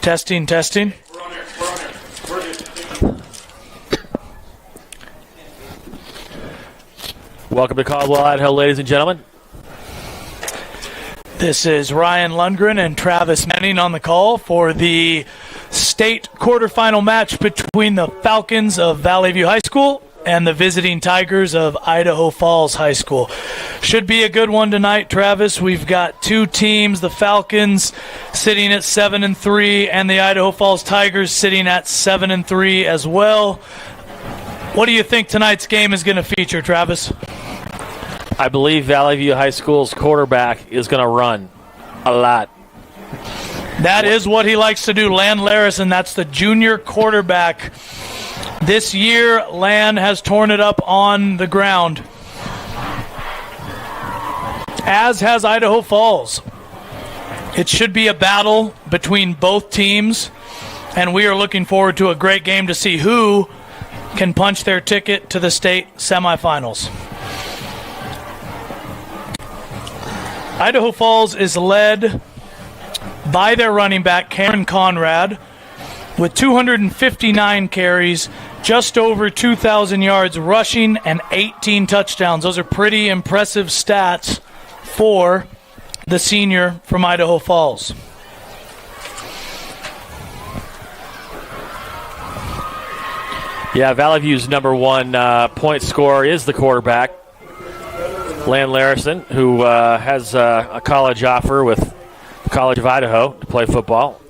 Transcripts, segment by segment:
Testing, testing. Welcome to Caldwell, Idaho, ladies and gentlemen. This is Ryan Lundgren and Travis Manning on the call for the state quarterfinal match between the Falcons of Vallivue High School and the visiting Tigers of Idaho Falls High School. Should be a good one tonight, Travis. We've got two teams, the Falcons sitting at 7-3 and the Idaho Falls Tigers sitting at 7-3 as well. What do you think tonight's game is going to feature, Travis? I believe Vallivue High School's quarterback is going to run a lot. That is what he likes to do, Lan Larison. That's the junior quarterback. This year, Lan has torn it up on the ground, as has Idaho Falls. It should be a battle between both teams, and we are looking forward to a great game to see who can punch their ticket to the state semifinals. Idaho Falls is led by their running back, Cameron Conrad, with 259 carries, just over 2,000 yards rushing, and 18 touchdowns. Those are pretty impressive stats for the senior from Idaho Falls. Yeah, Vallivue's number one point scorer is the quarterback, Lan Larison, who has a college offer with the College of Idaho to play football.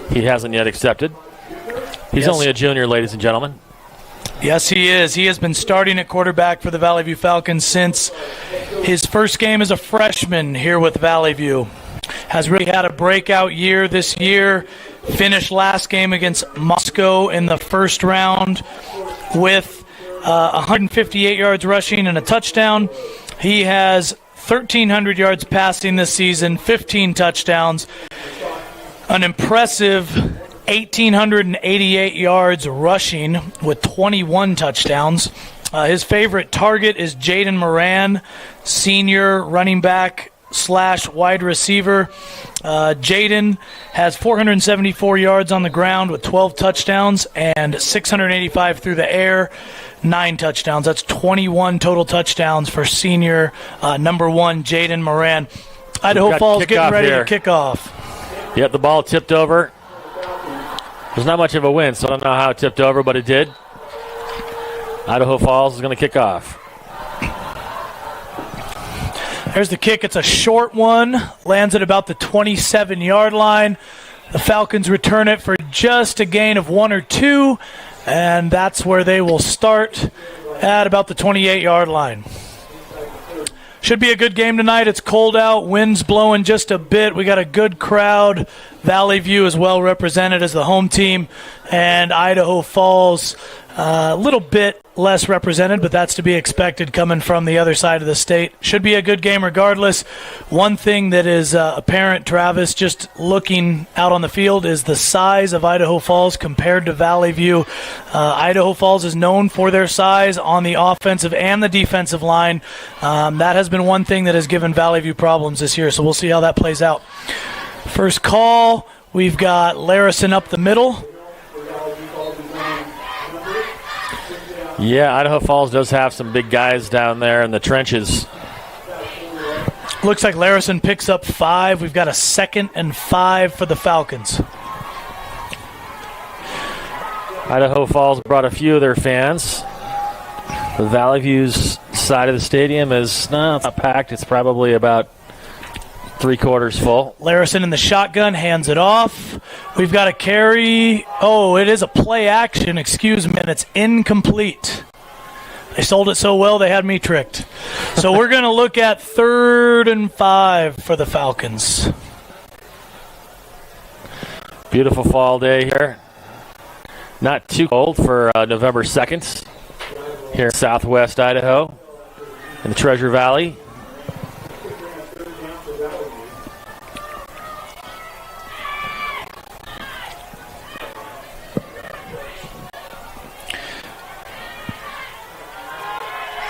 He hasn't yet accepted. He's only a junior, ladies and gentlemen. Yes, he is. He has been starting at quarterback for the Vallivue Falcons since his first game as a freshman here with Vallivue. Has really had a breakout year this year. Finished last game against Moscow in the first round with 158 yards rushing and a touchdown. He has 1,300 yards passing this season, 15 touchdowns, an impressive 1,888 yards rushing with 21 touchdowns. His favorite target is Jaden Moran, senior running back / wide receiver. Jaden has 474 yards on the ground with 12 touchdowns and 685 through the air, 9 touchdowns. That's 21 total touchdowns for senior number one, Jaden Moran. Idaho Falls getting ready to kick off. Yep, the ball tipped over. There's not much of a win, so I don't know how it tipped over, but it did. Idaho Falls is going to kick off. There's the kick. It's a short one. Lands at about the 27-yard line. The Falcons return it for just a gain of 1 or 2, and that's where they will start at about the 28-yard line. Should be a good game tonight. It's cold out. Wind's blowing just a bit. We got a good crowd. Vallivue is well represented as the home team, and Idaho Falls a little bit less represented, but that's to be expected coming from the other side of the state. Should be a good game regardless. One thing that is apparent, Travis, just looking out on the field, is the size of Idaho Falls compared to Vallivue. Idaho Falls is known for their size on the offensive and the defensive line. That has been one thing that has given Vallivue problems this year, so we'll see how that plays out. First call, we've got Larison up the middle. Yeah, Idaho Falls does have some big guys down there in the trenches. Looks like Larison picks up 5. We've got a 2nd and 5 for the Falcons. Idaho Falls brought a few of their fans. The Vallivue's side of the stadium is not packed. It's probably about 3/4 full. Larison in the shotgun, hands it off. We've got a carry. Oh, it is a play action, excuse me, and it's incomplete. They sold it so well they had me tricked. So we're going to look at 3rd and 5 for the Falcons. Beautiful fall day here. Not too cold for November 2nd here in southwest Idaho in the Treasure Valley.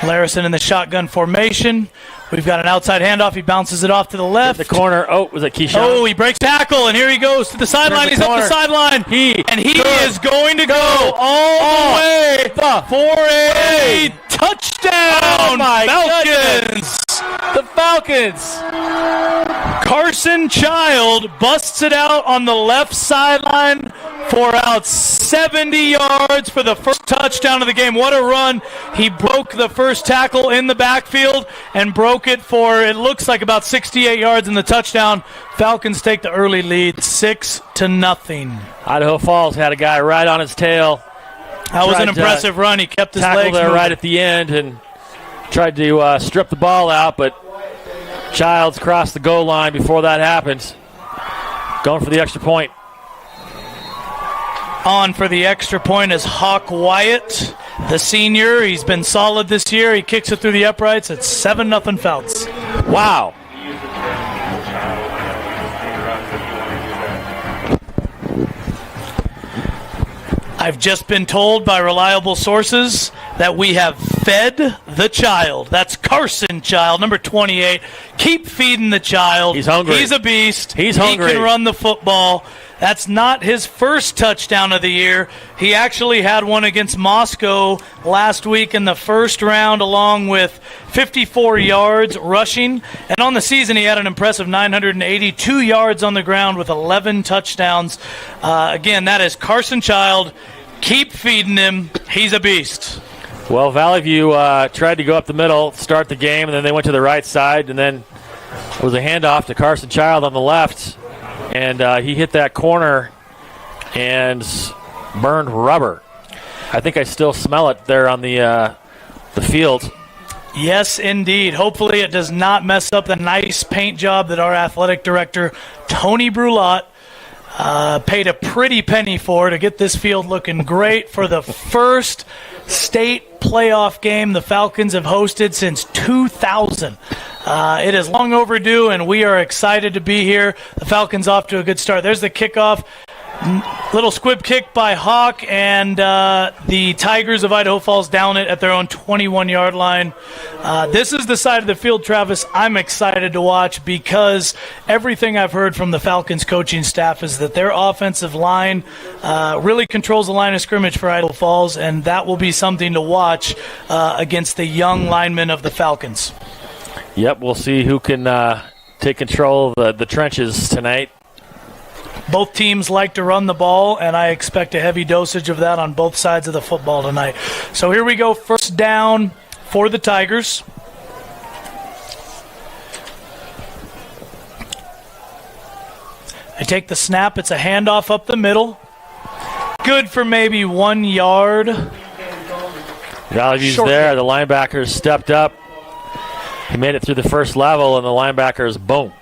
Larison in the shotgun formation. We've got an outside handoff. He bounces it off to the left. In the corner. Oh, was it Keyshawn? Oh, he breaks tackle, and here he goes to the sideline. He's up the sideline. He is going to go all the way for a touchdown. Oh, my Falcons. The Falcons. Carson Child busts it out on the left sideline for about 70 yards for the first touchdown of the game. What a run. He broke the first tackle in the backfield and broke it for, it looks like, about 68 yards in the touchdown. Falcons take the early lead 6-0. Idaho Falls had a guy right on his tail. That was an impressive run. He kept his legs tackled there moving right at the end and tried to strip the ball out, but Childs crossed the goal line before that happened. Going for the extra point. On for the extra point is Hawk Wyatt, the senior. He's been solid this year. He kicks it through the uprights. It's 7-0 Falcons. Wow. I've just been told by reliable sources that we have fed the child. That's Carson Child, number 28. Keep feeding the child. He's hungry. He's a beast. He's hungry. He can run the football. That's not his first touchdown of the year. He actually had one against Moscow last week in the first round, along with 54 yards rushing. And on the season, he had an impressive 982 yards on the ground with 11 touchdowns. Again, that is Carson Child. Keep feeding him. He's a beast. Well, Vallivue tried to go up the middle, start the game, and then they went to the right side, and then it was a handoff to Carson Child on the left. And he hit that corner and burned rubber. I think I still smell it there on the field. Yes, indeed. Hopefully it does not mess up the nice paint job that our athletic director, Tony Brulot, paid a pretty penny for to get this field looking great for the first state playoff game the Falcons have hosted since 2000. It is long overdue, and we are excited to be here. The Falcons off to a good start. There's the kickoff. Little squib kick by Hawk, and the Tigers of Idaho Falls down it at their own 21-yard line. This is the side of the field, Travis, I'm excited to watch because everything I've heard from the Falcons coaching staff is that their offensive line really controls the line of scrimmage for Idaho Falls, and that will be something to watch against the young linemen of the Falcons. Yep, we'll see who can take control of the trenches tonight. Both teams like to run the ball, and I expect a heavy dosage of that on both sides of the football tonight. So here we go, first down for the Tigers. They take the snap. It's a handoff up the middle. Good for maybe 1 yard. Vallivue's there. The linebackers stepped up. He made it through the first level, and the linebackers, boom.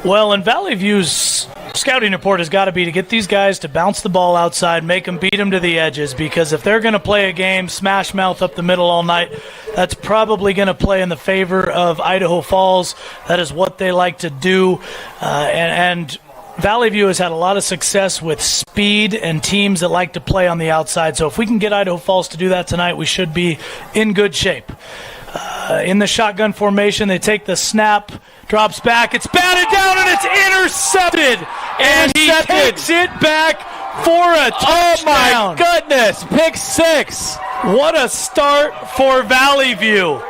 Well, and Vallivue's scouting report has got to be to get these guys to bounce the ball outside, make them beat them to the edges, because if they're going to play a game smash mouth up the middle all night, that's probably going to play in the favor of Idaho Falls. That is what they like to do. And Vallivue has had a lot of success with speed and teams that like to play on the outside. So if we can get Idaho Falls to do that tonight, we should be in good shape. In the shotgun formation, they take the snap, drops back, it's batted down, and it's intercepted. And he takes it back for a touchdown. Oh, my goodness. Pick six. What a start for Vallivue.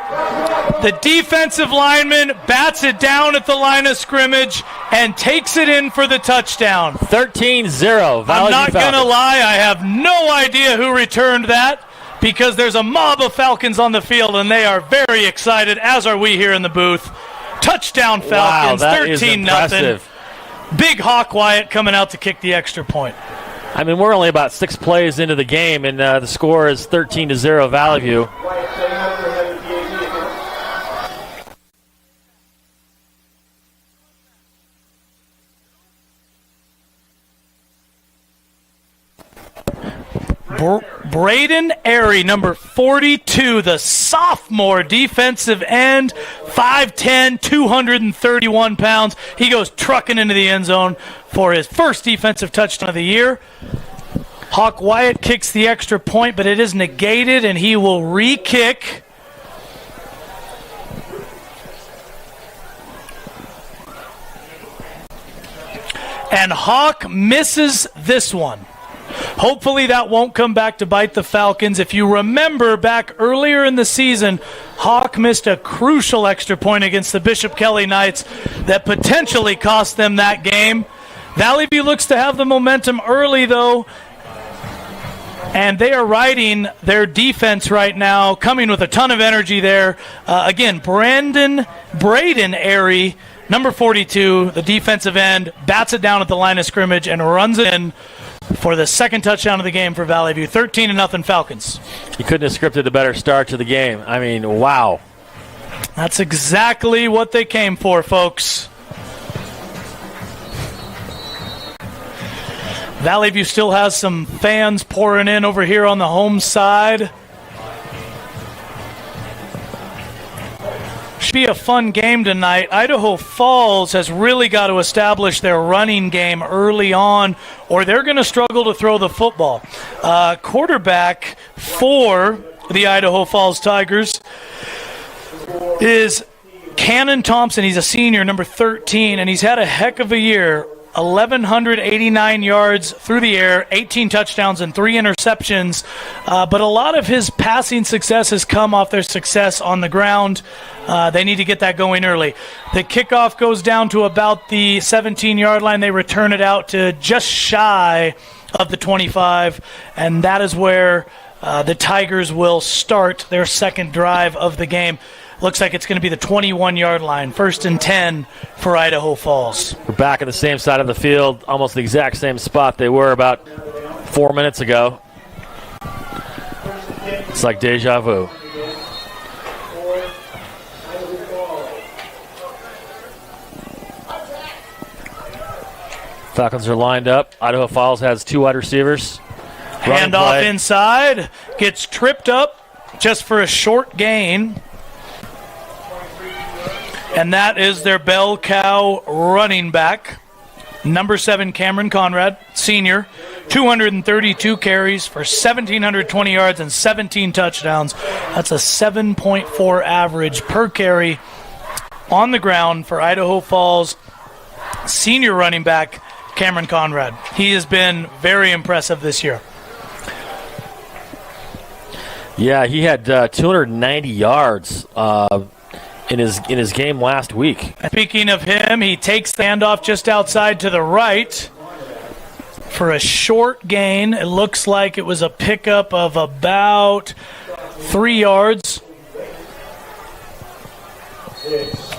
The defensive lineman bats it down at the line of scrimmage and takes it in for the touchdown. 13-0. I'm not going to lie, I have no idea who returned that, because there's a mob of Falcons on the field, and they are very excited, as are we here in the booth. Touchdown Falcons, wow, that 13-0. Big Hawk Wyatt coming out to kick the extra point. I mean, we're only about 6 plays into the game, and the score is 13-0 Vallivue. Braden Airy, number 42, the sophomore defensive end, 5'10", 231 pounds. He goes trucking into the end zone for his first defensive touchdown of the year. Hawk Wyatt kicks the extra point, but it is negated, and he will re-kick. And Hawk misses this one. Hopefully that won't come back to bite the Falcons. If you remember back earlier in the season, Hawk missed a crucial extra point against the Bishop Kelly Knights that potentially cost them that game. Vallivue looks to have the momentum early, though, and they are riding their defense right now, coming with a ton of energy there. Again, Braden Airy, number 42, the defensive end, bats it down at the line of scrimmage and runs it in for the second touchdown of the game for Vallivue. 13-0 Falcons. You couldn't have scripted a better start to the game. I mean, wow. That's exactly what they came for, folks. Vallivue still has some fans pouring in over here on the home side. Should be a fun game tonight. Idaho Falls has really got to establish their running game early on, or they're going to struggle to throw the football. Quarterback for the Idaho Falls Tigers is Cannon Thompson. He's a senior, number 13, and he's had a heck of a year. 1,189 yards through the air, 18 touchdowns and 3 interceptions. But a lot of his passing success has come off their success on the ground. They need to get that going early. The kickoff goes down to about the 17-yard line. They return it out to just shy of the 25, and that is where the Tigers will start their second drive of the game. Looks like it's going to be the 21-yard line. 1st and 10 for Idaho Falls. We're back at the same side of the field, almost the exact same spot they were about 4 minutes ago. It's like deja vu. Falcons are lined up. Idaho Falls has 2 wide receivers. Handoff inside. Gets tripped up just for a short gain. And that is their bell cow running back, number 7, Cameron Conrad, senior, 232 carries for 1,720 yards and 17 touchdowns. That's a 7.4 average per carry on the ground for Idaho Falls senior running back, Cameron Conrad. He has been very impressive this year. Yeah, he had 290 yards in his game last week. Speaking of him, he takes the handoff just outside to the right for a short gain. It looks like it was a pickup of about 3 yards.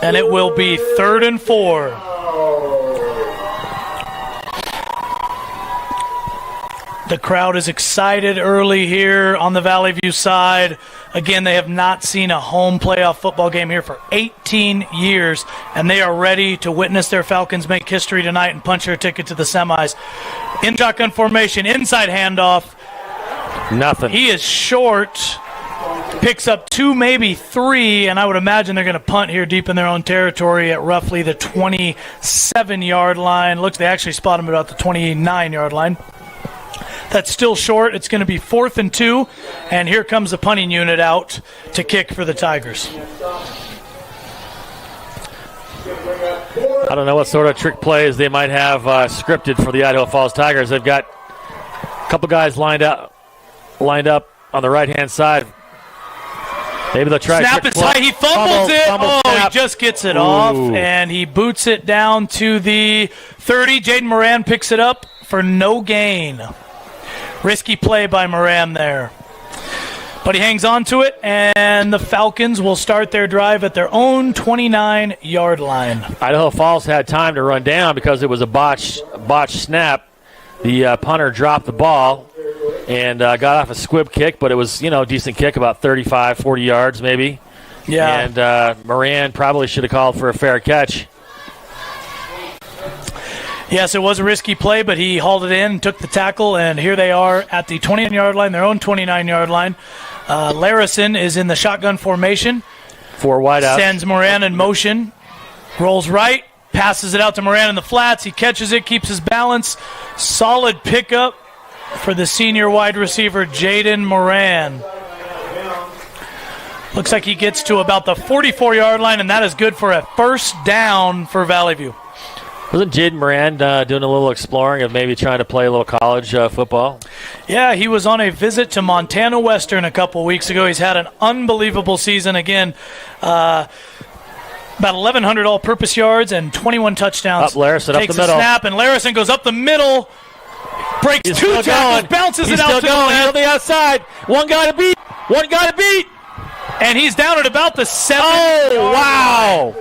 And it will be 3rd and 4. The crowd is excited early here on the Vallivue side. Again, they have not seen a home playoff football game here for 18 years, and they are ready to witness their Falcons make history tonight and punch their ticket to the semis. In shotgun formation, inside handoff. Nothing. He is short. Picks up 2, maybe 3, and I would imagine they're going to punt here deep in their own territory at roughly the 27-yard line. Looks they actually spot him about the 29-yard line. That's still short. It's going to be 4th and 2, and here comes the punting unit out to kick for the Tigers. I don't know what sort of trick plays they might have scripted for the Idaho Falls Tigers. They've got a couple guys lined up on the right-hand side. Maybe they'll try. Snap is high. He fumbles it. Snap. He just gets it off, and he boots it down to the 30. Jaden Moran picks it up for no gain. Risky play by Moran there. But he hangs on to it, and the Falcons will start their drive at their own 29-yard line. Idaho Falls had time to run down because it was a botched snap. The punter dropped the ball and got off a squib kick, but it was, a decent kick, about 35, 40 yards maybe. Yeah. And Moran probably should have called for a fair catch. Yes, it was a risky play, but he hauled it in and took the tackle, and here they are at the 29-yard line, their own 29-yard line. Larison is in the shotgun formation. 4 wide out. Sends Moran in motion. Rolls right, passes it out to Moran in the flats. He catches it, keeps his balance. Solid pickup for the senior wide receiver, Jaden Moran. Looks like he gets to about the 44-yard line, and that is good for a first down for Vallivue. Wasn't Jaden Moran doing a little exploring of maybe trying to play a little college football? Yeah, he was on a visit to Montana Western a couple weeks ago. He's had an unbelievable season again. About 1,100 all-purpose yards and 21 touchdowns. Up Larison, takes up the middle. A snap, and Larison goes up the middle, breaks He's two still tackles, going. bounces He's it out still to going. the He's on left. the outside. One guy to beat. One guy to beat. And he's down at about the 7. Oh, wow.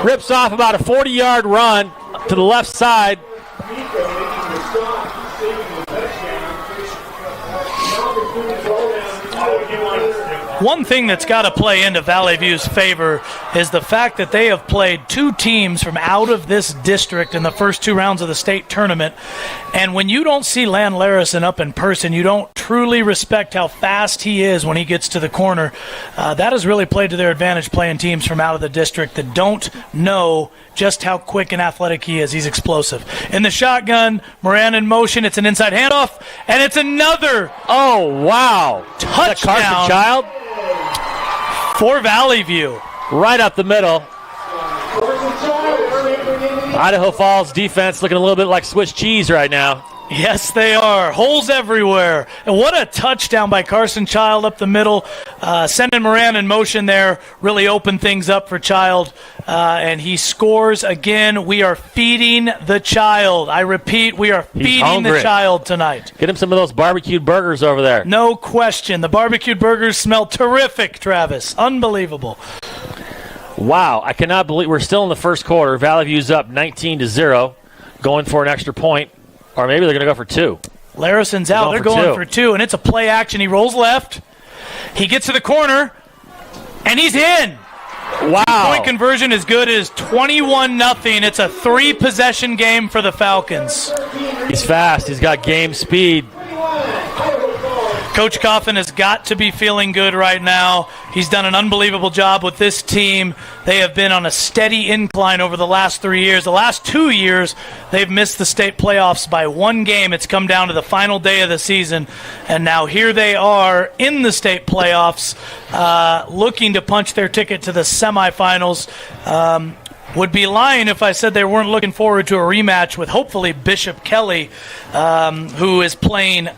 Rips off about a 40-yard run to the left side. One thing that's got to play into Vallevue's favor is the fact that they have played two teams from out of this district in the first two rounds of the state tournament. And when you don't see Lan Larison up in person, you don't truly respect how fast he is when he gets to the corner. That has really played to their advantage, playing teams from out of the district that don't know just how quick and athletic he is. He's explosive. In the shotgun, Moran in motion. It's an inside handoff, and it's another Oh, wow. touchdown. Is that Carson Child? For Vallivue. Right up the middle. Idaho Falls defense looking a little bit like Swiss cheese right now. Yes, they are. Holes everywhere. And what a touchdown by Carson Child up the middle. Sending Moran in motion there really opened things up for Child. And he scores again. We are feeding the Child. I repeat, we are feeding the Child tonight. Get him some of those barbecued burgers over there. No question. The barbecued burgers smell terrific, Travis. Unbelievable. Wow, I cannot believe we're still in the first quarter. Vallevue's up 19-0, going for an extra point. Or maybe they're going to go for two. Larison's out. They're going for two, and it's a play action. He rolls left. He gets to the corner, and he's in. Wow. Point conversion as good as 21-0. It's a 3-possession game for the Falcons. He's fast. He's got game speed. Coach Coffin has got to be feeling good right now. He's done an unbelievable job with this team. They have been on a steady incline over the last 3 years. The last 2 years, they've missed the state playoffs by one game. It's come down to the final day of the season. And now here they are in the state playoffs, looking to punch their ticket to the semifinals. Would be lying if I said they weren't looking forward to a rematch with hopefully Bishop Kelly, who is playing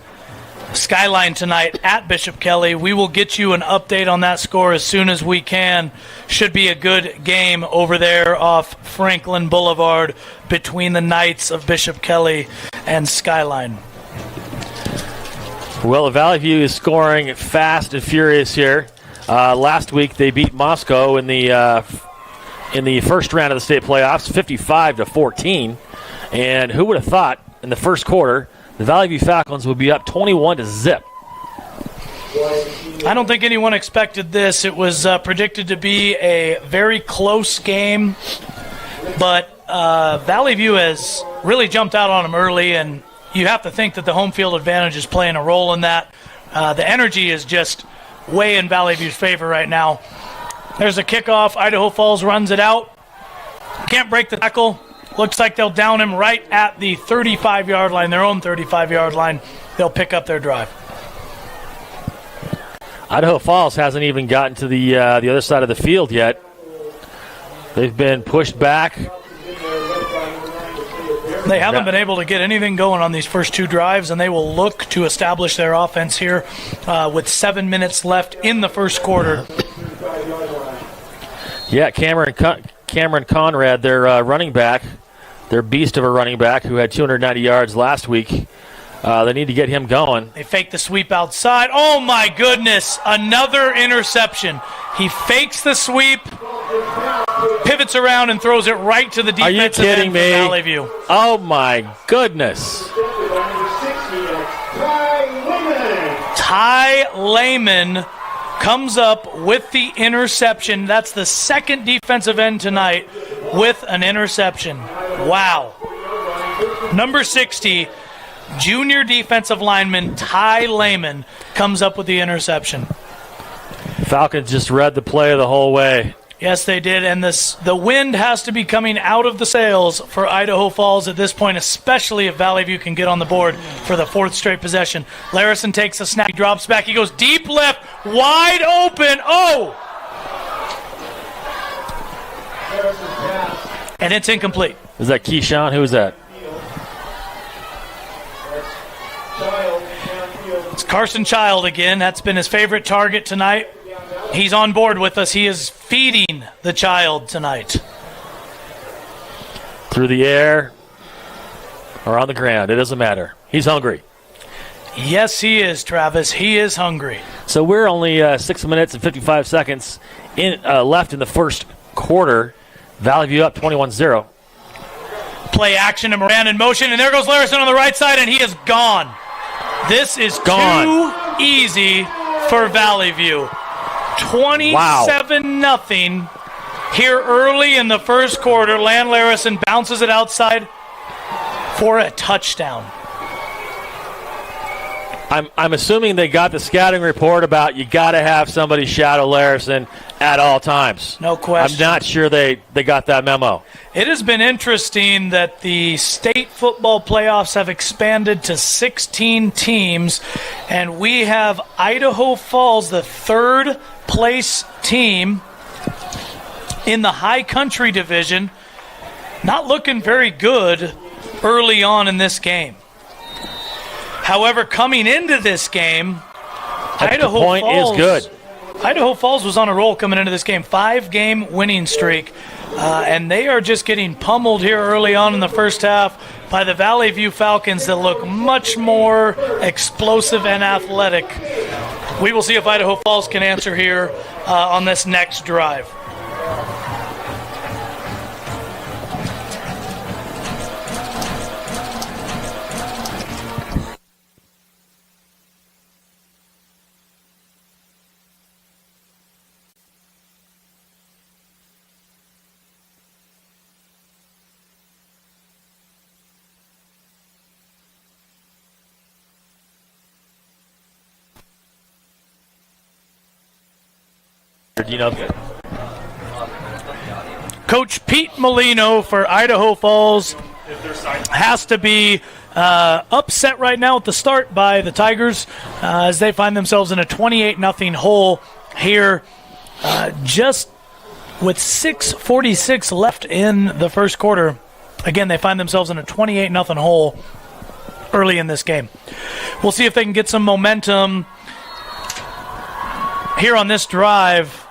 Skyline tonight at Bishop Kelly. We will get you an update on that score as soon as we can. Should be a good game over there off Franklin Boulevard between the Knights of Bishop Kelly and Skyline. Well, Vallivue is scoring fast and furious here. Last week they beat Moscow in the first round of the state playoffs, 55-14. And who would have thought in the first quarter the Vallivue Falcons would be up 21-0. I don't think anyone expected this. It was predicted to be a very close game, but Vallivue has really jumped out on them early, and you have to think that the home field advantage is playing a role in that. The energy is just way in Vallevue's favor right now. There's a kickoff. Idaho Falls runs it out. Can't break the tackle. Looks like they'll down him right at the 35-yard line, their own 35-yard line. They'll pick up their drive. Idaho Falls hasn't even gotten to the other side of the field yet. They've been pushed back. They haven't been able to get anything going on these first two drives, and they will look to establish their offense here with 7 minutes left in the first quarter. Yeah, Cameron Conrad, their running back, their beast of a running back who had 290 yards last week. They need to get him going. They fake the sweep outside. Oh, my goodness. Another interception. He fakes the sweep, pivots around, and throws it right to the defensive end for Vallivue. Oh, my goodness. Ty Lehman comes up with the interception. That's the second defensive end tonight with an interception. Wow. Number 60, junior defensive lineman Ty Lehman comes up with the interception. Falcons just read the play the whole way. Yes, they did, and the wind has to be coming out of the sails for Idaho Falls at this point, especially if Vallivue can get on the board for the fourth straight possession. Larison takes a snap, he drops back, he goes deep left, wide open, and it's incomplete. Is that Keyshawn? Who is that? It's Carson Child again. That's been his favorite target tonight. He's on board with us. He is feeding the child tonight. Through the air or on the ground. It doesn't matter. He's hungry. Yes, he is, Travis. He is hungry. So we're only 6 minutes and 55 seconds left in the first quarter. Vallivue up 21-0. Play action and Moran in motion, and there goes Larison on the right side, and he is gone. This is too easy for Vallivue. 27-0 here early in the first quarter. Lan Larison bounces it outside for a touchdown. I'm assuming they got the scouting report about you got to have somebody shadow Larison at all times. No question. I'm not sure they got that memo. It has been interesting that the state football playoffs have expanded to 16 teams, and we have Idaho Falls, the third place team in the high country division, not looking very good early on in this game. However, coming into this game, Idaho Falls was on a roll coming into this game. 5-game winning streak. And they are just getting pummeled here early on in the first half by the Vallivue Falcons that look much more explosive and athletic. We will see if Idaho Falls can answer here on this next drive. Coach Pete Molino for Idaho Falls has to be upset right now at the start by the Tigers as they find themselves in a 28-0 hole here just with 6:46 left in the first quarter. Again, they find themselves in a 28-0 hole early in this game. We'll see if they can get some momentum here on this drive.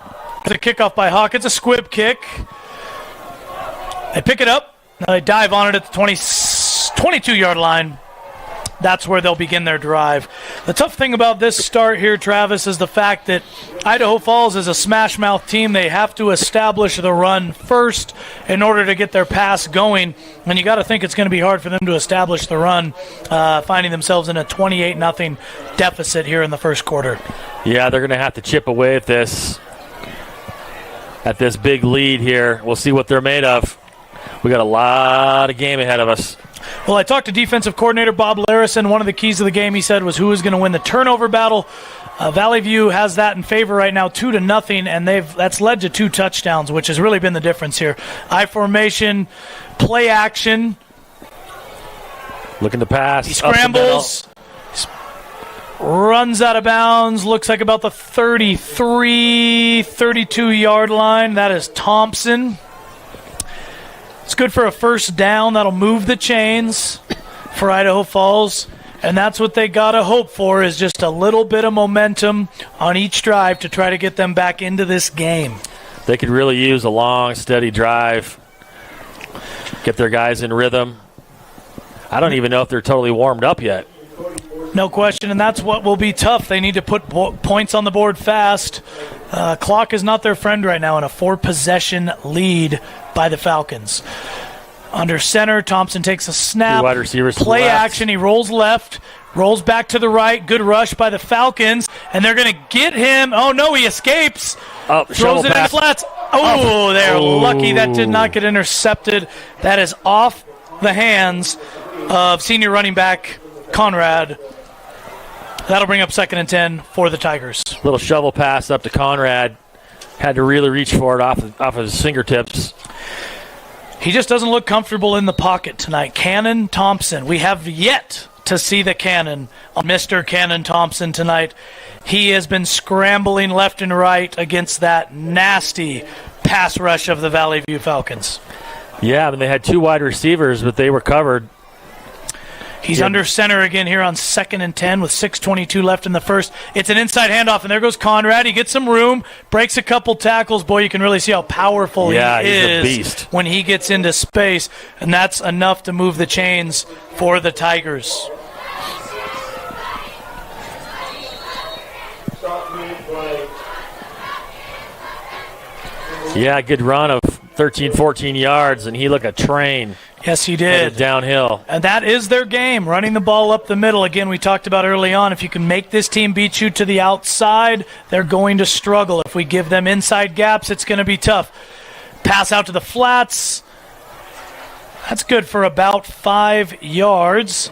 The kickoff by Hawk. It's a squib kick. They pick it up. They dive on it at the 22-yard line. That's where they'll begin their drive. The tough thing about this start here, Travis, is the fact that Idaho Falls is a smash-mouth team. They have to establish the run first in order to get their pass going. And you got to think it's going to be hard for them to establish the run, finding themselves in a 28-0 deficit here in the first quarter. Yeah, they're going to have to chip away at this big lead here. We'll see what they're made of. We got a lot of game ahead of us. Well, I talked to defensive coordinator Bob Larison. One of the keys of the game, he said, was who is going to win the turnover battle. Vallivue has that in favor right now, 2-0, and that's led to 2 touchdowns, which has really been the difference here. I formation, play action. Looking to pass. He scrambles. Runs out of bounds, looks like about the 33, 32-yard line. That is Thompson. It's good for a first down. That'll move the chains for Idaho Falls. And that's what they got to hope for, is just a little bit of momentum on each drive to try to get them back into this game. They could really use a long, steady drive. Get their guys in rhythm. I don't even know if they're totally warmed up yet. No question, and that's what will be tough. They need to put points on the board fast. Clock is not their friend right now in a 4-possession lead by the Falcons. Under center, Thompson takes a snap. 2 wide receivers to the play left. action, he rolls left, rolls back to the right. Good rush by the Falcons, and they're going to get him. Oh, no, he escapes. Throws it in the flats. Oh, they're lucky that did not get intercepted. That is off the hands of senior running back Conrad. That'll bring up 2nd and 10 for the Tigers. Little shovel pass up to Conrad. Had to really reach for it off of his fingertips. He just doesn't look comfortable in the pocket tonight. Cannon Thompson. We have yet to see the cannon on Mr. Cannon Thompson tonight. He has been scrambling left and right against that nasty pass rush of the Vallivue Falcons. Yeah, I mean, they had 2 wide receivers, but they were covered. He's under center again here on 2nd and 10 with 6:22 left in the first. It's an inside handoff, and there goes Conrad. He gets some room, breaks a couple tackles. Boy, you can really see how powerful he is he's a beast when he gets into space, and that's enough to move the chains for the Tigers. Yeah, good run of 13, 14 yards, and he looked a train. Yes, he did. Downhill. And that is their game, running the ball up the middle. Again, we talked about early on, if you can make this team beat you to the outside, they're going to struggle. If we give them inside gaps, it's going to be tough. Pass out to the flats. That's good for about 5 yards.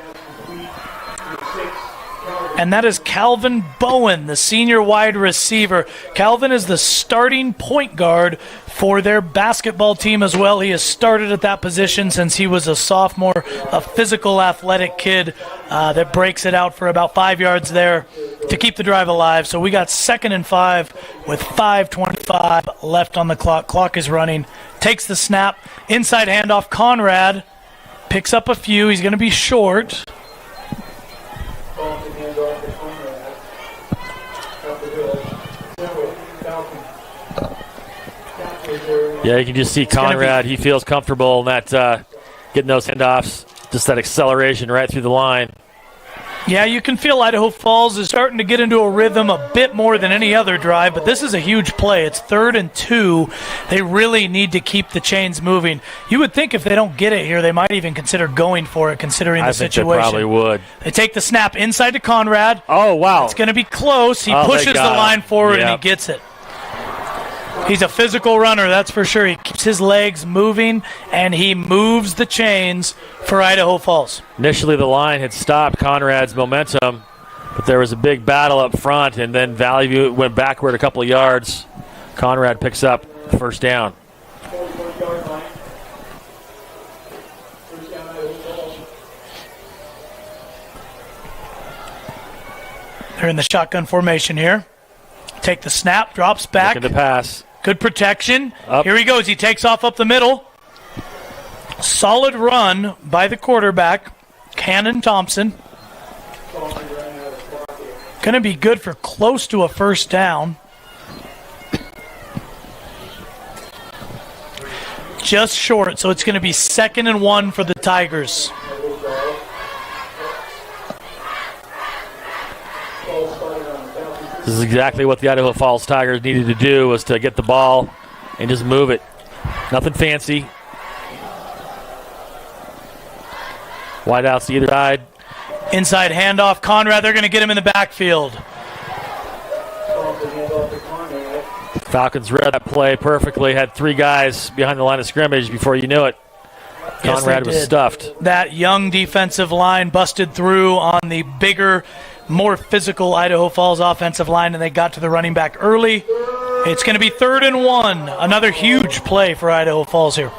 And that is Calvin Bowen, the senior wide receiver. Calvin is the starting point guard for their basketball team as well. He has started at that position since he was a sophomore, a physical, athletic kid that breaks it out for about 5 yards there to keep the drive alive. So we got 2nd and 5 with 5:25 left on the clock. Clock is running. Takes the snap. Inside handoff. Conrad picks up a few. He's going to be short. Yeah, you can just see Conrad. He feels comfortable in that getting those handoffs, just that acceleration right through the line. Yeah, you can feel Idaho Falls is starting to get into a rhythm a bit more than any other drive, but this is a huge play. It's 3rd and 2. They really need to keep the chains moving. You would think if they don't get it here, they might even consider going for it, considering the situation. I think they probably would. They take the snap inside to Conrad. Oh, wow. It's going to be close. He pushes the line forward, and he gets it. He's a physical runner, that's for sure. He keeps his legs moving, and he moves the chains for Idaho Falls. Initially, the line had stopped Conrad's momentum, but there was a big battle up front, and then Vallivue went backward a couple of yards. Conrad picks up the first down. They're in the shotgun formation here. Take the snap, drops back. Looking to pass. Good protection. Up. Here he goes. He takes off up the middle. Solid run by the quarterback, Cannon Thompson. Going to be good for close to a first down. Just short, so it's going to be 2nd and 1 for the Tigers. This is exactly what the Idaho Falls Tigers needed to do, was to get the ball and just move it. Nothing fancy. Wideouts to either side. Inside handoff. Conrad, they're going to get him in the backfield. Falcons read that play perfectly. Had 3 guys behind the line of scrimmage before you knew it. Conrad was stuffed. That young defensive line busted through on the bigger, more physical Idaho Falls offensive line, and they got to the running back early. It's going to be 3rd and 1. Another huge play for Idaho Falls here.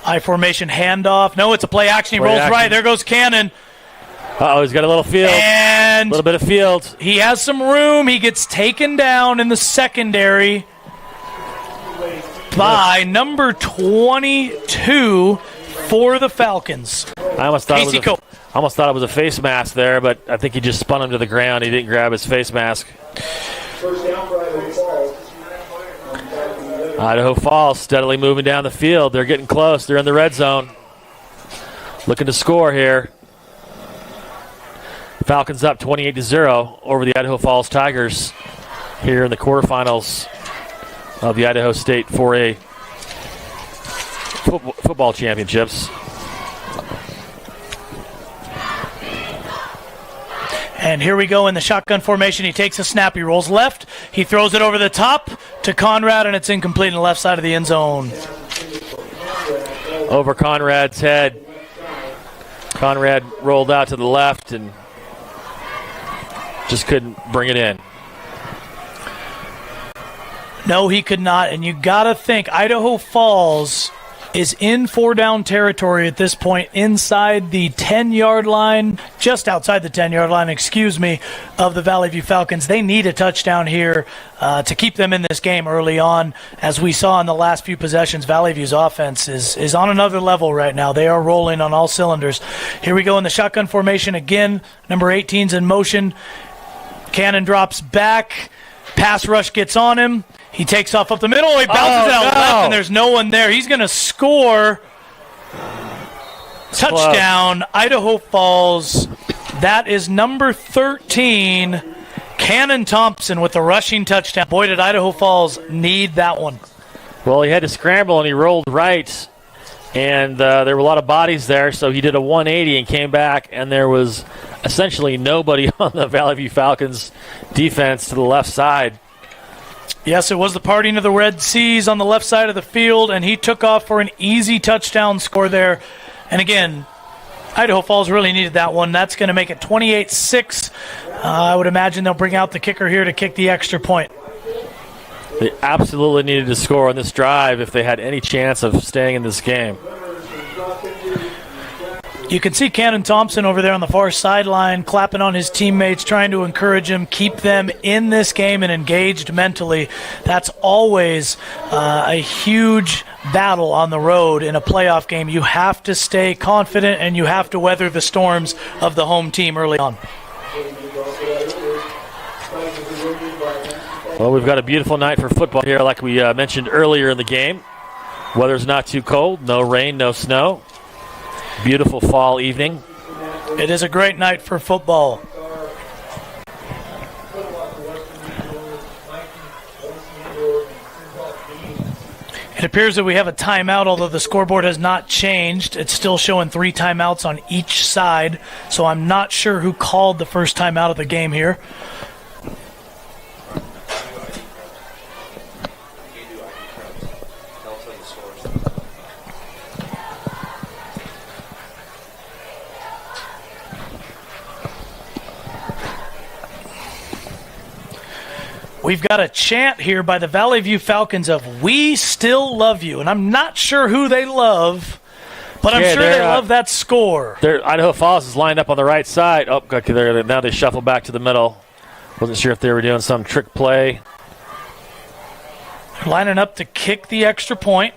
I formation handoff. No, it's a play action. He rolls right. There goes Cannon. Uh-oh, he's got a little field. And a little bit of field. He has some room. He gets taken down in the secondary by number 22 for the Falcons. I almost thought it was a face mask there, but I think he just spun him to the ground. He didn't grab his face mask. First down for Idaho Falls. Idaho Falls steadily moving down the field. They're getting close. They're in the red zone. Looking to score here. Falcons up 28-0 over the Idaho Falls Tigers here in the quarterfinals of the Idaho State 4A football championships. And here we go in the shotgun formation. He takes a snap. He rolls left. He throws it over the top to Conrad, and it's incomplete in the left side of the end zone. Over Conrad's head. Conrad rolled out to the left, and just couldn't bring it in. No, he could not. And you got to think, Idaho Falls is in 4-down territory at this point, inside the 10-yard line, just outside the 10-yard line, of the Vallivue Falcons. They need a touchdown here to keep them in this game early on. As we saw in the last few possessions, Valleview's offense is on another level right now. They are rolling on all cylinders. Here we go in the shotgun formation again. Number 18's in motion. Cannon drops back. Pass rush gets on him. He takes off up the middle. He bounces it out left, and there's no one there. He's going to score. Touchdown, Idaho Falls. That is number 13, Cannon Thompson with the rushing touchdown. Boy, did Idaho Falls need that one. Well, he had to scramble, and he rolled right, and there were a lot of bodies there, so he did a 180 and came back, and there was essentially nobody on the Vallivue Falcons defense to the left side. Yes, it was the parting of the Red Seas on the left side of the field, and he took off for an easy touchdown score there. And again, Idaho Falls really needed that one. That's going to make it 28-6. I would imagine they'll bring out the kicker here to kick the extra point. They absolutely needed to score on this drive if they had any chance of staying in this game. You can see Cannon Thompson over there on the far sideline clapping on his teammates, trying to encourage them, keep them in this game and engaged mentally. That's always a huge battle on the road in a playoff game. You have to stay confident and you have to weather the storms of the home team early on. Well, we've got a beautiful night for football here, like we mentioned earlier in the game. Weather's not too cold, no rain, no snow. Beautiful fall evening. It is a great night for football. It appears that we have a timeout, although the scoreboard has not changed. It's still showing 3 timeouts on each side, so I'm not sure who called the first timeout of the game here. We've got a chant here by the Vallivue Falcons of "We still love you," and I'm not sure who they love, but I'm sure they love that score. Idaho Falls is lined up on the right side. Oh, okay, now they shuffle back to the middle. Wasn't sure if they were doing some trick play. Lining up to kick the extra point.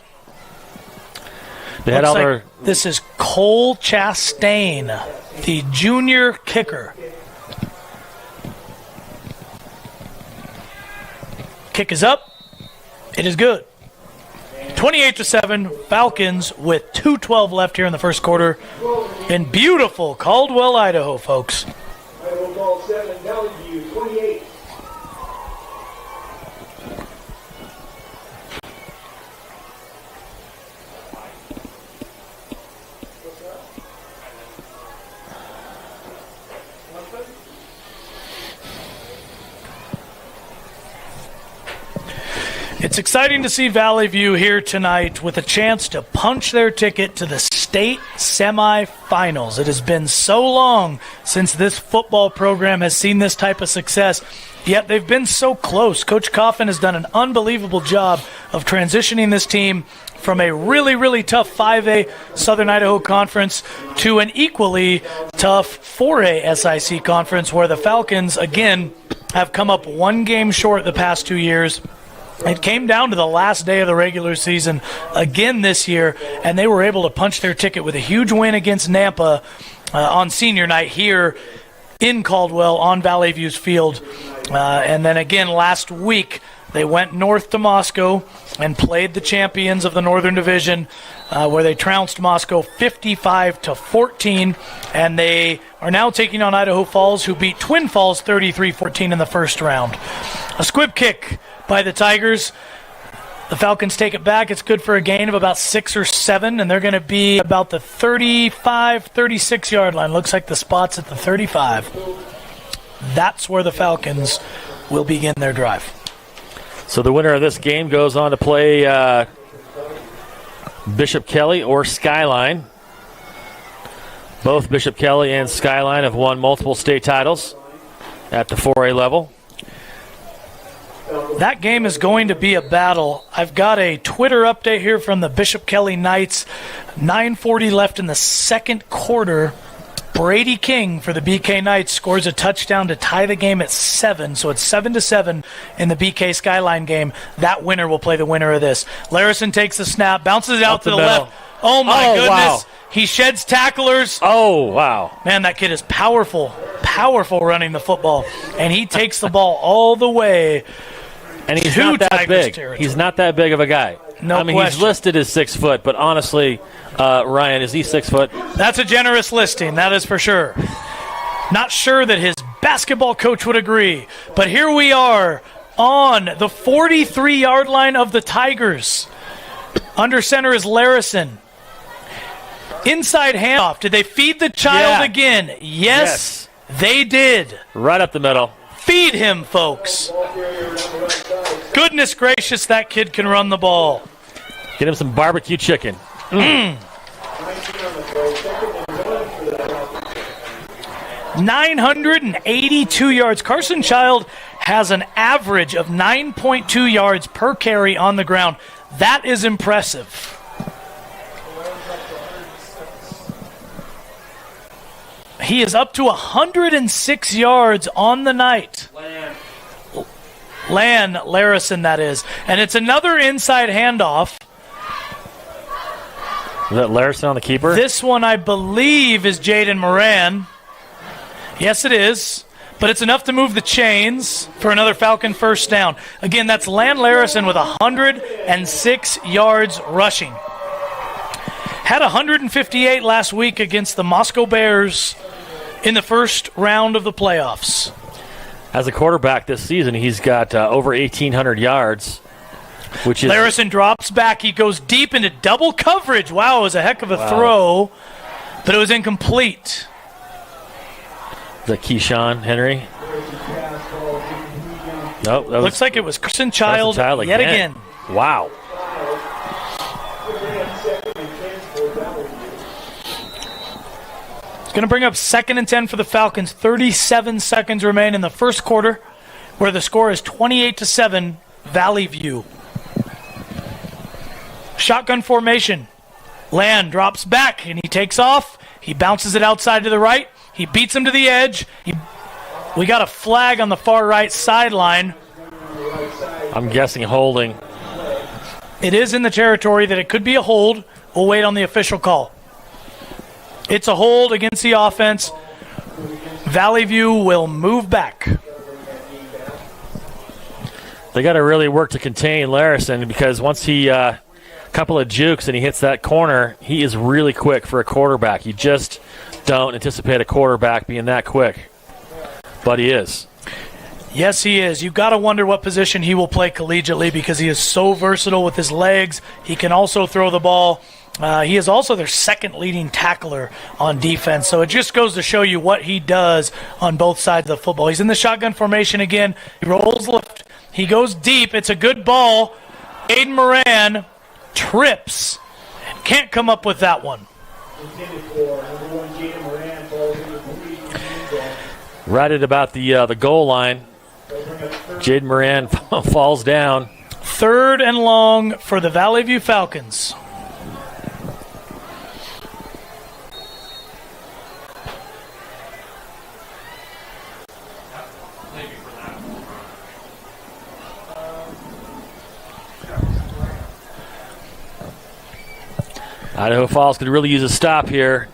This is Cole Chastain, the junior kicker. Kick is up. It is good. 28-7, Falcons with 2:12 left here in the first quarter in beautiful Caldwell, Idaho, folks. Idaho Falls 7, Vallivue 28. It's exciting to see Vallivue here tonight with a chance to punch their ticket to the state semifinals. It has been so long since this football program has seen this type of success, yet they've been so close. Coach Coffin has done an unbelievable job of transitioning this team from a really, really tough 5A Southern Idaho Conference to an equally tough 4A SIC Conference, where the Falcons, again, have come up one game short the past 2 years. It came down to the last day of the regular season again this year, and they were able to punch their ticket with a huge win against Nampa on senior night here in Caldwell on Valleview's field. And then again last week, they went north to Moscow and played the champions of the Northern Division, where they trounced Moscow 55-14, and they are now taking on Idaho Falls, who beat Twin Falls 33-14 in the first round. A squib kick by the Tigers. The Falcons take it back. It's good for a gain of about 6 or 7, and they're going to be about the 35, 36-yard line. Looks like the spot's at the 35. That's where the Falcons will begin their drive. So the winner of this game goes on to play Bishop Kelly or Skyline. Both Bishop Kelly and Skyline have won multiple state titles. at the 4A level. That game is going to be a battle. I've got a Twitter update here from the Bishop Kelly Knights. 9:40 left in the second quarter. Brady King for the BK Knights scores a touchdown to tie the game at 7, so it's 7-7 in the BK Skyline game. That winner will play the winner of this. Larison takes the snap, bounces it out to the left. Oh, my goodness. Wow. He sheds tacklers. Oh, wow. Man, that kid is powerful running the football. And he takes the ball all the way. And he's to not that Tigers big. territory. He's not that big of a guy. No I mean, question. he's listed as 6 foot, but honestly, Ryan, is he 6 foot? That's a generous listing, that is for sure. Not sure that his basketball coach would agree. But here we are on the 43-yard line of the Tigers. Under center is Larison. Inside handoff. Did they feed the child again? Yes, they did. Right up the middle. Feed him, folks. Goodness gracious, that kid can run the ball. Get him some barbecue chicken. 982 yards. Carson Child has an average of 9.2 yards per carry on the ground. That is impressive. He is up to 106 yards on the night. Larison, that is. And it's another inside handoff. Is that Larison on the keeper? This one, I believe, is Jaden Moran. Yes, it is. But it's enough to move the chains for another Falcon first down. Again, that's Larison with 106 yards rushing. Had 158 last week against the Moscow Bears in the first round of the playoffs. As a quarterback this season, he's got over 1,800 yards, which is... Larison drops back. He goes deep into double coverage. Wow, it was a heck of a throw, but it was incomplete. The Keyshawn Henry. Nope. That Looks like it was Carson Child yet again. Wow. Going to bring up 2nd and 10 for the Falcons. 37 seconds remain in the first quarter, where the score is 28-7, Vallivue. Shotgun formation. Land drops back, and he takes off. He bounces it outside to the right. He beats him to the edge. We got a flag on the far right sideline. I'm guessing holding. It is in the territory that it could be a hold. We'll wait on the official call. It's a hold against the offense. Vallivue will move back. They got to really work to contain Larison because once he couple of jukes and he hits that corner, he is really quick for a quarterback. You just don't anticipate a quarterback being that quick. But he is. Yes, he is. You've got to wonder what position he will play collegiately because he is so versatile with his legs. He can also throw the ball. He is also their second leading tackler on defense. So it just goes to show you what he does on both sides of the football. He's in the shotgun formation again. He rolls left. He goes deep. It's a good ball. Aiden Moran trips. Can't come up with that one. Right at about the goal line. Jaden Moran falls down. 3rd and long for the Vallivue Falcons. Idaho Falls could really use a stop here.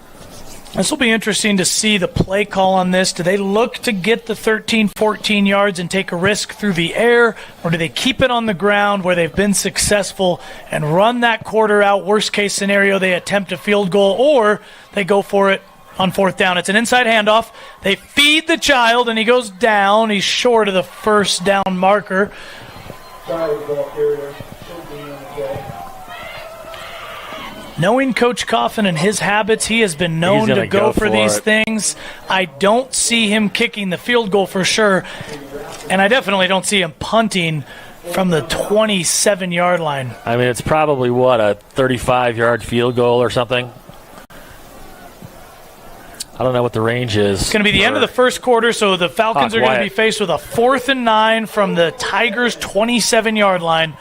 This will be interesting to see the play call on this. Do they look to get the 13, 14 yards and take a risk through the air, or do they keep it on the ground where they've been successful and run that quarter out? Worst case scenario, they attempt a field goal, or they go for it on 4th down. It's an inside handoff. They feed the child, and he goes down. He's short of the first down marker. Knowing Coach Coffin and his habits, he has been known to go for these things. I don't see him kicking the field goal for sure, and I definitely don't see him punting from the 27-yard line. I mean, it's probably, a 35-yard field goal or something? I don't know what the range is. It's going to be the end of the first quarter, so the Falcons are going to be faced with a 4th and 9 from the Tigers' 27-yard line.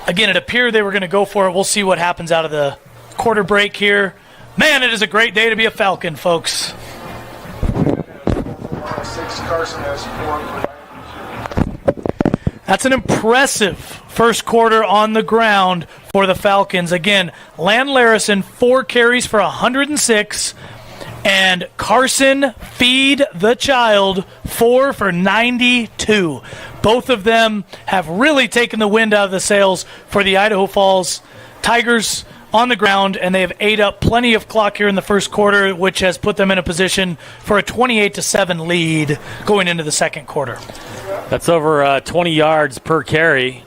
Again, it appeared they were going to go for it. We'll see what happens out of the quarter break here. Man, it is a great day to be a Falcon, folks. That's an impressive first quarter on the ground for the Falcons. Again, Lundgren, 4 carries for 106. And Carson, feed the child, 4 for 92. Both of them have really taken the wind out of the sails for the Idaho Falls Tigers on the ground, and they have ate up plenty of clock here in the first quarter, which has put them in a position for a 28-7 lead going into the second quarter. That's over 20 yards per carry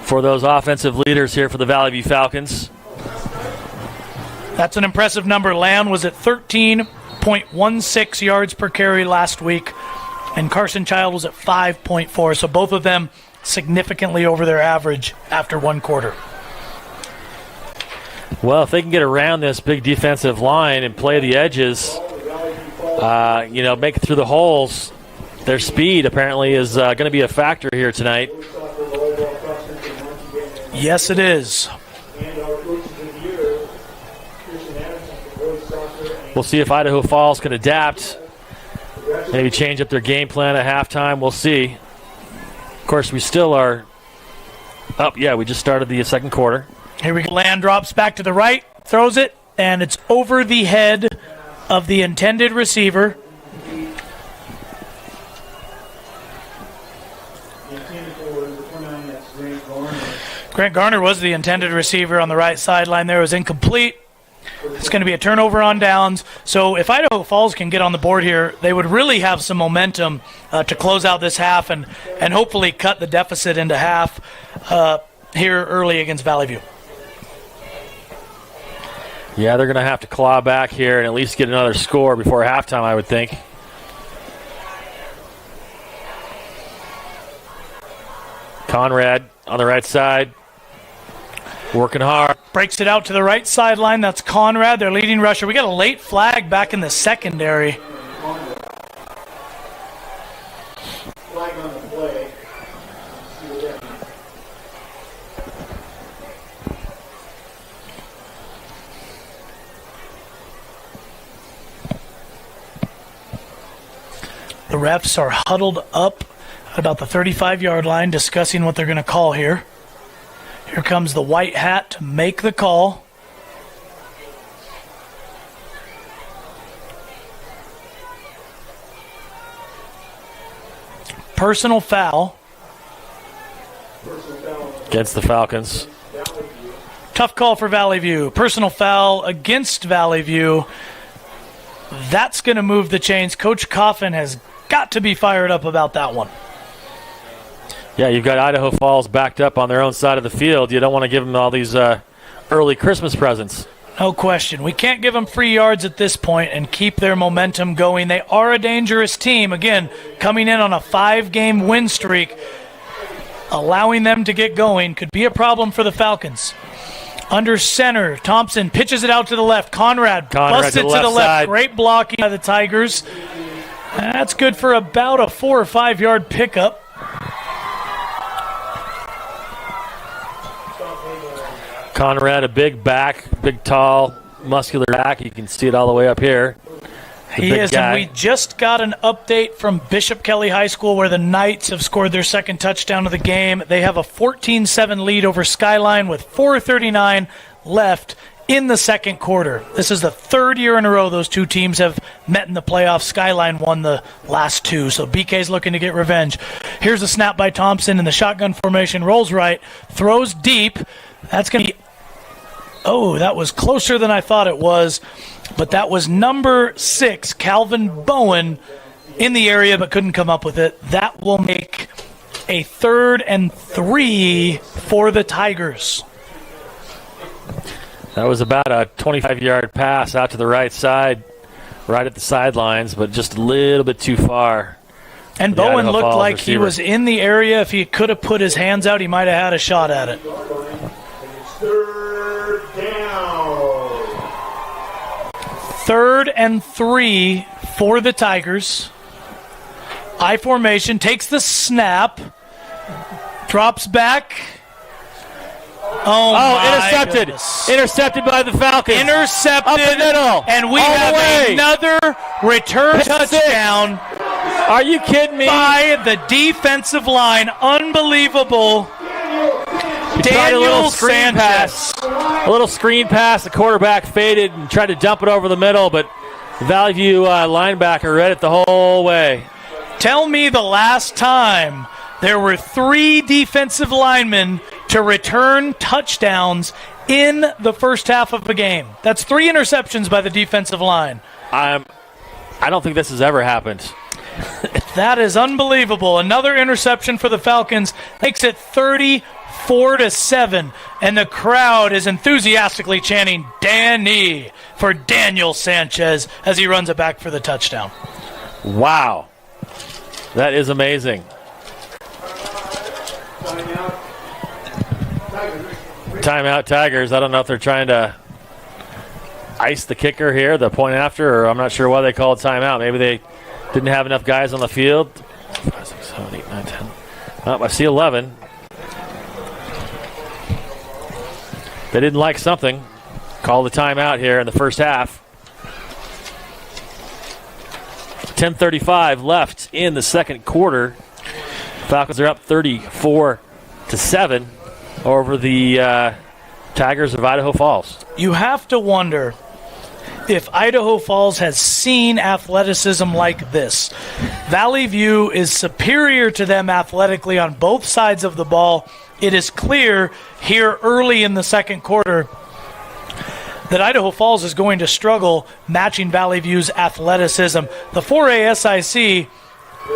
for those offensive leaders here for the Vallivue Falcons. That's an impressive number. Land was at 13.16 yards per carry last week, and Carson Child was at 5.4. So both of them significantly over their average after one quarter. Well, if they can get around this big defensive line and play the edges, make it through the holes, their speed apparently is going to be a factor here tonight. Yes, it is. We'll see if Idaho Falls can adapt, maybe change up their game plan at halftime. We'll see. Of course, we still are up. Yeah, we just started the second quarter. Here we go. Land drops back to the right, throws it, and it's over the head of the intended receiver. Grant Garner was the intended receiver on the right sideline there. It was incomplete. It's going to be a turnover on downs. So if Idaho Falls can get on the board here, they would really have some momentum to close out this half and hopefully cut the deficit into half here early against Vallivue. Yeah, they're going to have to claw back here and at least get another score before halftime, I would think. Conrad on the right side, working hard. Breaks it out to the right sideline. That's Conrad, their leading rusher. We got a late flag back in the secondary. Flag on the play. The refs are huddled up at about the 35-yard line discussing what they're going to call here. Here comes the white hat to make the call. Personal foul. Against the Falcons. Tough call for Vallivue. Personal foul against Vallivue. That's going to move the chains. Coach Coffin has got to be fired up about that one. Yeah, you've got Idaho Falls backed up on their own side of the field. You don't want to give them all these early Christmas presents. No question. We can't give them free yards at this point and keep their momentum going. They are a dangerous team. Again, coming in on a 5-game win streak, allowing them to get going could be a problem for the Falcons. Under center, Thompson pitches it out to the left. Conrad busts it to the left. Great blocking by the Tigers. That's good for about a 4 or 5 yard pickup. Conrad, a big back, big, tall, muscular back. You can see it all the way up here. He is, and we just got an update from Bishop Kelly High School where the Knights have scored their second touchdown of the game. They have a 14-7 lead over Skyline with 4:39 left in the second quarter. This is the third year in a row those two teams have met in the playoffs. Skyline won the last two, so BK's looking to get revenge. Here's a snap by Thompson in the shotgun formation, rolls right, throws deep. That's going to be, that was closer than I thought it was, but that was number 6, Calvin Bowen, in the area but couldn't come up with it. That will make a 3rd and 3 for the Tigers. That was about a 25-yard pass out to the right side, right at the sidelines, but just a little bit too far. And Bowen looked like he was in the area. If he could have put his hands out, he might have had a shot at it. 3rd down. 3rd and 3 for the Tigers. I formation, takes the snap, drops back. Intercepted. Goodness. Intercepted by the Falcons. Intercepted. Up the middle. And we All the have way. another return Pick touchdown Are you kidding me? by the defensive line. Unbelievable. Tried a little Daniel screen Sanchez. pass. A little screen pass. The quarterback faded and tried to dump it over the middle, but the Vallivue linebacker read it the whole way. Tell me the last time there were 3 defensive linemen to return touchdowns in the first half of a game. That's 3 interceptions by the defensive line. I don't think this has ever happened. That is unbelievable. Another interception for the Falcons makes it 34-7, and the crowd is enthusiastically chanting Danny for Daniel Sanchez as he runs it back for the touchdown. Wow. That is amazing. Timeout Tigers. I don't know if they're trying to ice the kicker here, the point after, or I'm not sure why they called timeout. Maybe they didn't have enough guys on the field. 5, 6, 7, 8, 9, 10. I see 11. They didn't like something. Call the timeout here in the first half. 10:35 left in the second quarter. Falcons are up 34-7 over the Tigers of Idaho Falls. You have to wonder if Idaho Falls has seen athleticism like this. Vallivue is superior to them athletically on both sides of the ball. It is clear here early in the second quarter that Idaho Falls is going to struggle matching Vallivue's athleticism. The 4A SIC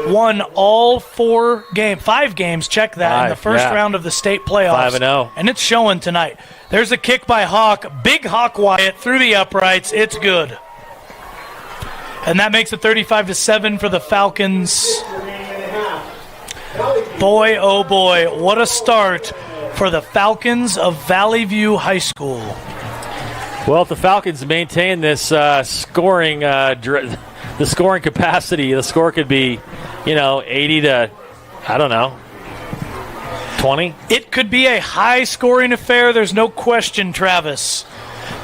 won all 5 games, check that, in the first round of the state playoffs. 5-0. And it's showing tonight. There's a kick by Hawk. Big Hawk Wyatt through the uprights. It's good. And that makes it 35-7 for the Falcons. Boy, oh boy, what a start for the Falcons of Vallivue High School. Well, if the Falcons maintain this scoring capacity, the score could be, 80 to, 20. It could be a high-scoring affair. There's no question, Travis.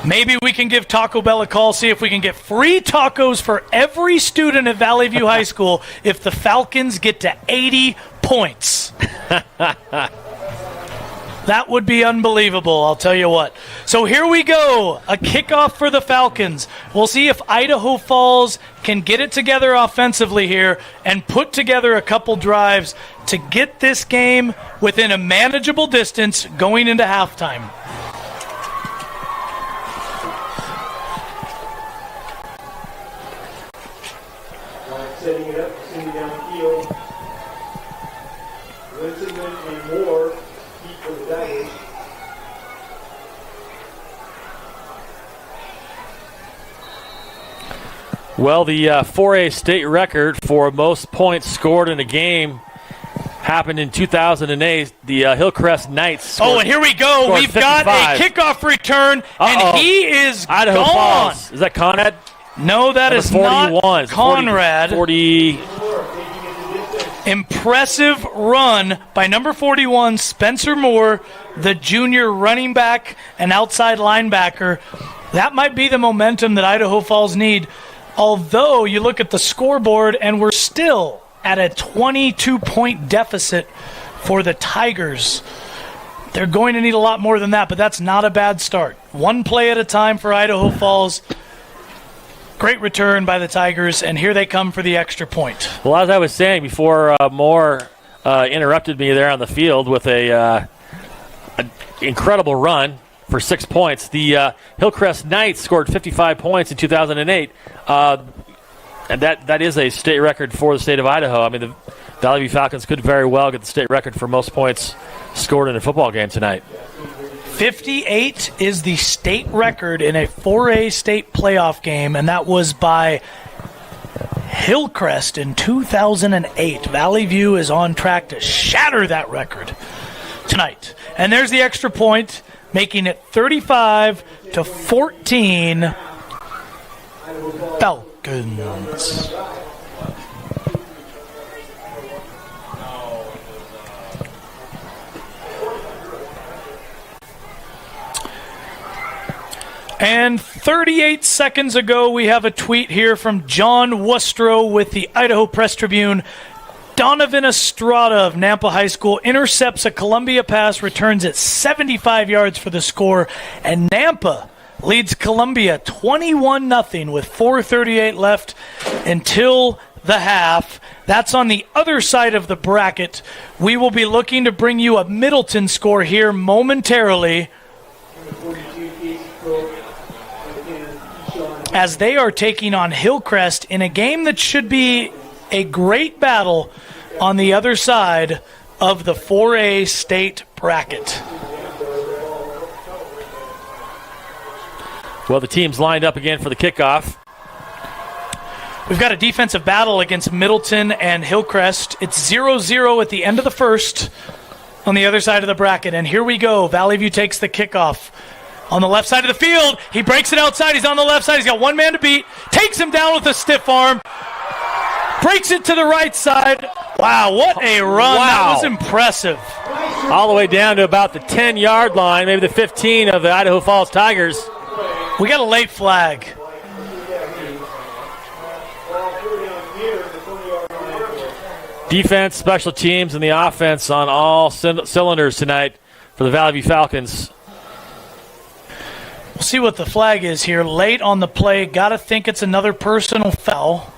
Maybe we can give Taco Bell a call, see if we can get free tacos for every student at Vallivue High School if the Falcons get to 80 points. That would be unbelievable, I'll tell you what. So here we go, a kickoff for the Falcons. We'll see if Idaho Falls can get it together offensively here and put together a couple drives to get this game within a manageable distance going into halftime. Setting it up, sending downfield. Winston and Moore keep for the Tigers. Well, the 4A state record for most points scored in a game happened in 2008. The Hillcrest Knights scored, and here we go. We've 55. got a kickoff return, and he is Idaho gone. Falls. Is that Conrad? No, that is not Conrad. 40. Impressive run by number 41, Spencer Moore, the junior running back and outside linebacker. That might be the momentum that Idaho Falls need. Although you look at the scoreboard and we're still at a 22-point deficit for the Tigers. They're going to need a lot more than that, but that's not a bad start. One play at a time for Idaho Falls. Great return by the Tigers, and here they come for the extra point. Well, as I was saying before, Moore interrupted me there on the field with an incredible run for 6 points. The Hillcrest Knights scored 55 points in 2008, and that is a state record for the state of Idaho. I mean, the Vallivue Falcons could very well get the state record for most points scored in a football game tonight. 58 is the state record in a 4A state playoff game, and that was by Hillcrest in 2008. Vallivue is on track to shatter that record tonight. And there's the extra point, making it 35-14. Falcons. And 38 seconds ago, we have a tweet here from John Wustrow with the Idaho Press Tribune. Donovan Estrada of Nampa High School intercepts a Columbia pass, returns it 75 yards for the score, and Nampa leads Columbia 21-0 with 4:38 left until the half. That's on the other side of the bracket. We will be looking to bring you a Middleton score here momentarily, as they are taking on Hillcrest in a game that should be a great battle on the other side of the 4A state bracket. Well, the team's lined up again for the kickoff. We've got a defensive battle against Middleton and Hillcrest. It's 0-0 at the end of the first on the other side of the bracket. And here we go. Vallivue takes the kickoff. On the left side of the field, he breaks it outside. He's on the left side. He's got one man to beat. Takes him down with a stiff arm. Breaks it to the right side. Wow, what a run. Wow. That was impressive. All the way down to about the 10-yard line, maybe the 15 of the Idaho Falls Tigers. We got a late flag. Defense, special teams, and the offense on all cylinders tonight for the Vallivue Falcons. We'll see what the flag is here. Late on the play. Got to think it's another personal foul.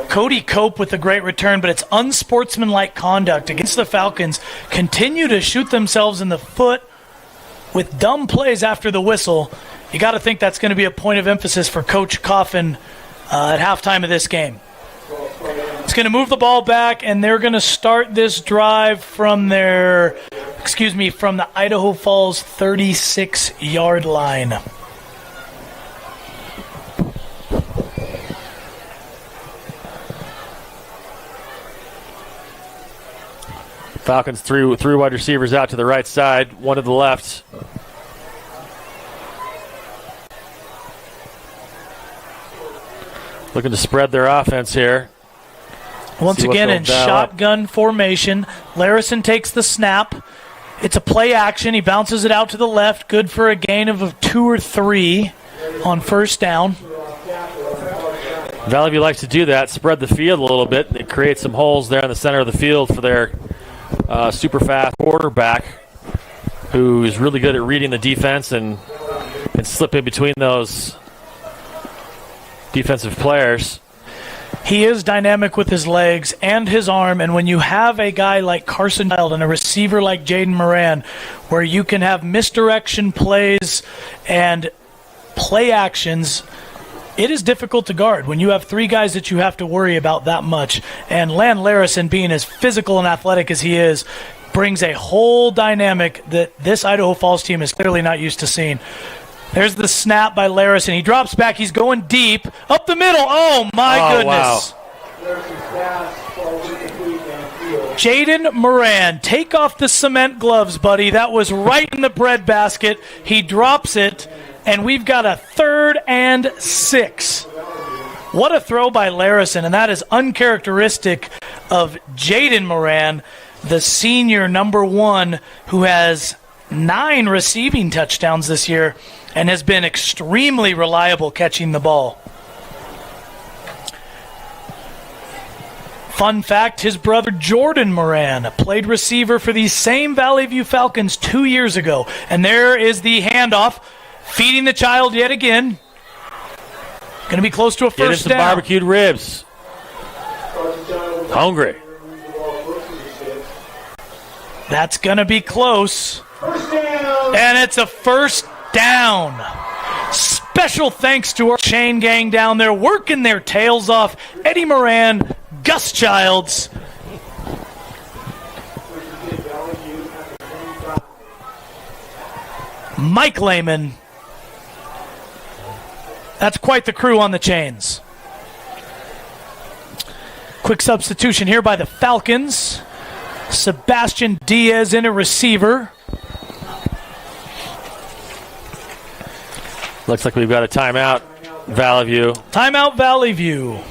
Cody Cope with a great return, but it's unsportsmanlike conduct against the Falcons. Continue to shoot themselves in the foot with dumb plays after the whistle. You got to think that's going to be a point of emphasis for Coach Coffin at halftime of this game. It's going to move the ball back, and they're going to start this drive from the Idaho Falls 36-yard line. Falcons threw wide receivers out to the right side, one to the left. Looking to spread their offense here. Once again in shotgun formation. Larison takes the snap. It's a play action. He bounces it out to the left. Good for a gain of 2 or 3 on first down. Vallivue likes to do that, spread the field a little bit. They create some holes there in the center of the field for their super fast quarterback, who is really good at reading the defense and slipping between those defensive players. He is dynamic with his legs and his arm, and when you have a guy like Carson Child and a receiver like Jaden Moran, where you can have misdirection plays and play actions, it is difficult to guard when you have 3 guys that you have to worry about that much. And Land Larison, being as physical and athletic as he is, brings a whole dynamic that this Idaho Falls team is clearly not used to seeing. There's the snap by Larison. He drops back. He's going deep. Up the middle. Oh, my goodness. Wow. Jaden Moran, take off the cement gloves, buddy. That was right in the breadbasket. He drops it, and we've got a 3rd and 6. What a throw by Larison, and that is uncharacteristic of Jaden Moran, the senior number 1, who has 9 receiving touchdowns this year and has been extremely reliable catching the ball. Fun fact, his brother Jordan Moran played receiver for these same Vallivue Falcons 2 years ago. And there is the handoff, feeding the child yet again. Going to be close to a first down. Some barbecued ribs. Hungry. That's going to be close. And it's a first down. Special thanks to our chain gang down there working their tails off. Eddie Moran, Gus Childs. Mike Lehman. That's quite the crew on the chains. Quick substitution here by the Falcons. Sebastian Diaz in a receiver. Looks like we've got a timeout, Vallivue. Timeout, Vallivue.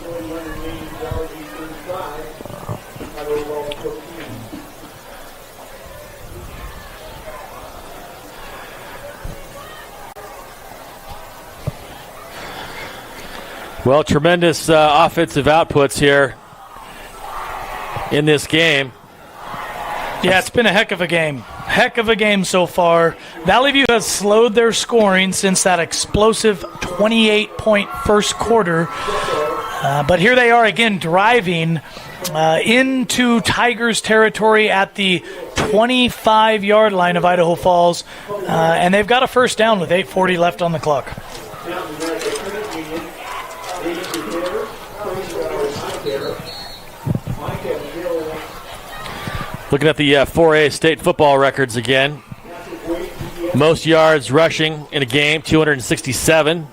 Well, tremendous offensive outputs here in this game. Yeah, it's been a heck of a game. Heck of a game so far. Vallivue has slowed their scoring since that explosive 28-point first quarter. But here they are again driving into Tigers territory at the 25-yard line of Idaho Falls. And they've got a first down with 8:40 left on the clock. Looking at the 4A state football records again. Most yards rushing in a game, 267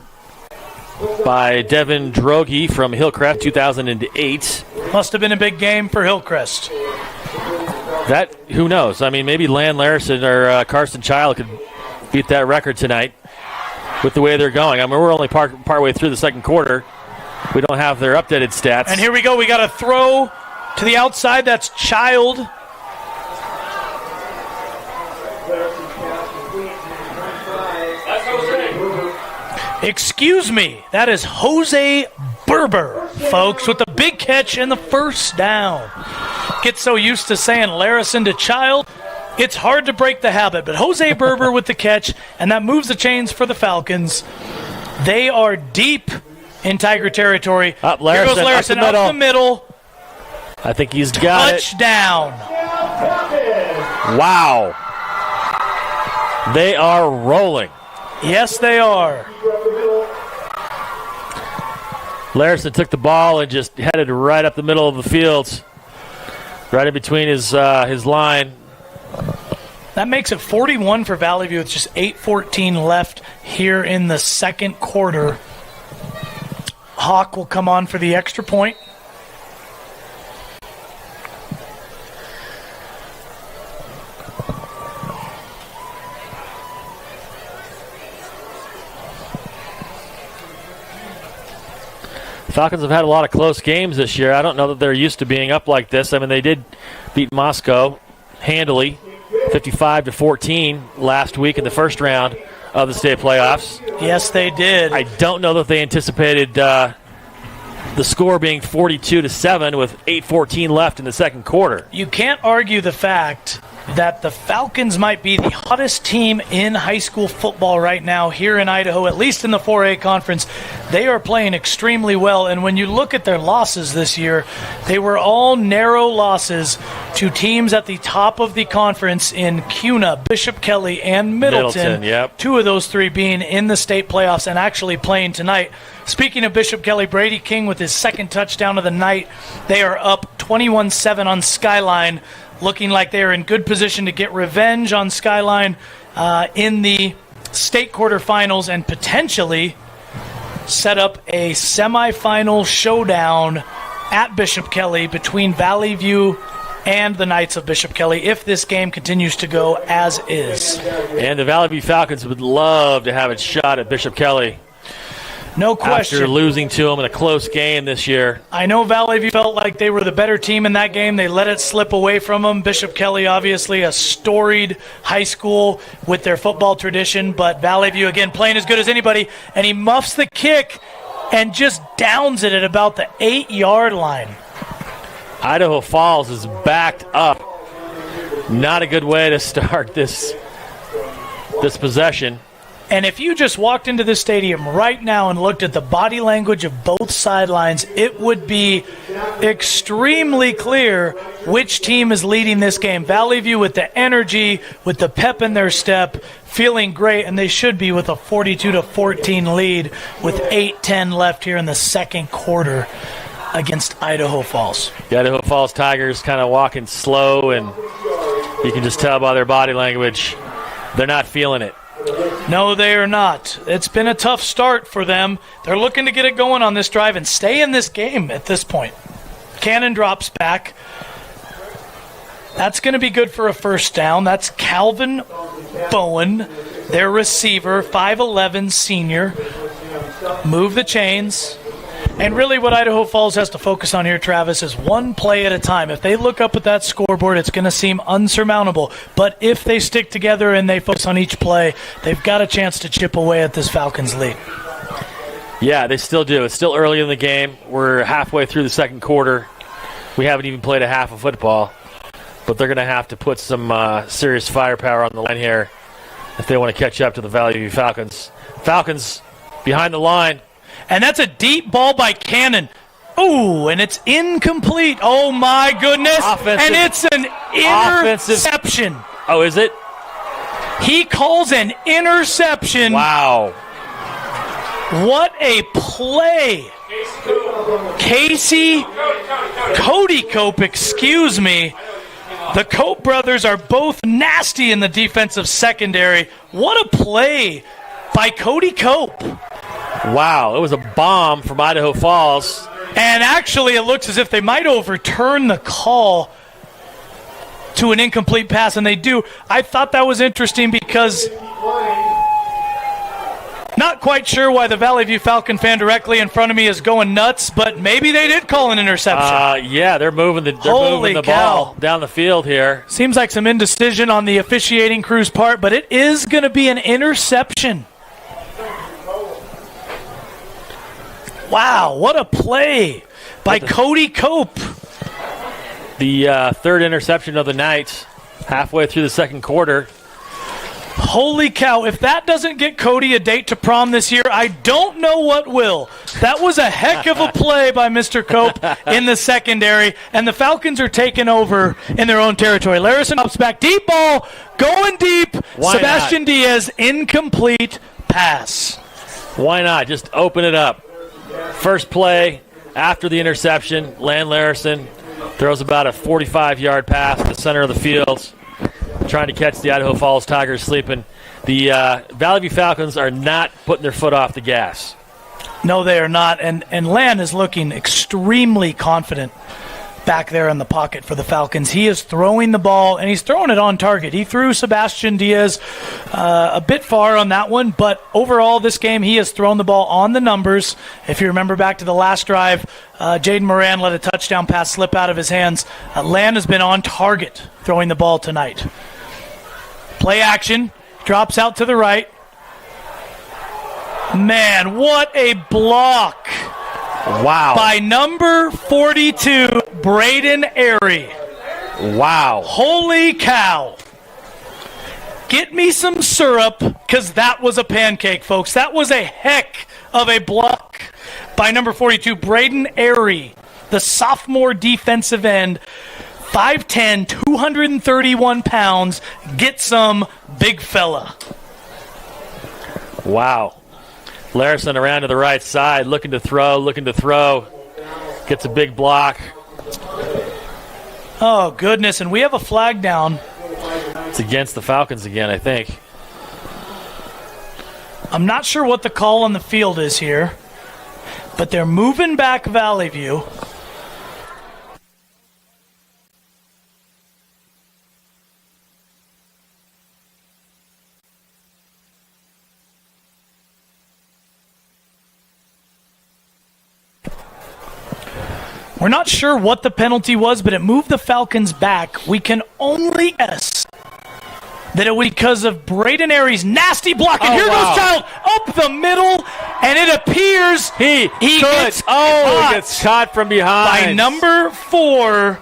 by Devin Droege from Hillcrest, 2008. Must have been a big game for Hillcrest. That, who knows? I mean, maybe Lan Larison or Carson Child could beat that record tonight with the way they're going. I mean, we're only partway through the second quarter. We don't have their updated stats. And here we go. We got a throw to the outside. That's Child. Excuse me, that is Jose Berber, folks, with the big catch and the first down. Get so used to saying Larison to Child, it's hard to break the habit. But Jose Berber with the catch, and that moves the chains for the Falcons. They are deep in Tiger territory. Up Larison, here goes Larison up the middle. I think he's got Touchdown. Wow. They are rolling. Yes, they are. Larison took the ball and just headed right up the middle of the field, right in between his line. That makes it 41 for Vallivue with just 8:14 left here in the second quarter. Hawk will come on for the extra point. Falcons have had a lot of close games this year. I don't know that they're used to being up like this. I mean, they did beat Moscow handily, 55-14 last week in the first round of the state playoffs. Yes, they did. I don't know that they anticipated the score being 42-7 with 8:14 left in the second quarter. You can't argue the fact that the Falcons might be the hottest team in high school football right now here in Idaho, at least in the 4A conference. They are playing extremely well, and when you look at their losses this year, they were all narrow losses to teams at the top of the conference in Cuna, Bishop Kelly, and Middleton. Yep. Two of those three being in the state playoffs and actually playing tonight. Speaking of Bishop Kelly, Brady King with his second touchdown of the night. They are up 21-7 on Skyline, looking like they are in good position to get revenge on Skyline in the state quarterfinals and potentially set up a semifinal showdown at Bishop Kelly between Vallivue and the Knights of Bishop Kelly if this game continues to go as is. And the Vallivue Falcons would love to have a shot at Bishop Kelly. No question. After losing to them in a close game this year. I know Vallivue felt like they were the better team in that game. They let it slip away from them. Bishop Kelly, obviously, a storied high school with their football tradition, but Vallivue, again, playing as good as anybody, and he muffs the kick and just downs it at about the 8-yard line. Idaho Falls is backed up. Not a good way to start this possession. And if you just walked into this stadium right now and looked at the body language of both sidelines, it would be extremely clear which team is leading this game. Vallivue with the energy, with the pep in their step, feeling great, and they should be with a 42-14 lead with 8:10 left here in the second quarter against Idaho Falls. The Idaho Falls Tigers kind of walking slow, and you can just tell by their body language they're not feeling it. No, they are not. It's been a tough start for them. They're looking to get it going on this drive and stay in this game at this point. Cannon drops back. That's going to be good for a first down. That's Calvin Bowen, their receiver, 5'11", senior. Move the chains. And really what Idaho Falls has to focus on here, Travis, is one play at a time. If they look up at that scoreboard, it's going to seem unsurmountable. But if they stick together and they focus on each play, they've got a chance to chip away at this Falcons lead. Yeah, they still do. It's still early in the game. We're halfway through the second quarter. We haven't even played a half of football. But they're going to have to put some serious firepower on the line here if they want to catch up to the Vallivue Falcons. Falcons behind the line. And that's a deep ball by Cannon. Ooh, and it's incomplete. Oh, my goodness. And it's an interception. Oh, is it? He calls an interception. Wow. What a play. Cody Cope, excuse me. The Cope brothers are both nasty in the defensive secondary. What a play by Cody Cope. Wow, it was a bomb from Idaho Falls. And actually it looks as if they might overturn the call to an incomplete pass, and they do. I thought that was interesting because not quite sure why the Vallivue Falcon fan directly in front of me is going nuts, but maybe they did call an interception. Yeah, they're moving the ball down the field here. Seems like some indecision on the officiating crew's part, but it is going to be an interception. Wow, what a play by Cody Cope. The third interception of the night, halfway through the second quarter. Holy cow, if that doesn't get Cody a date to prom this year, I don't know what will. That was a heck of a play by Mr. Cope in the secondary, and the Falcons are taking over in their own territory. Larison ups back, deep ball, going deep. Sebastian Diaz, incomplete pass. Why not? Just open it up. First play after the interception, Larison throws about a 45-yard pass to the center of the field, trying to catch the Idaho Falls Tigers sleeping. The Vallivue Falcons are not putting their foot off the gas. No, they are not. And Lan is looking extremely confident back there in the pocket for the Falcons. He is throwing the ball, and he's throwing it on target. He threw Sebastian Diaz a bit far on that one, but overall this game he has thrown the ball on the numbers. If you remember back to the last drive, Jaden Moran let a touchdown pass slip out of his hands. Lan has been on target throwing the ball tonight. Play action, drops out to the right. Man, what a block. Wow. By number 42, Braden Airy. Wow. Holy cow. Get me some syrup, because that was a pancake, folks. That was a heck of a block by number 42, Braden Airy, the sophomore defensive end. 5'10", 231 pounds. Get some, big fella. Wow. Larison around to the right side, looking to throw. Gets a big block. Oh, goodness, and we have a flag down. It's against the Falcons again, I think. I'm not sure what the call on the field is here, but they're moving back Vallivue. We're not sure what the penalty was, but it moved the Falcons back. We can only guess that it was because of Braden Airy's nasty block. And here goes Child up the middle, and it appears he gets caught from behind by number 4,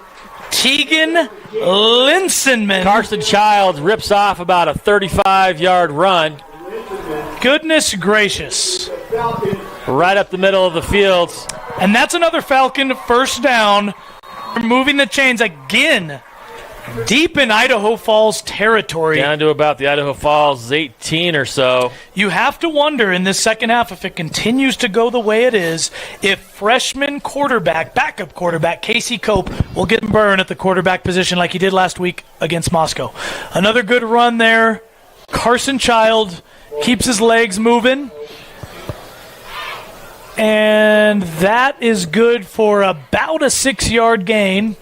Tegan Linsenman. Carson Childs rips off about a 35-yard run. Goodness gracious. Right up the middle of the field. And that's another Falcon first down. Moving the chains again. Deep in Idaho Falls territory. Down to about the Idaho Falls 18 or so. You have to wonder in this second half, if it continues to go the way it is, if freshman backup quarterback, Casey Cope, will get burned at the quarterback position like he did last week against Moscow. Another good run there. Carson Child keeps his legs moving. And that is good for about a 6-yard gain.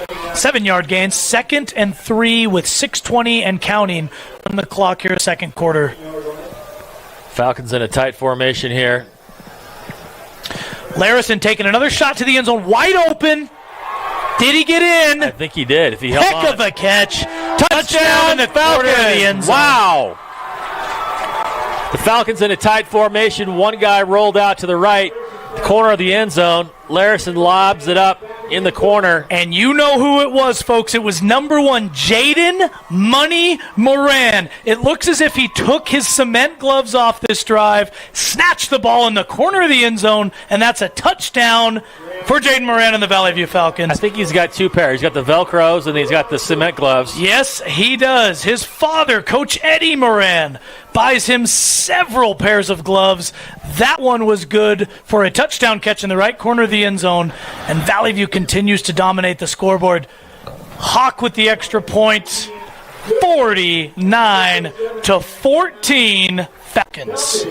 7-yard gain. 2nd and 3 with 6:20 and counting on the clock here, second quarter. Falcons in a tight formation here. Larison taking another shot to the end zone, wide open. Did he get in? I think he did. If he held on. Heck of a catch. Touchdown in the corner of the end zone. Wow. The Falcons in a tight formation. One guy rolled out to the right, corner of the end zone. Larison lobs it up in the corner. And you know who it was, folks. It was number 1, Jaden Money Moran. It looks as if he took his cement gloves off this drive, snatched the ball in the corner of the end zone, and that's a touchdown for Jaden Moran and the Vallivue Falcons. I think he's got 2 pairs. He's got the Velcros and he's got the cement gloves. Yes, he does. His father, Coach Eddie Moran, buys him several pairs of gloves. That one was good for a touchdown catch in the right corner of the end zone, and Vallivue continues to dominate the scoreboard. Hawk with the extra point, 49-14 Falcons.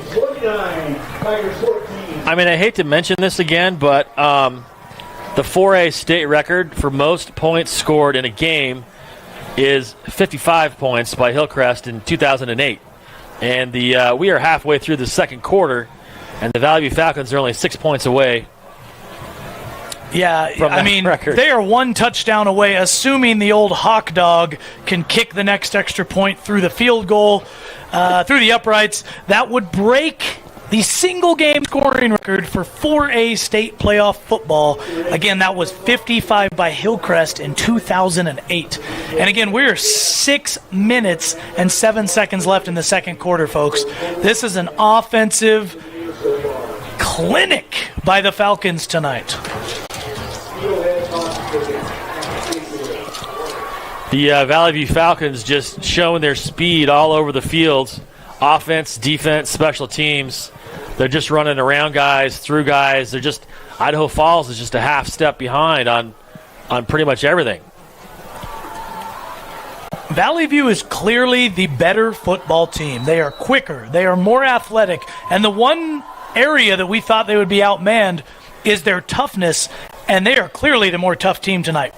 I mean, I hate to mention this again, but the 4A state record for most points scored in a game is 55 points by Hillcrest in 2008. And we are halfway through the second quarter, and the Vallivue Falcons are only 6 points away. Yeah, I mean, record. They are one touchdown away, assuming the old hawk dog can kick the next extra point through the field goal, through the uprights. That would break the single-game scoring record for 4A state playoff football. Again, that was 55 by Hillcrest in 2008. And again, we're 6 minutes and 7 seconds left in the second quarter, folks. This is an offensive clinic by the Falcons tonight. The Vallivue Falcons just showing their speed all over the field. Offense, defense, special teams. They're just running around guys, through guys. They're just Idaho Falls is just a half step behind on pretty much everything. Vallivue is clearly the better football team. They are quicker. They are more athletic. And the one area that we thought they would be outmanned is their toughness, and they are clearly the more tough team tonight.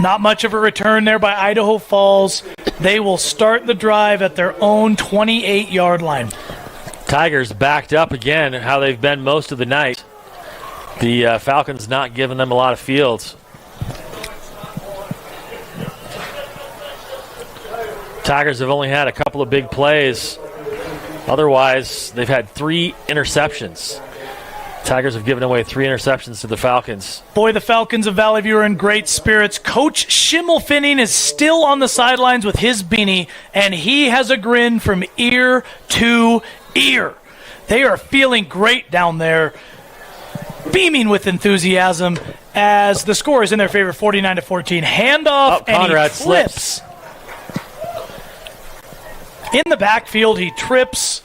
Not much of a return there by Idaho Falls. They will start the drive at their own 28-yard line. Tigers backed up again, how they've been most of the night. The Falcons not giving them a lot of fields. Tigers have only had a couple of big plays. Otherwise, they've had 3 interceptions. Tigers have given away 3 interceptions to the Falcons. Boy, the Falcons of Vallivue are in great spirits. Coach Schimmelfinning is still on the sidelines with his beanie, and he has a grin from ear to ear. They are feeling great down there, beaming with enthusiasm as the score is in their favor, 49-14. Handoff, and Conrad he trips. In the backfield, he trips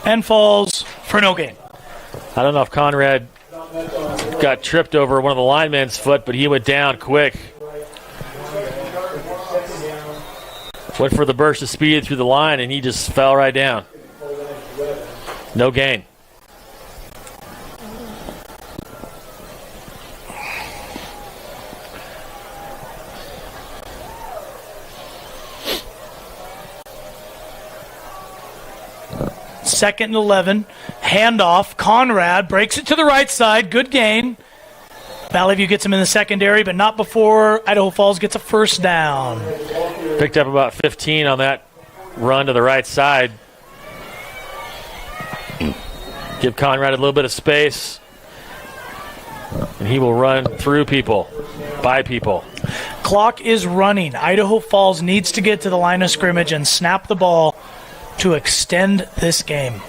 and falls for no gain. I don't know if Conrad got tripped over one of the linemen's foot, but he went down quick. Went for the burst of speed through the line, and he just fell right down. No gain. Second and 11. Handoff. Conrad breaks it to the right side. Good gain. Vallivue gets him in the secondary, but not before Idaho Falls gets a first down. Picked up about 15 on that run to the right side. Give Conrad a little bit of space, and he will run through people, by people. Clock is running. Idaho Falls needs to get to the line of scrimmage and snap the ball to extend this game.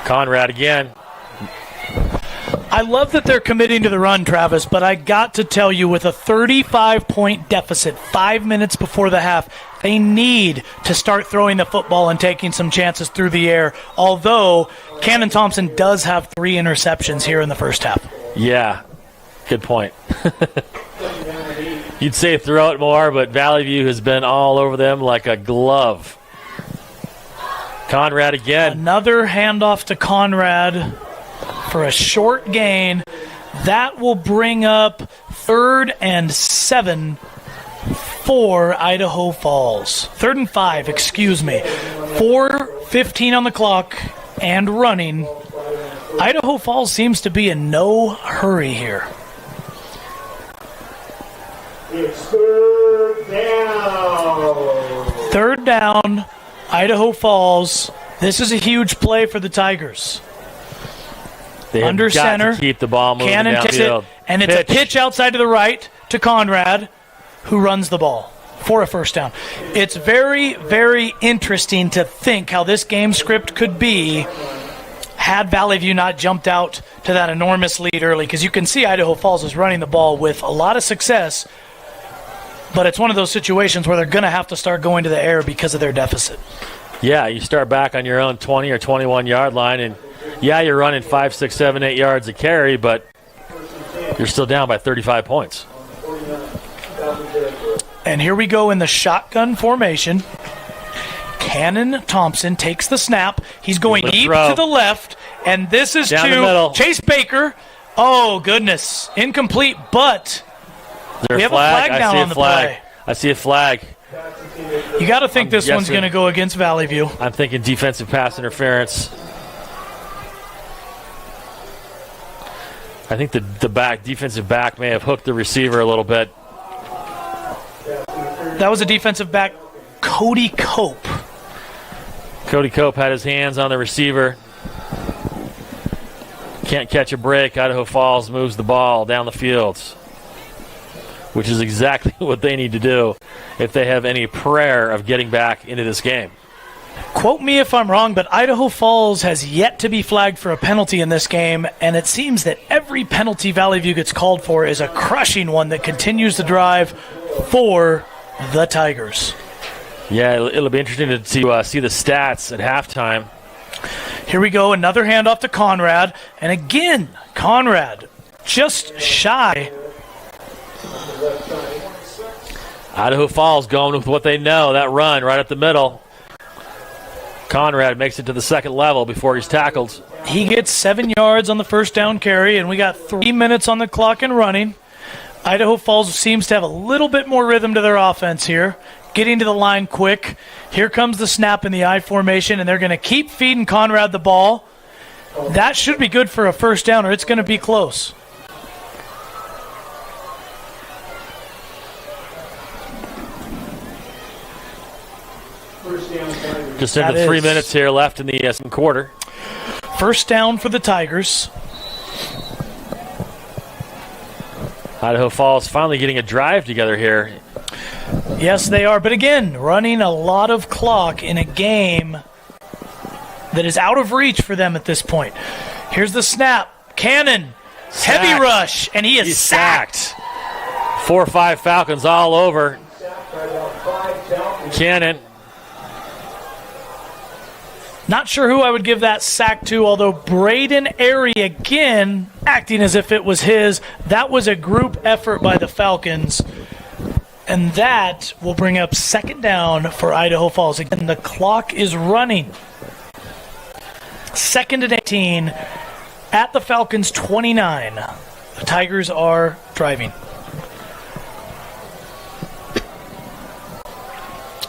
Conrad again. I love that they're committing to the run, Travis, but I got to tell you, with a 35-point deficit 5 minutes before the half, they need to start throwing the football and taking some chances through the air, although Cannon Thompson does have 3 interceptions here in the first half. Yeah, good point. You'd say throw it more, but Vallivue has been all over them like a glove. Conrad again. Another handoff to Conrad for a short gain. That will bring up 3rd and 7 for Idaho Falls. 3rd and 5, excuse me. 4:15 on the clock and running. Idaho Falls seems to be in no hurry here. It's 3rd down. 3rd down, Idaho Falls. This is a huge play for the Tigers. They Under have got center, to keep the ball moving Cannon takes downfield. it, and it's a pitch outside to the right to Conrad, who runs the ball for a first down. It's very, very interesting to think how this game script could be had Vallivue not jumped out to that enormous lead early, because you can see Idaho Falls is running the ball with a lot of success, but it's one of those situations where they're going to have to start going to the air because of their deficit. Yeah, you start back on your own 20 or 21-yard line, and yeah, you're running 5, 6, 7, 8 yards a carry, but you're still down by 35 points. And here we go in the shotgun formation. Cannon Thompson takes the snap. He's going deep to the left, and this is down the to middle. Chase Baker. Oh, goodness. Incomplete, but we have a flag down on the play. I see a flag. You got to think this one's going to go against Vallivue. I'm thinking defensive pass interference. I think the defensive back may have hooked the receiver a little bit. That was a defensive back, Cody Cope. Cody Cope had his hands on the receiver. Can't catch a break. Idaho Falls moves the ball down the field, which is exactly what they need to do if they have any prayer of getting back into this game. Quote me if I'm wrong, but Idaho Falls has yet to be flagged for a penalty in this game, and it seems that every penalty Vallivue gets called for is a crushing one that continues to drive for the Tigers. Yeah, it'll be interesting to see the stats at halftime. Here we go, another handoff to Conrad, and again, Conrad just shy. Idaho Falls going with what they know, that run right up the middle. Conrad makes it to the second level before he's tackled. He gets 7 yards on the first down carry, and we got 3 minutes on the clock and running. Idaho Falls seems to have a little bit more rhythm to their offense here. Getting to the line quick. Here comes the snap in the I formation, and they're going to keep feeding Conrad the ball. That should be good for a first down, or it's going to be close. Just under 3 minutes here left in the second quarter. First down for the Tigers. Idaho Falls finally getting a drive together here. Yes, they are. But again, running a lot of clock in a game that is out of reach for them at this point. Here's the snap. Cannon. Sacked. Heavy rush, and he's sacked. 4 or 5 Falcons all over Cannon. Not sure who I would give that sack to, although Braden Airy again acting as if it was his. That was a group effort by the Falcons. And that will bring up second down for Idaho Falls. Again, the clock is running. 2nd and 18 at the Falcons 29. The Tigers are driving.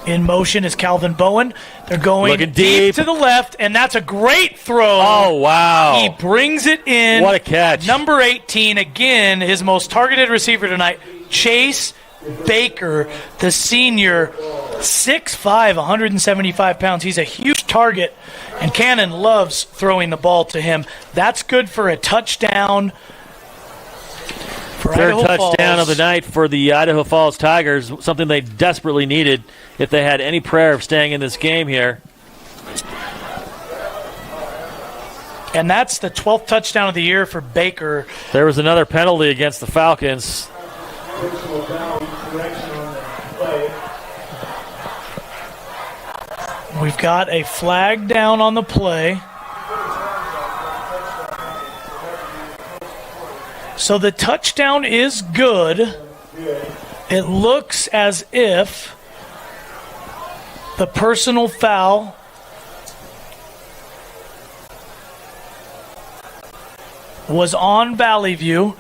In motion is Calvin Bowen. They're going deep to the left, and that's a great throw. Oh, wow. He brings it in. What a catch. Number 18, again, his most targeted receiver tonight, Chase Baker, the senior, 6'5", 175 pounds. He's a huge target, and Cannon loves throwing the ball to him. That's good for a touchdown. Third touchdown of the night for the Idaho Falls Tigers, something they desperately needed if they had any prayer of staying in this game here. And that's the 12th touchdown of the year for Baker. There was another penalty against the Falcons. We've got a flag down on the play. So the touchdown is good. It looks as if the personal foul was on Vallivue.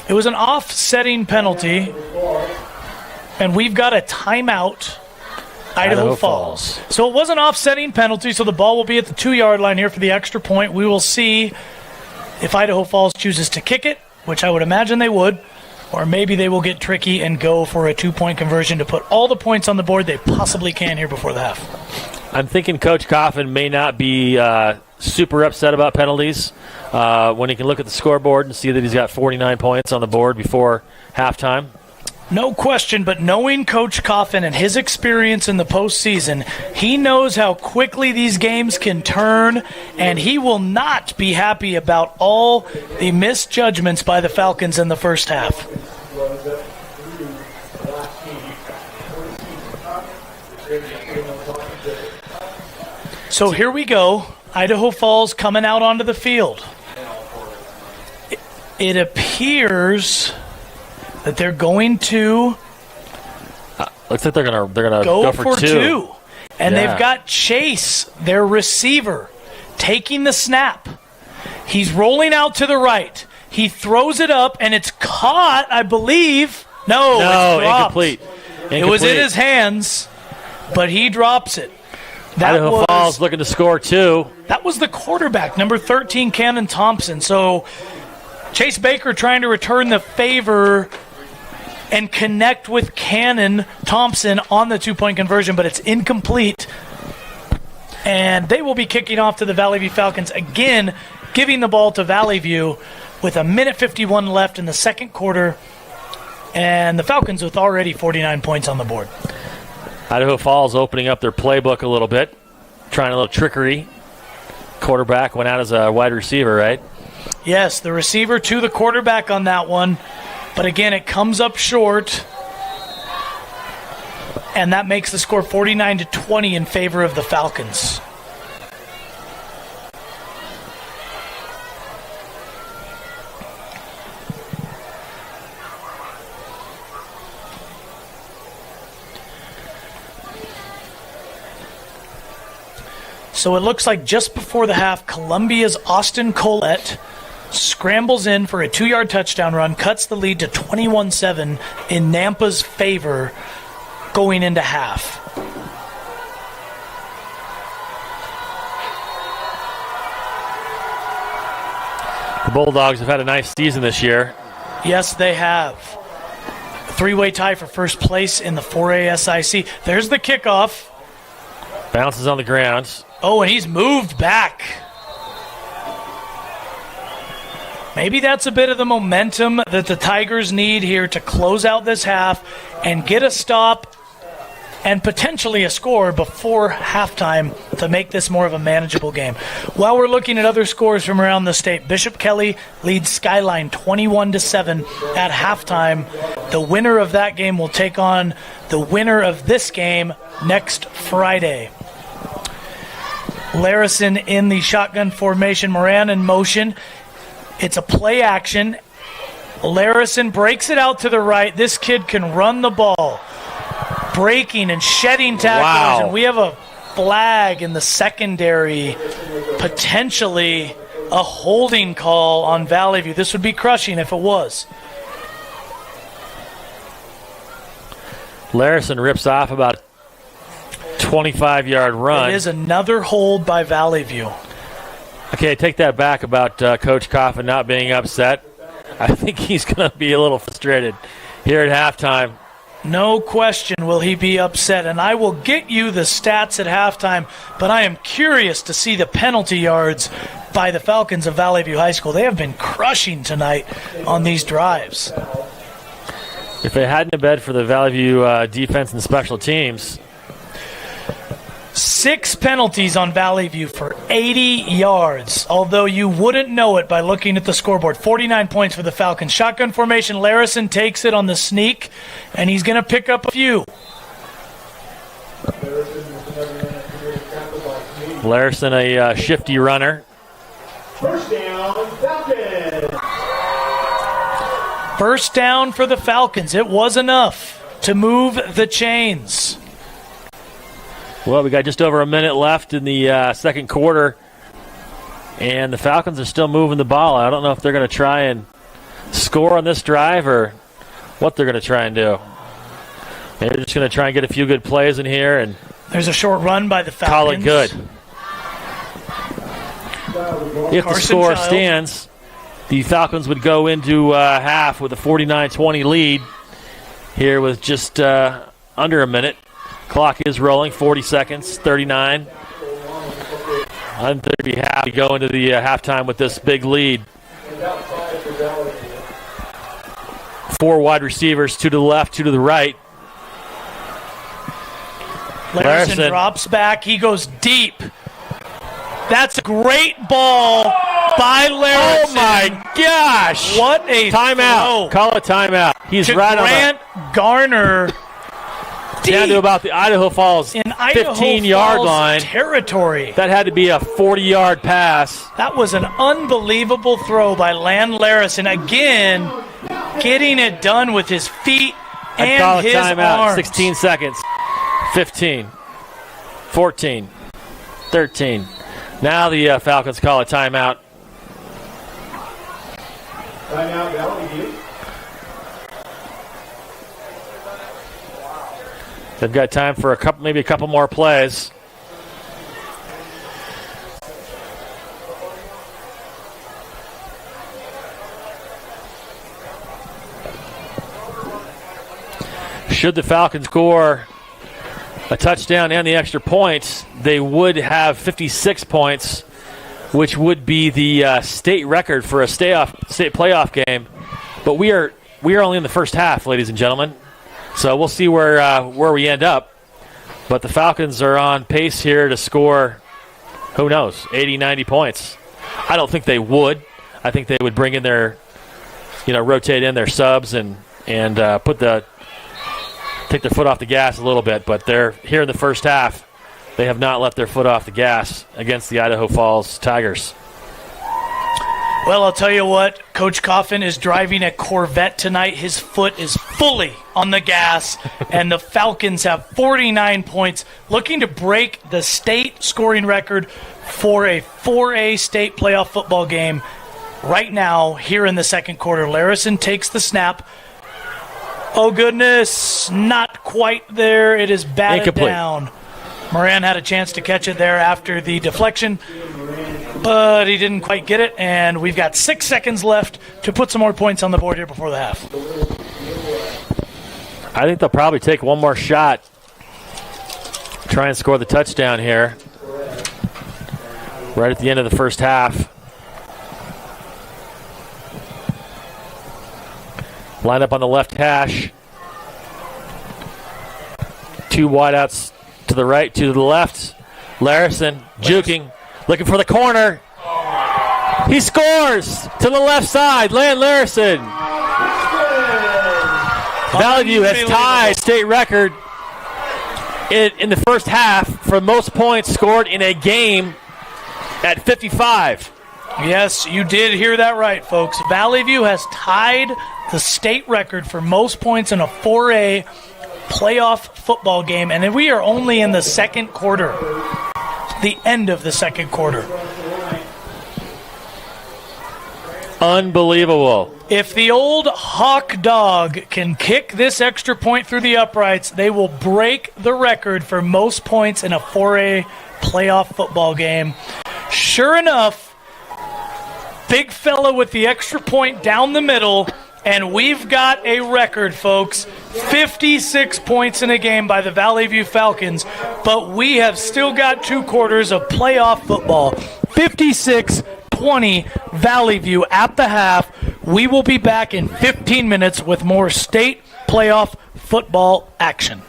It was an offsetting penalty, and we've got a timeout, Idaho Falls. So it was an offsetting penalty, so the ball will be at the 2-yard line here for the extra point. We will see if Idaho Falls chooses to kick it, which I would imagine they would, or maybe they will get tricky and go for a 2-point conversion to put all the points on the board they possibly can here before the half. I'm thinking Coach Coffin may not be super upset about penalties when he can look at the scoreboard and see that he's got 49 points on the board before halftime. No question, but knowing Coach Coffin and his experience in the postseason, he knows how quickly these games can turn, and he will not be happy about all the misjudgments by the Falcons in the first half. So here we go. Idaho Falls coming out onto the field. It appears that they're going to looks like they're gonna go for two. And Yeah. they've got Chase, their receiver, taking the snap. He's rolling out to the right. He throws it up, and it's caught, I believe. No, it's dropped. Incomplete. It was in his hands, but he drops it. Idaho Falls looking to score 2. That was the quarterback, number 13, Cannon Thompson. So Chase Baker trying to return the favor and connect with Cannon Thompson on the 2-point conversion, but it's incomplete. And they will be kicking off to the Vallivue Falcons again, giving the ball to Vallivue with 1:51 left in the second quarter. And the Falcons with already 49 points on the board. Idaho Falls opening up their playbook a little bit, trying a little trickery. Quarterback went out as a wide receiver, right? Yes, the receiver to the quarterback on that one. But again, it comes up short. And that makes the score 49-20 in favor of the Falcons. So it looks like just before the half, Columbia's Austin Collette scrambles in for a 2-yard touchdown run, cuts the lead to 21-7 in Nampa's favor going into half. The Bulldogs have had a nice season this year. Yes, they have. A 3-way tie for first place in the 4A SIC. There's the kickoff. Bounces on the ground. Oh, and he's moved back. Maybe that's a bit of the momentum that the Tigers need here to close out this half and get a stop and potentially a score before halftime to make this more of a manageable game. While we're looking at other scores from around the state, Bishop Kelly leads Skyline 21-7 at halftime. The winner of that game will take on the winner of this game next Friday. Larison in the shotgun formation, Moran in motion. It's a play action. Larison breaks it out to the right. This kid can run the ball. Breaking and shedding tacklers. Wow. And we have a flag in the secondary. Potentially a holding call on Vallivue. This would be crushing if it was. Larison rips off about a 25-yard run. It is another hold by Vallivue. Okay, I take that back about Coach Coffin not being upset. I think he's going to be a little frustrated here at halftime. No question will he be upset, and I will get you the stats at halftime, but I am curious to see the penalty yards by the Falcons of Vallivue High School. They have been crushing tonight on these drives. If it hadn't been for the Vallivue defense and special teams. 6 penalties on Vallivue for 80 yards, although you wouldn't know it by looking at the scoreboard. 49 points for the Falcons. Shotgun formation, Larison takes it on the sneak, and he's going to pick up a few. Larison, a shifty runner. First down, Falcons. First down for the Falcons. It was enough to move the chains. Well, we got just over a minute left in the second quarter And the Falcons are still moving the ball. I don't know if they're going to try and score on this drive or what they're going to try and do. Maybe they're just going to try and get a few good plays in here and there's a short run by the Falcons. call it good. If the score stands, the Falcons would go into half with a 49-20 lead here with just under a minute. Clock is rolling, 40 seconds, 39. I think they'd be happy to go into the halftime with this big lead. 4 wide receivers, 2 to the left, 2 to the right. Larson drops back. He goes deep. That's a great ball by Larson. Oh, my gosh. What a timeout. Call a timeout. He's to right Grant on the Garner. down to about the Idaho Falls 15-yard line. Territory. That had to be a 40-yard pass. That was an unbelievable throw by Larson. Again, getting it done with his feet and his arms. 16 seconds. 15. 14. 13. Now the Falcons call a timeout. Timeout, Vallivue. They've got time for maybe a couple more plays. Should the Falcons score a touchdown and the extra points, they would have 56 points, which would be the state record for a state playoff game. But we are only in the first half, ladies and gentlemen. So we'll see where we end up. But the Falcons are on pace here to score, who knows, 80, 90 points. I don't think they would. I think they would bring in their, rotate in their subs and take their foot off the gas a little bit. But they're here in the first half. They have not let their foot off the gas against the Idaho Falls Tigers. Well, I'll tell you what, Coach Coffin is driving a Corvette tonight. His foot is fully on the gas, and the Falcons have 49 points, looking to break the state scoring record for a 4A state playoff football game right now here in the second quarter. Larson takes the snap. Oh, goodness, not quite there. It is batted Incomplete. down. Moran had a chance to catch it there after the deflection, but he didn't quite get it, and we've got 6 seconds left to put some more points on the board here before the half. I think they'll probably take one more shot, try and score the touchdown here right at the end of the first half. Line up on the left hash. 2 wideouts to the right, 2 to the left. Larson juking, looking for the corner. He scores to the left side. Larson. Vallivue has tied state record in the first half for most points scored in a game at 55. Yes, you did hear that right, folks. Vallivue has tied the state record for most points in a 4A playoff football game, and we are only in the second quarter, the end of the second quarter. Unbelievable. If the old Hawk Dog can kick this extra point through the uprights, they will break the record for most points in a 4A playoff football game. Sure enough, big fella with the extra point down the middle, and we've got a record, folks. 56 points in a game by the Vallivue Falcons, but we have still got 2 quarters of playoff football. 56-20 Vallivue at the half. We will be back in 15 minutes with more state playoff football action.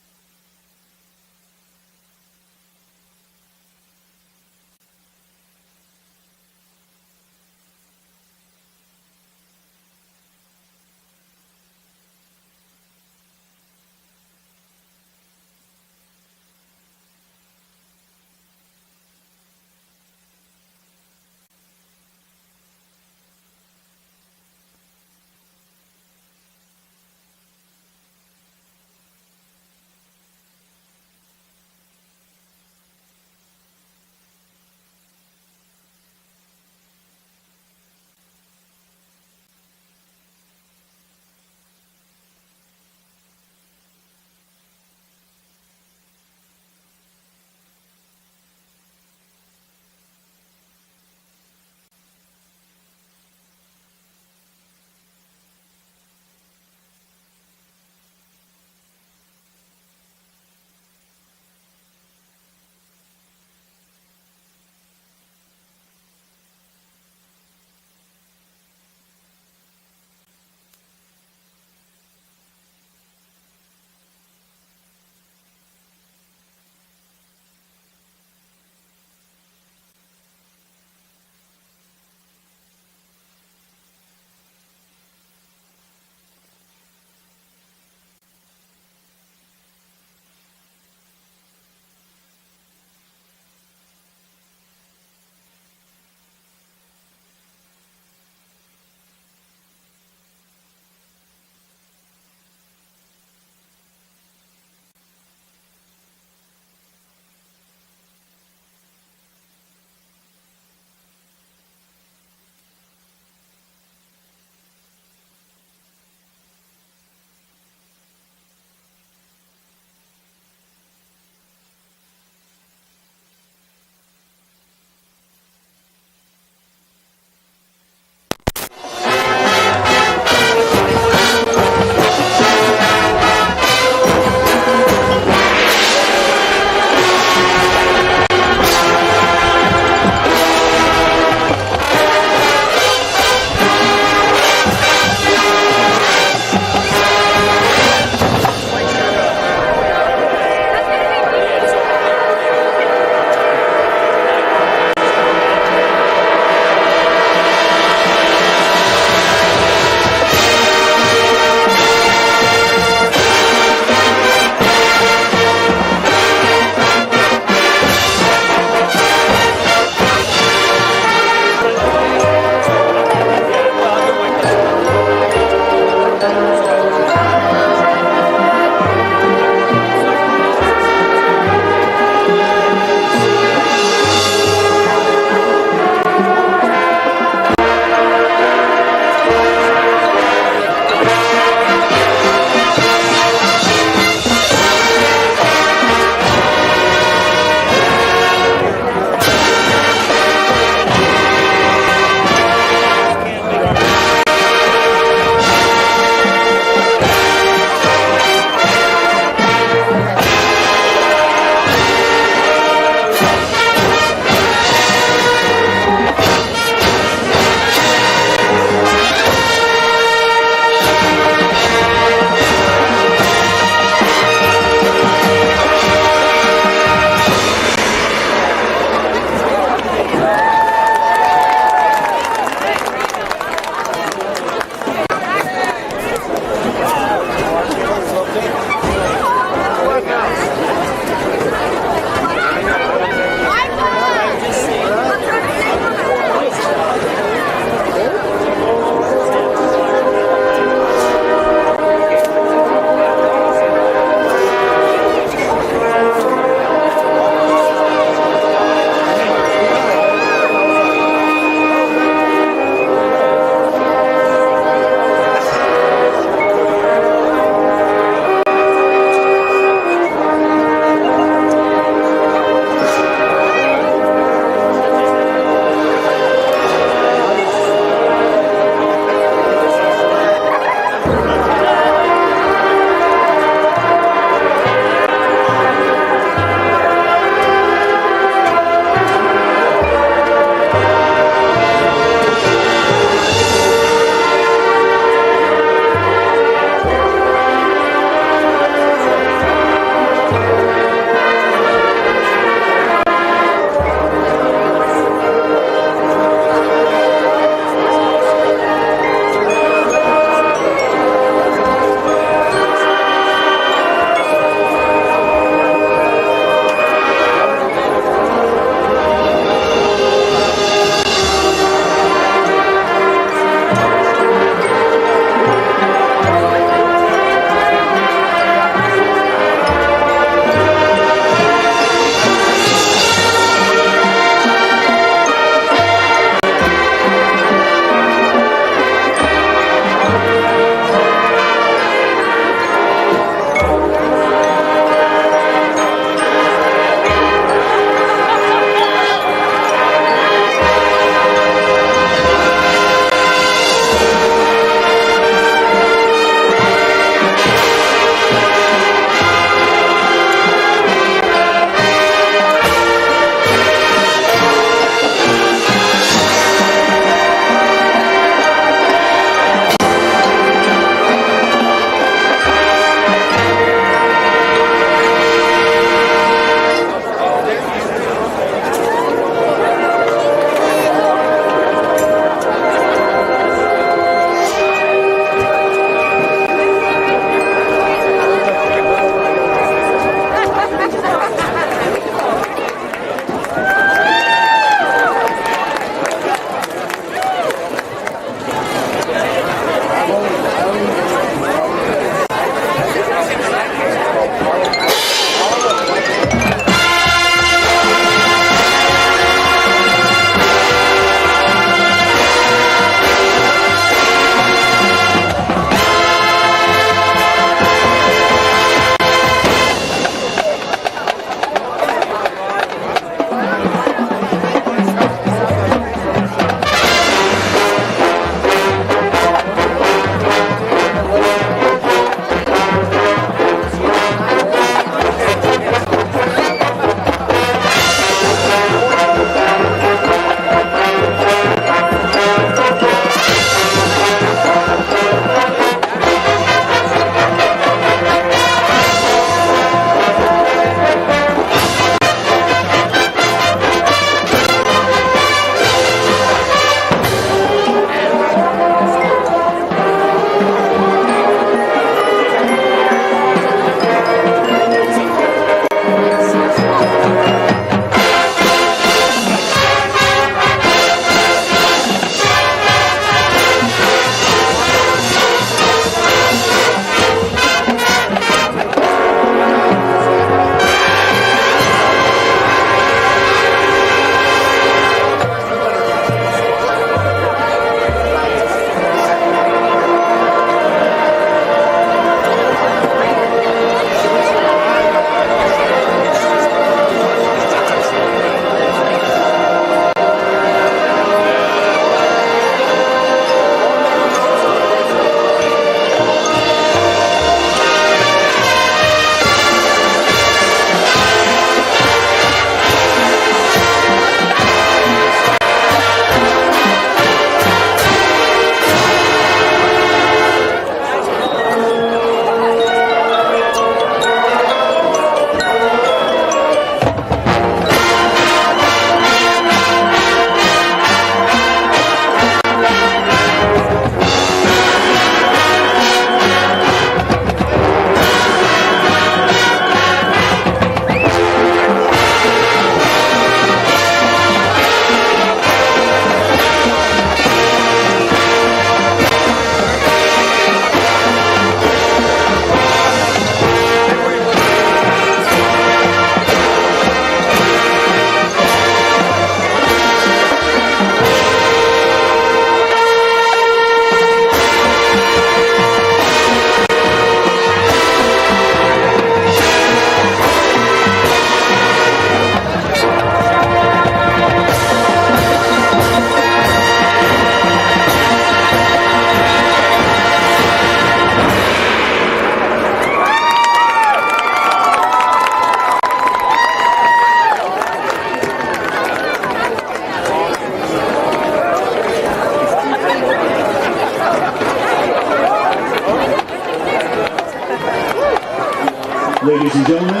Ladies and gentlemen,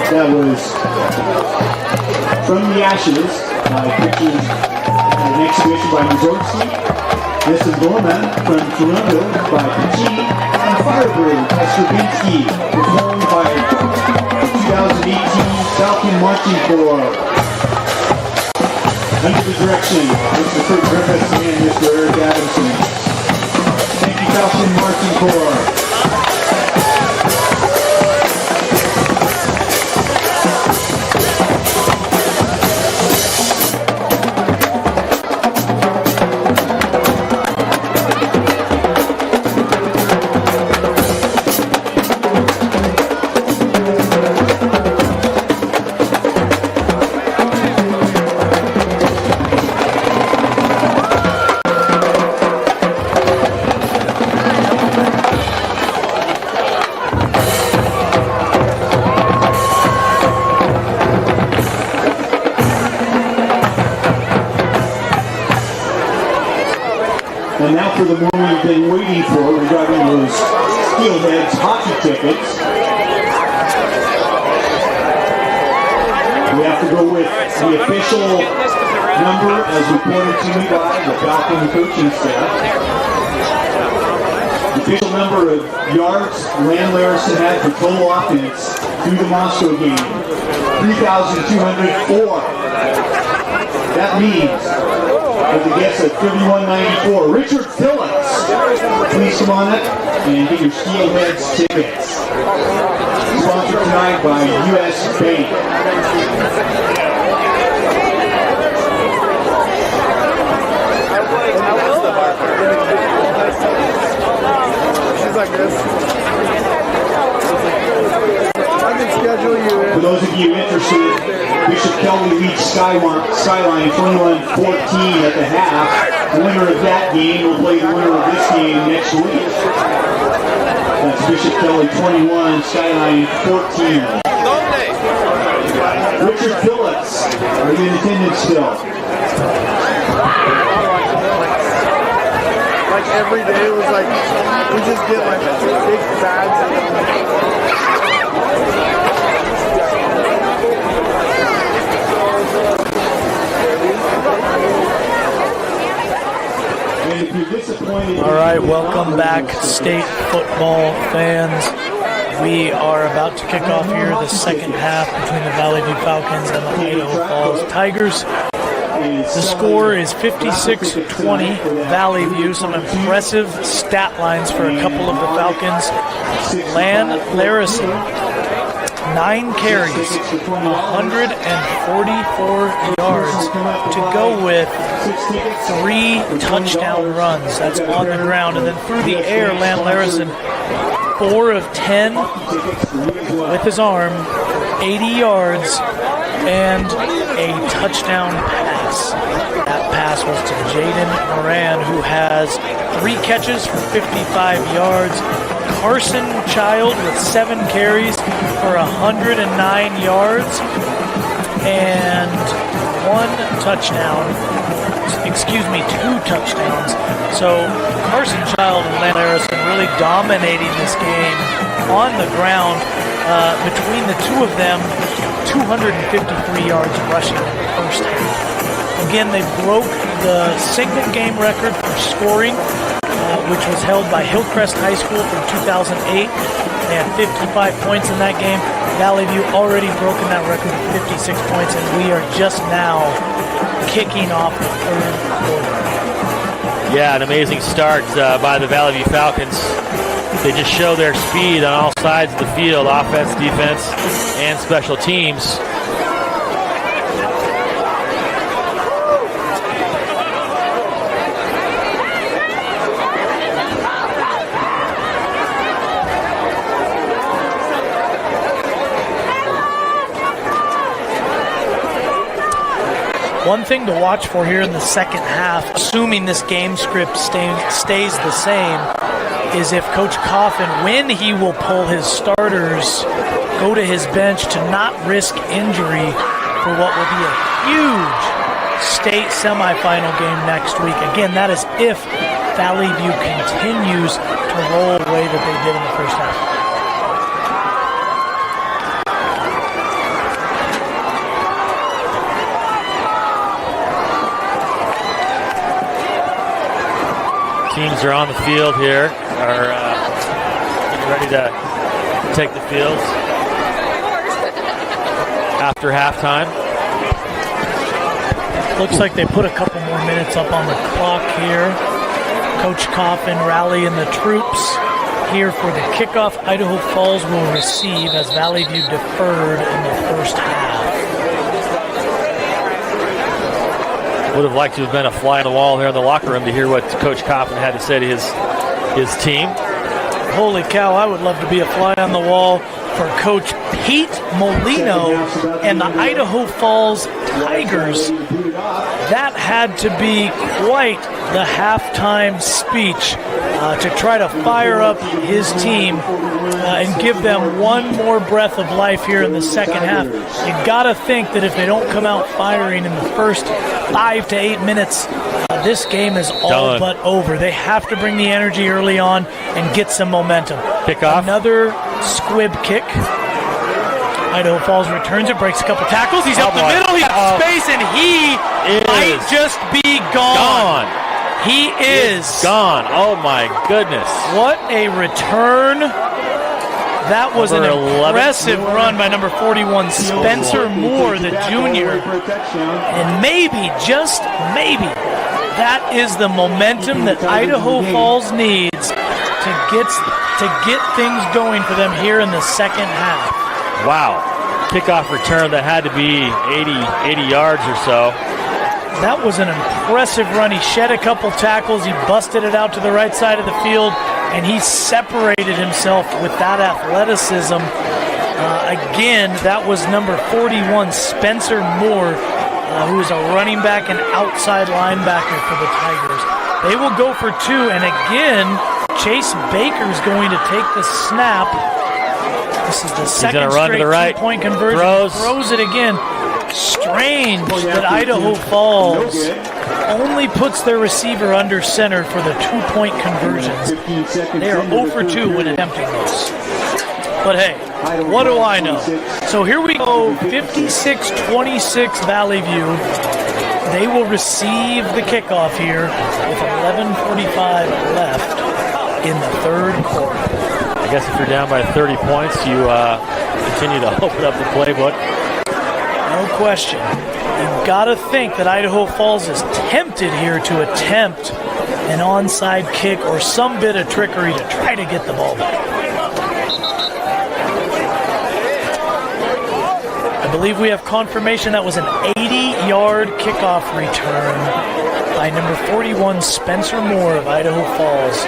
that was From the Ashes by pictures at an exhibition by Mazorsky. This is Gorman from Toronto by Pichi and Firebird by Stravinsky, performed by 2018 Falcon Marching Corps. Under the direction of Mr. Kurt Griffiths and Mr. Eric Adamson. Thank you, Falcon Marching Corps. And now for the moment we've been waiting for regarding those Steelheads hockey tickets. We have to go with the official number as reported to me by the Falcon coaching staff. The official number of yards Land Larison had for total offense through the Moscow game, 3,204. That means with the guess at 31.94. Richard Phillips, please come on up and get your Steelheads tickets. Sponsored tonight by U.S. Bank. She's like this. I can schedule you in. For those of you interested, Bishop Kelly leads Skyline 21-14 at the half. The winner of that game will play the winner of this game next week. That's Bishop Kelly 21, Skyline 14. Richard Phillips, are you in attendance still? Like every day was like, we just get like big bags of All right, welcome back, state football fans. We are about to kick off here the second half between the Vallivue Falcons and the Idaho Falls Tigers. The score is 56-20, Vallivue. Some impressive stat lines for a couple of the Falcons. Land Larison, 9 carries, 144 yards to go with 3 touchdown runs. That's on the ground. And then through the air, Land Larison, 4 of 10 with his arm, 80 yards, and a touchdown pass. That pass was to Jaden Moran, who has 3 catches for 55 yards. Carson Child with 7 carries for 109 yards and 1 touchdown. Excuse me, 2 touchdowns. So Carson Child and Land Larison really dominating this game on the ground. Between the two of them, 253 yards rushing in the first half. Again, they broke the single game record for scoring, which was held by Hillcrest High School from 2008. They had 55 points in that game. Vallivue already broken that record with 56 points, and we are just now kicking off the third quarter. Yeah, an amazing start by the Vallivue Falcons. They just show their speed on all sides of the field, offense, defense, and special teams. One thing to watch for here in the second half, assuming this game script stays the same, is if Coach Coffin, when he will pull his starters, go to his bench to not risk injury for what will be a huge state semifinal game next week. Again, that is if Vallivue continues to roll the way that they did in the first half. teams are on the field here, are getting ready to take the fields after halftime. Looks like they put a couple more minutes up on the clock here. Coach Coffin rallying the troops here for the kickoff. Idaho Falls will receive as Vallivue deferred in the first half. Would have liked to have been a fly on the wall there in the locker room to hear what Coach Coffin had to say to his team. Holy cow, I would love to be a fly on the wall for Coach Pete Molino and the Idaho Falls Tigers. That had to be quite the halftime speech to try to fire up his team and give them one more breath of life here in the second half. You gotta think that if they don't come out firing in the first 5 to 8 minutes, this game is all but over. They have to bring the energy early on and get some momentum. Kickoff. Another squib kick. Idaho Falls returns it, breaks a couple tackles. He's up the middle, he's got space, and he might just be gone. He is gone. Oh my goodness. What a return. That was an impressive run by number 41, Spencer Moore, the junior. And maybe, just maybe, that is the momentum that Idaho Falls needs to get things going for them here in the second half. Wow. Kickoff return that had to be 80 yards or so. That was an impressive run. He shed a couple tackles. He busted it out to the right side of the field, and he separated himself with that athleticism. Again, that was number 41, Spencer Moore, who is a running back and outside linebacker for the Tigers. They will go for two, and again, Chase Baker's going to take the snap. This is the second straight two-point conversion. Throws it again. Strange that Idaho Falls only puts their receiver under center for the two-point conversions. They are 0 for 2 when attempting this. But hey, what do I know? So here we go, 56-26 Vallivue. They will receive the kickoff here with 11:45 left in the third quarter. I guess if you're down by 30 points, you continue to open up the playbook. No question. You've got to think that Idaho Falls is tempted here to attempt an onside kick or some bit of trickery to try to get the ball back. I believe we have confirmation that was an 80-yard kickoff return by number 41, Spencer Moore of Idaho Falls,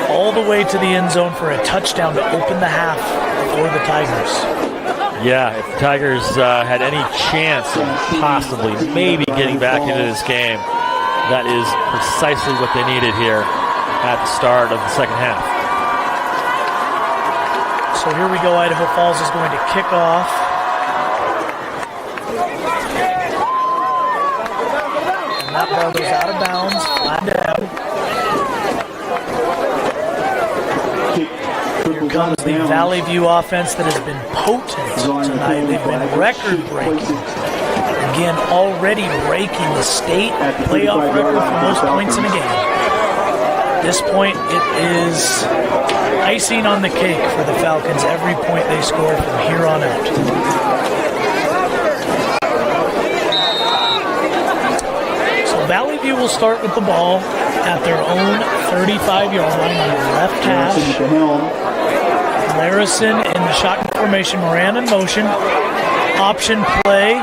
all the way to the end zone for a touchdown to open the half for the Tigers. Yeah, if the Tigers had any chance of possibly maybe getting back into this game, that is precisely what they needed here at the start of the second half. So here we go. Idaho Falls is going to kick off. And that ball goes out of bounds, flat down. Here comes the Vallivue offense that has been potent tonight. They've been record-breaking. Again, already breaking the state playoff record for most points in a game. At this point, it is icing on the cake for the Falcons. Every point they score from here on out. So Vallivue will start with the ball at their own 35-yard line on the left hash. Larison in the shotgun formation, Moran in motion. Option play.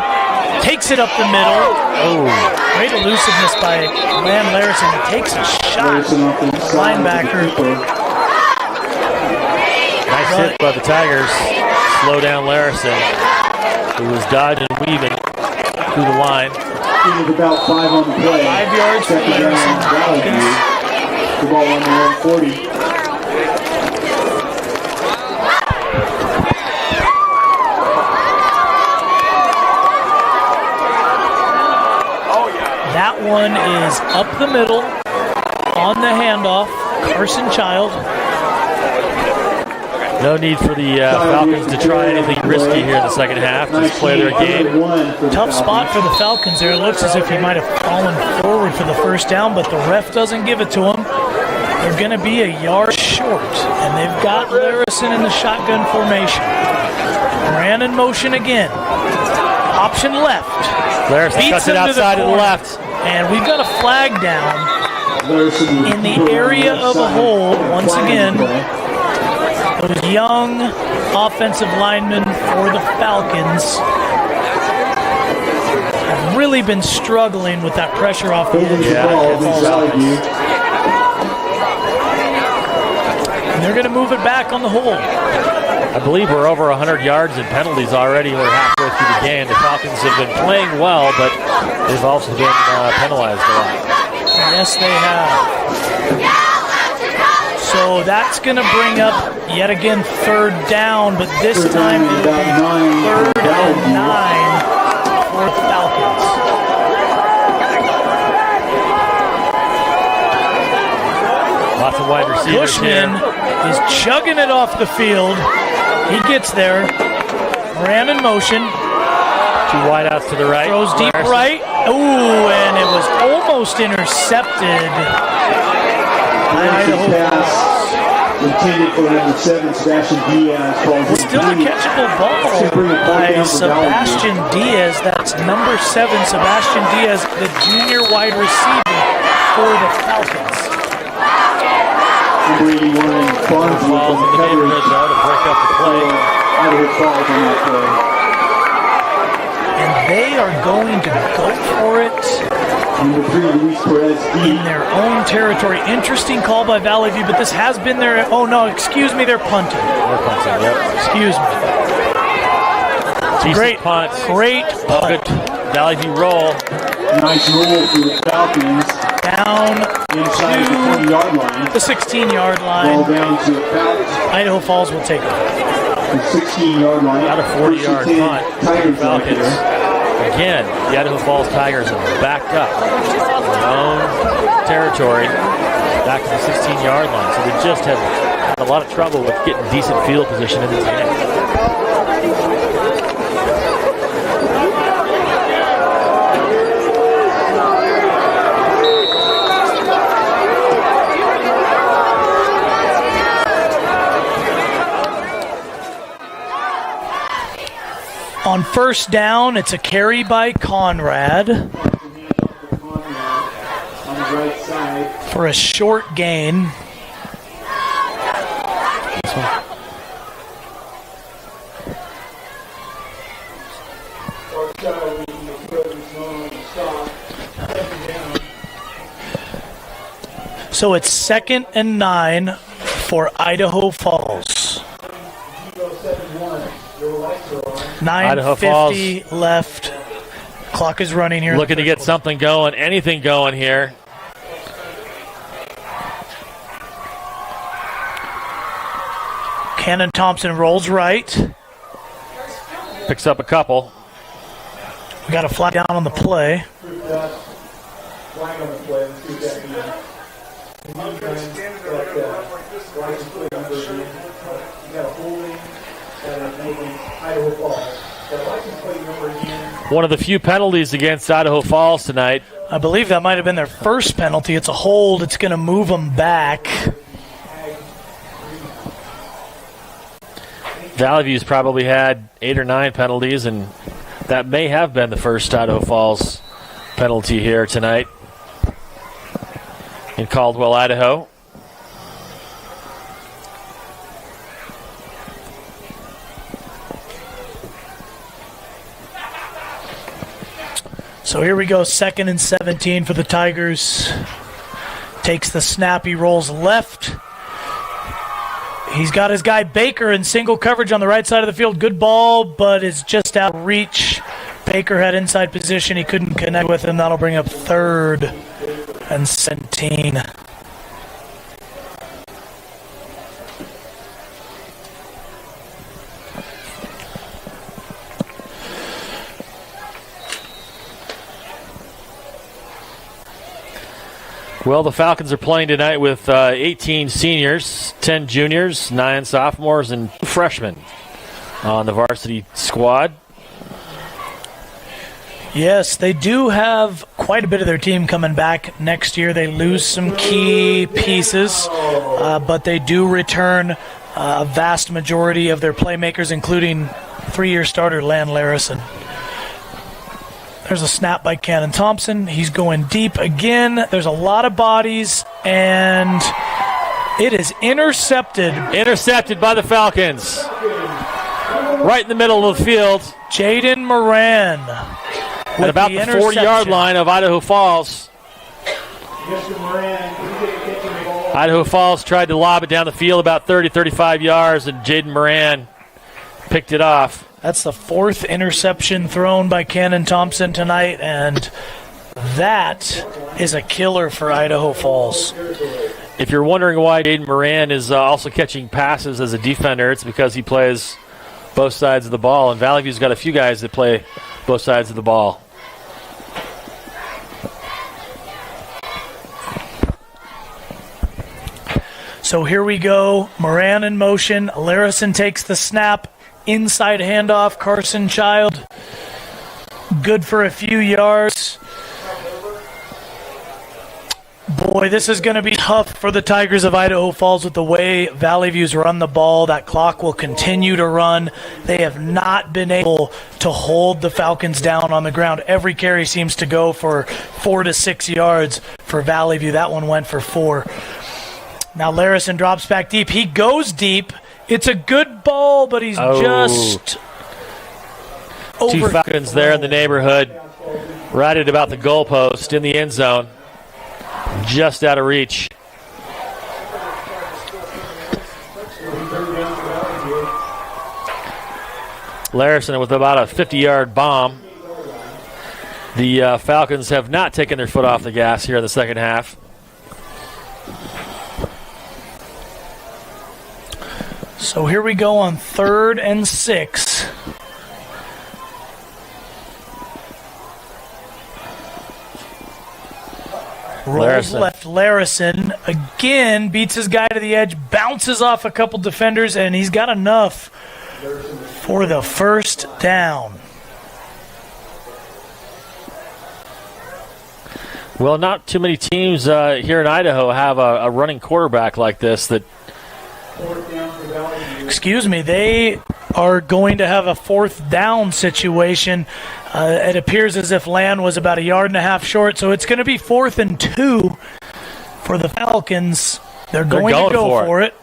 Takes it up the middle. Oh. Great elusiveness by Lan Larison. He takes a shot. Linebacker. Nice hit by the Tigers. Slow down Larison, who was dodging and weaving through the line. About 5 on the play. 5 yards for Larison. The ball on the 140. That one is up the middle on the handoff. Carson Child. No need for the Falcons to try anything risky here in the second half. Just play their game. Tough spot for the Falcons there. It looks as if he might have fallen forward for the first down, but the ref doesn't give it to him. They're going to be a yard short, and they've got Larison in the shotgun formation. Ran in motion again. Option left. Larison cuts it outside to the left. And we've got a flag down in the area of a hole. Once again, those young offensive linemen for the Falcons have really been struggling with that pressure off the edge. And they're going to move it back on the hole. I believe we're over 100 yards in penalties already. We're halfway through the game. The Falcons have been playing well, but they've also been penalized a lot. Yes, they have. So that's going to bring up, yet again, third down, but this time it'll be 3rd and 9 for the Falcons. Lots of wide receivers Bushman is chugging it off the field. He gets there. Ran in motion. 2 wideouts to the right. Throws deep right. Ooh, and it was almost intercepted. Idaho pass intended for number 7, Sebastian Diaz. Still a catchable ball by Sebastian Diaz. That's number 7, Sebastian Diaz, the junior wide receiver for the Falcons. Number 81, Barnsley Falls in the neighborhood though to break up the play. Idaho Falls on that play. And they are going to go for it Number 3, Luis Perez in their own territory. Interesting call by Vallivue, but this has been their... Oh, no, excuse me, they're punting. They're punting, yep. Excuse me. Great punt. Great punt. Good Vallivue roll. Nice roll for the Falcons. Down inside the 20-yard line. The 16-yard line. Ball down to about Idaho Falls will take it. The 16-yard line. About a 40-yard punt. Tigers Falcons. Again, the Idaho Falls Tigers are backed up in their own territory, back to the 16-yard line. So they just have had a lot of trouble with getting decent field position in this game. On first down, it's a carry by Conrad for a short gain. So it's 2nd and 9 for Idaho Falls. 9:50 left. Clock is running here. Looking to get something going, anything going here. Cannon Thompson rolls right. Picks up a couple. We got a flag down on the play. Flag on the play. Let's see what that means. You got a holding. Idaho Falls. One of the few penalties against Idaho Falls tonight. I believe that might have been their first penalty. It's a hold. It's going to move them back. Vallivue's probably had 8 or 9 penalties, and that may have been the first Idaho Falls penalty here tonight in Caldwell, Idaho. So here we go, 2nd and 17 for the Tigers. Takes the snap, he rolls left. He's got his guy Baker in single coverage on the right side of the field. Good ball, but it's just out of reach. Baker had inside position. He couldn't connect with him. That'll bring up 3rd and 17. Well, the Falcons are playing tonight with 18 seniors, 10 juniors, 9 sophomores, and 2 freshmen on the varsity squad. Yes, they do have quite a bit of their team coming back next year. They lose some key pieces, but they do return a vast majority of their playmakers, including 3-year starter Lan Larison. There's a snap by Cannon Thompson. He's going deep again. There's a lot of bodies, and it is intercepted. Intercepted by the Falcons. Right in the middle of the field. Jaden Moran. At about the 40-yard line of Idaho Falls. Idaho Falls tried to lob it down the field about 30, 35 yards, and Jaden Moran picked it off. That's the 4th interception thrown by Cannon Thompson tonight, and that is a killer for Idaho Falls. If you're wondering why Jaden Moran is also catching passes as a defender, it's because he plays both sides of the ball, and Valley View's got a few guys that play both sides of the ball. So here we go. Moran in motion. Larison takes the snap. Inside handoff. Carson Child. Good for a few yards. Boy, this is going to be tough for the Tigers of Idaho Falls with the way Valley View's run the ball. That clock will continue to run. They have not been able to hold the Falcons down on the ground. Every carry seems to go for 4 to 6 yards for Valley View. That one went for 4. Now Larison drops back deep. He goes deep. It's a good ball, but he's just over. 2 Falcons there in the neighborhood, right at about the goalpost in the end zone, just out of reach. Larison with about a 50-yard bomb. The Falcons have not taken their foot off the gas here in the second half. So here we go on 3rd and 6. Rolls left. Larison again beats his guy to the edge, bounces off a couple defenders, and he's got enough for the first down. Well, not too many teams here in Idaho have a running quarterback like this that. Excuse me, they are going to have a 4th down situation. It appears as if Lan was about 1.5 yards short, so it's going to be 4th and 2 for the Falcons. They're going to go for it.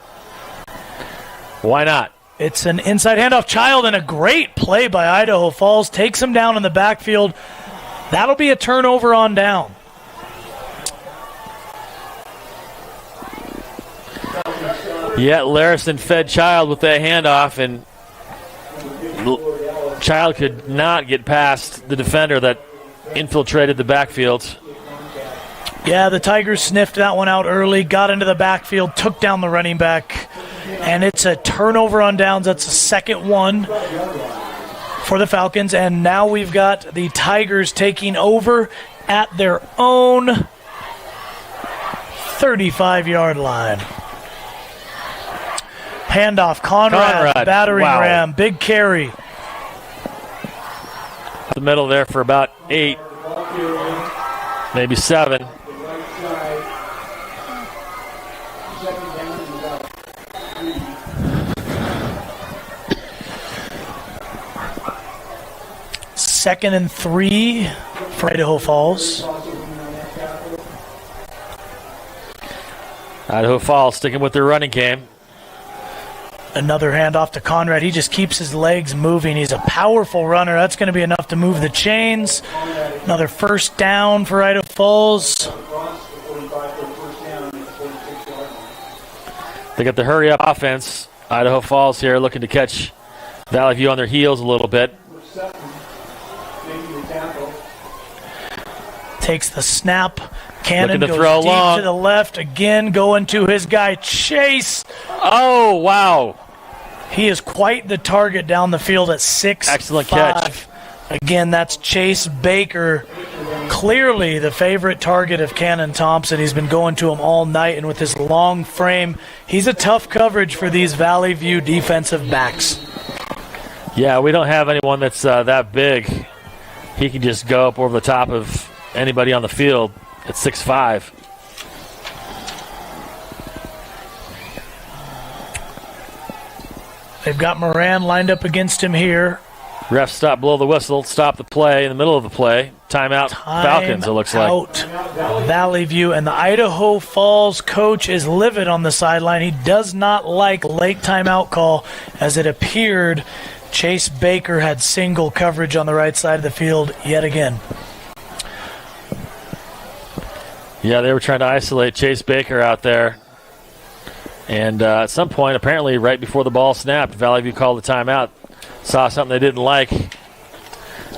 Why not? It's an inside handoff. Child, and a great play by Idaho Falls. Takes him down in the backfield. That'll be a turnover on down. Yeah, Larison fed Child with that handoff, and Child could not get past the defender that infiltrated the backfield. Yeah, the Tigers sniffed that one out early, got into the backfield, took down the running back, and it's a turnover on downs. That's the second one for the Falcons, and now we've got the Tigers taking over at their own 35-yard line. Handoff, Conrad. Battering ram, big carry. The middle there for about 8, maybe 7. Second and 3 for Idaho Falls. Idaho Falls sticking with their running game. Another handoff to Conrad. He just keeps his legs moving. He's a powerful runner. That's going to be enough to move the chains. Another first down for Idaho Falls. They got the hurry-up offense. Idaho Falls here looking to catch Valley View on their heels a little bit. Takes the snap. Cannon Looking to goes throw deep long. to the left. Again, going to his guy, Chase. Oh, wow. He is quite the target down the field at 6'5". Excellent catch. Again, that's Chase Baker. Clearly the favorite target of Cannon Thompson. He's been going to him all night, and with his long frame, he's a tough coverage for these Vallivue defensive backs. Yeah, we don't have anyone that's that big. He can just go up over the top of anybody on the field at 6'5". They've got Moran lined up against him here. Ref stop, blow the whistle, stop the play in the middle of the play. Timeout, Falcons, it looks like. Vallivue, and the Idaho Falls coach is livid on the sideline. He does not like late timeout call, as it appeared Chase Baker had single coverage on the right side of the field yet again. Yeah, they were trying to isolate Chase Baker out there. And at some point, apparently right before the ball snapped, Vallivue called the timeout, saw something they didn't like.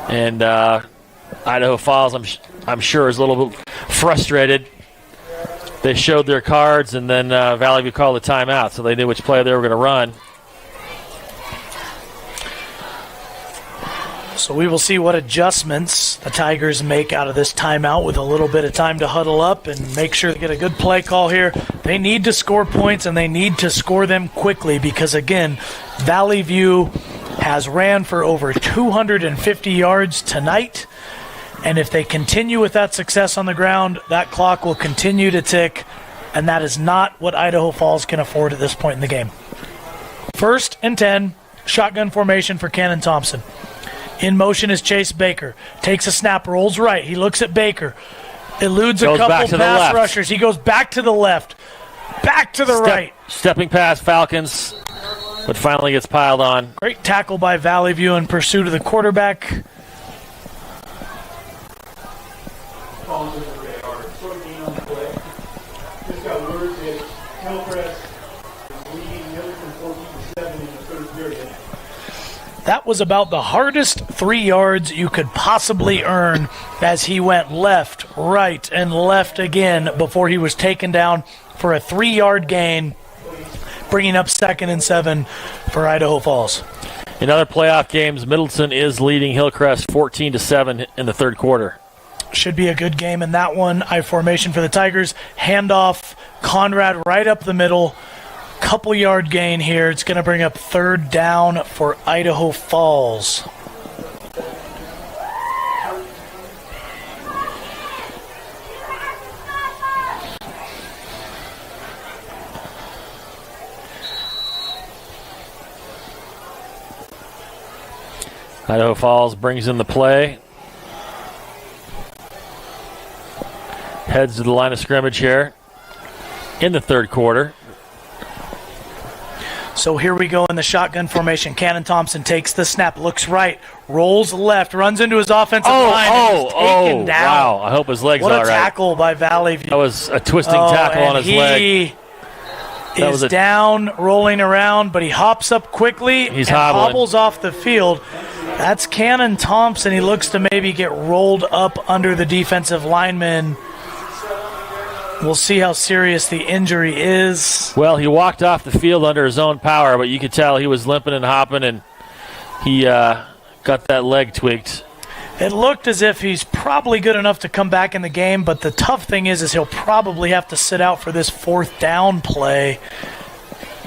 And Idaho Falls, I'm sure, is a little bit frustrated. They showed their cards, and then Vallivue called the timeout, so they knew which play they were going to run. So we will see what adjustments the Tigers make out of this timeout with a little bit of time to huddle up and make sure they get a good play call here. They need to score points, and they need to score them quickly because, again, Vallivue has ran for over 250 yards tonight. And if they continue with that success on the ground, that clock will continue to tick, and that is not what Idaho Falls can afford at this point in the game. 1st and 10, shotgun formation for Cannon Thompson. In motion is Chase Baker. Takes a snap, rolls right. He looks at Baker. Eludes a couple pass rushers. He goes back to the left. Back to the right. Stepping past Falcons, but finally gets piled on. Great tackle by Vallivue in pursuit of the quarterback. That was about the hardest 3 yards you could possibly earn as he went left, right, and left again before he was taken down for a 3-yard gain, bringing up 2nd and 7 for Idaho Falls. In other playoff games, Middleton is leading Hillcrest 14-7 in the third quarter. Should be a good game in that one. I formation for the Tigers. Handoff, Conrad right up the middle. Couple yard gain here. It's going to bring up 3rd down for Idaho Falls. Idaho Falls brings in the play. Heads to the line of scrimmage here in the third quarter. So here we go in the shotgun formation. Cannon Thompson takes the snap, looks right, rolls left, runs into his offensive line, and is taken down. Wow. I hope his leg's all right. What a tackle by Vallivue. That was a twisting tackle on his leg. He is down, rolling around, but he hops up quickly and hobbles off the field. That's Cannon Thompson. He looks to maybe get rolled up under the defensive lineman. We'll see how serious the injury is. Well, he walked off the field under his own power, but you could tell he was limping and hopping, and he got that leg tweaked. It looked as if he's probably good enough to come back in the game, but the tough thing is he'll probably have to sit out for this 4th down play,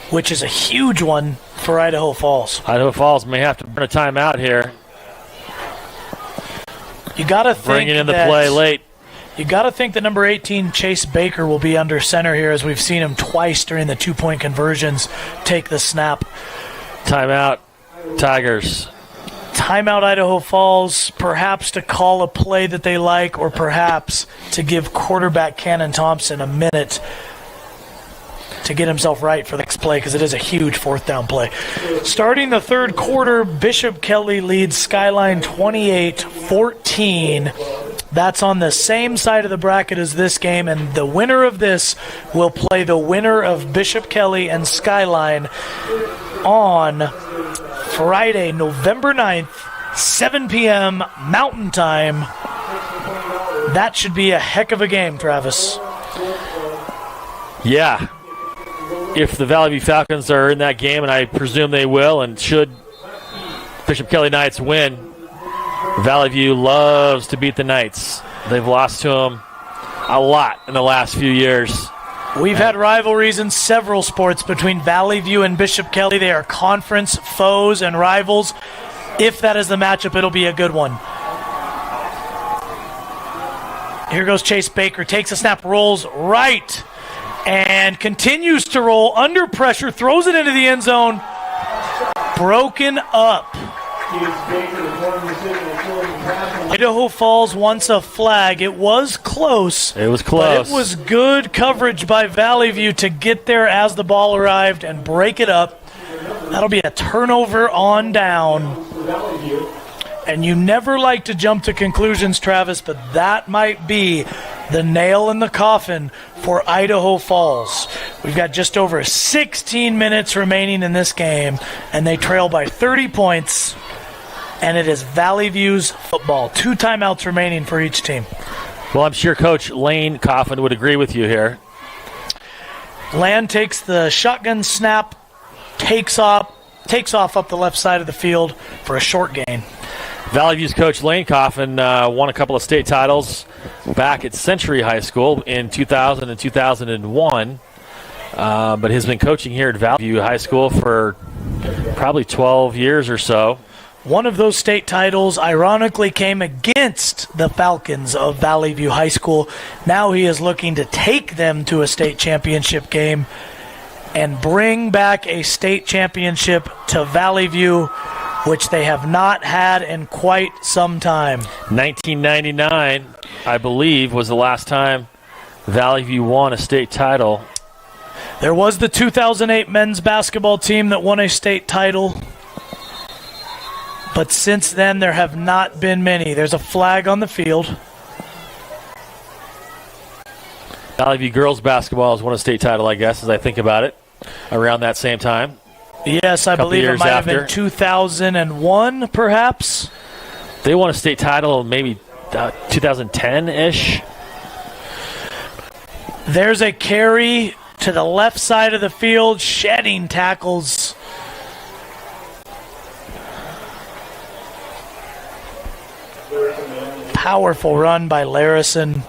which is a huge one for Idaho Falls. Idaho Falls may have to burn a timeout here. You got to think bringing in the play late. You got to think that number 18, Chase Baker, will be under center here, as we've seen him twice during the 2-point conversions take the snap. Timeout, Tigers. Timeout, Idaho Falls, perhaps to call a play that they like, or perhaps to give quarterback Cannon Thompson a minute to get himself right for the next play, because it is a huge 4th down play. Starting the third quarter, Bishop Kelly leads Skyline 28-14. That's on the same side of the bracket as this game, and the winner of this will play the winner of Bishop Kelly and Skyline on Friday, November 9th, 7 p.m. Mountain Time. That should be a heck of a game, Travis. Yeah. If the Vallivue Falcons are in that game, and I presume they will, and should Bishop Kelly Knights win, Vallivue loves to beat the Knights. They've lost to him a lot in the last few years. We've had rivalries in several sports between Vallivue and Bishop Kelly. They are conference foes and rivals. If that is the matchup, it'll be a good one. Here goes Chase Baker. Takes a snap, rolls right, and continues to roll under pressure. Throws it into the end zone. Broken up. Idaho Falls wants a flag. It was close. It was close. But it was good coverage by Vallivue to get there as the ball arrived and break it up. That'll be a turnover on down. And you never like to jump to conclusions, Travis, but that might be the nail in the coffin for Idaho Falls. We've got just over 16 minutes remaining in this game, and they trail by 30 points, and it is Vallivue's football. 2 timeouts remaining for each team. Well, I'm sure Coach Lane Coffin would agree with you here. Land takes the shotgun snap, takes off up the left side of the field for a short gain. Vallivue's coach Lane Coffin won a couple of state titles back at Century High School in 2000 and 2001, but has been coaching here at Vallivue High School for probably 12 years or so. One of those state titles, ironically, came against the Falcons of Vallivue High School. Now he is looking to take them to a state championship game and bring back a state championship to Vallivue, which they have not had in quite some time. 1999, I believe, was the last time Vallivue won a state title. There was the 2008 men's basketball team that won a state title, but since then there have not been many. There's a flag on the field. Vallivue girls basketball has won a state title, I guess, as I think about it, around that same time. Yes, I believe it might have been 2001, perhaps. They won a state title maybe 2010-ish. There's a carry to the left side of the field, shedding tackles. Powerful run by Larison.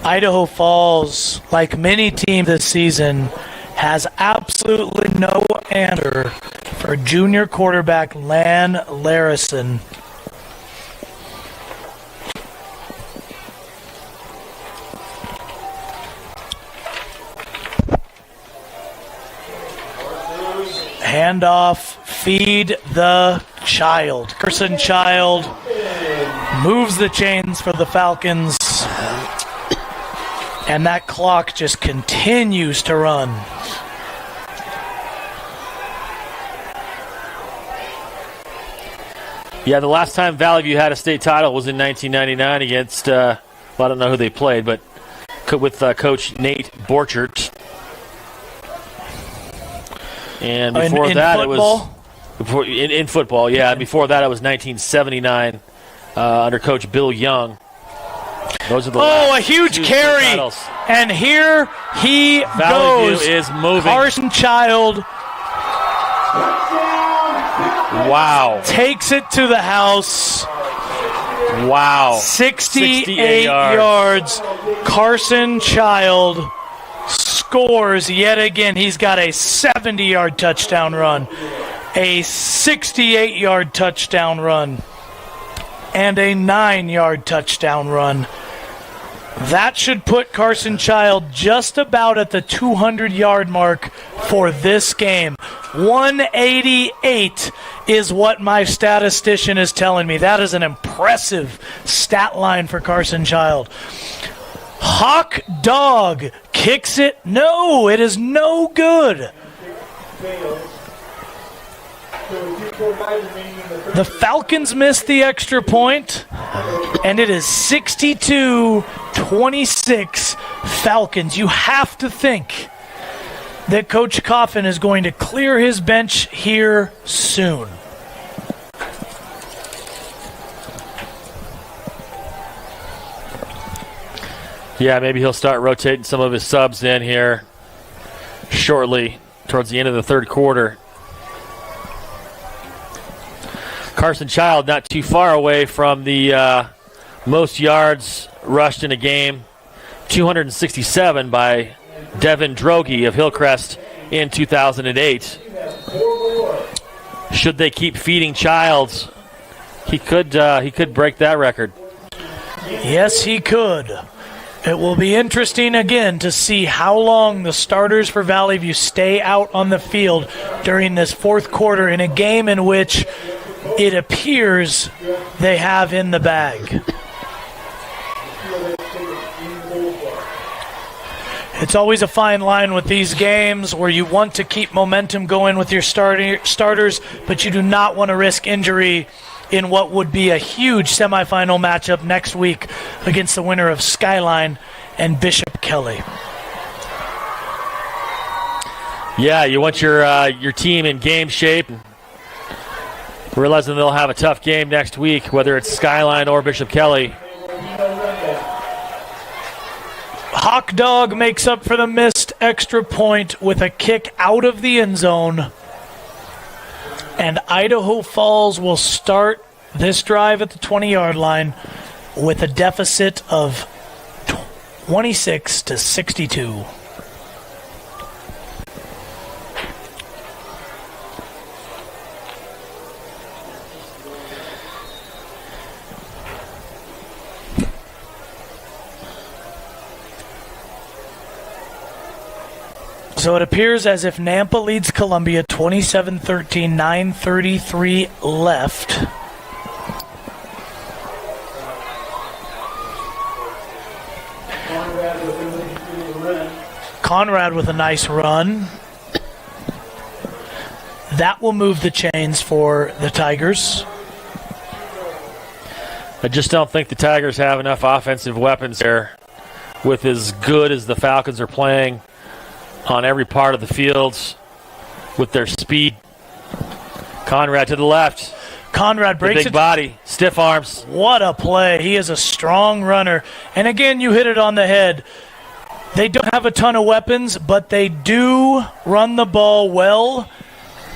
Idaho Falls, like many teams this season, has absolutely no answer for junior quarterback Lan Larison. Handoff, feed the child. Carson Child moves the chains for the Falcons. And that clock just continues to run. Yeah, the last time Vallivue had a state title was in 1999 against, well, I don't know who they played, but with Coach Nate Borchert. And before that, football? It was in football. Yeah, before that, it was 1979 under Coach Bill Young. Those are the a huge carry, titles. And here he Vallivue goes. Is moving. Carson Child. Wow. Takes it to the house. Wow. 68 yards. Carson Child scores yet again. He's got a 70-yard touchdown run, a 68-yard touchdown run, and a 9-yard touchdown run. That should put Carson Child just about at the 200-yard mark for this game. 188 is what my statistician is telling me. That is an impressive stat line for Carson Child. Hawk Dog kicks it. No, it is no good. The Falcons missed the extra point, and it is 62-26 Falcons. You have to think that Coach Coffin is going to clear his bench here soon. Yeah, maybe he'll start rotating some of his subs in here shortly towards the end of the third quarter. Carson Child not too far away from the most yards rushed in a game, 267 by Devin Droege of Hillcrest in 2008. Should they keep feeding Childs, he could break that record. Yes, he could. It will be interesting again to see how long the starters for Valley View stay out on the field during this fourth quarter in a game in which it appears they have in the bag. It's always a fine line with these games where you want to keep momentum going with your starters, but you do not want to risk injury in what would be a huge semifinal matchup next week against the winner of Skyline and Bishop Kelly. Yeah, you want your team in game shape, realizing they'll have a tough game next week, whether it's Skyline or Bishop Kelly. Hawk Dog makes up for the missed extra point with a kick out of the end zone. And Idaho Falls will start this drive at the 20-yard line with a deficit of 26-62. So it appears as if Nampa leads Columbia 27-13, 9:33 left. Conrad with a nice run. That will move the chains for the Tigers. I just don't think the Tigers have enough offensive weapons here with as good as the Falcons are playing on every part of the fields with their speed. Conrad to the left. Conrad breaks big it. Body, stiff arms. What a play. He is a strong runner. And again, you hit it on the head. They don't have a ton of weapons, but they do run the ball well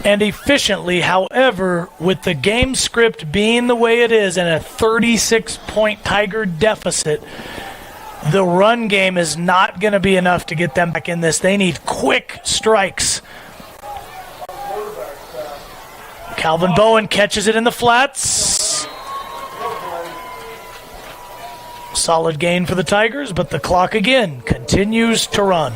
and efficiently. However, with the game script being the way it is and a 36-point Tiger deficit, the run game is not going to be enough to get them back in this. They need quick strikes. Calvin Bowen catches it in the flats. Solid gain for the Tigers, but the clock again continues to run.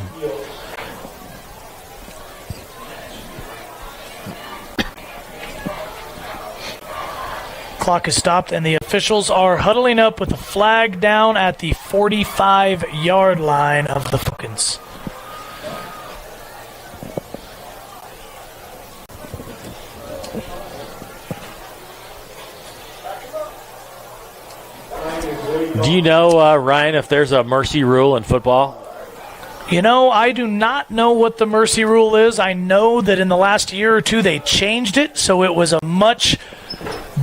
Clock is stopped, and the officials are huddling up with a flag down at the 45-yard line of the Falcons. Do you know, Ryan, if there's a mercy rule in football? You know, I do not know what the mercy rule is. I know that in the last year or two they changed it, so it was a much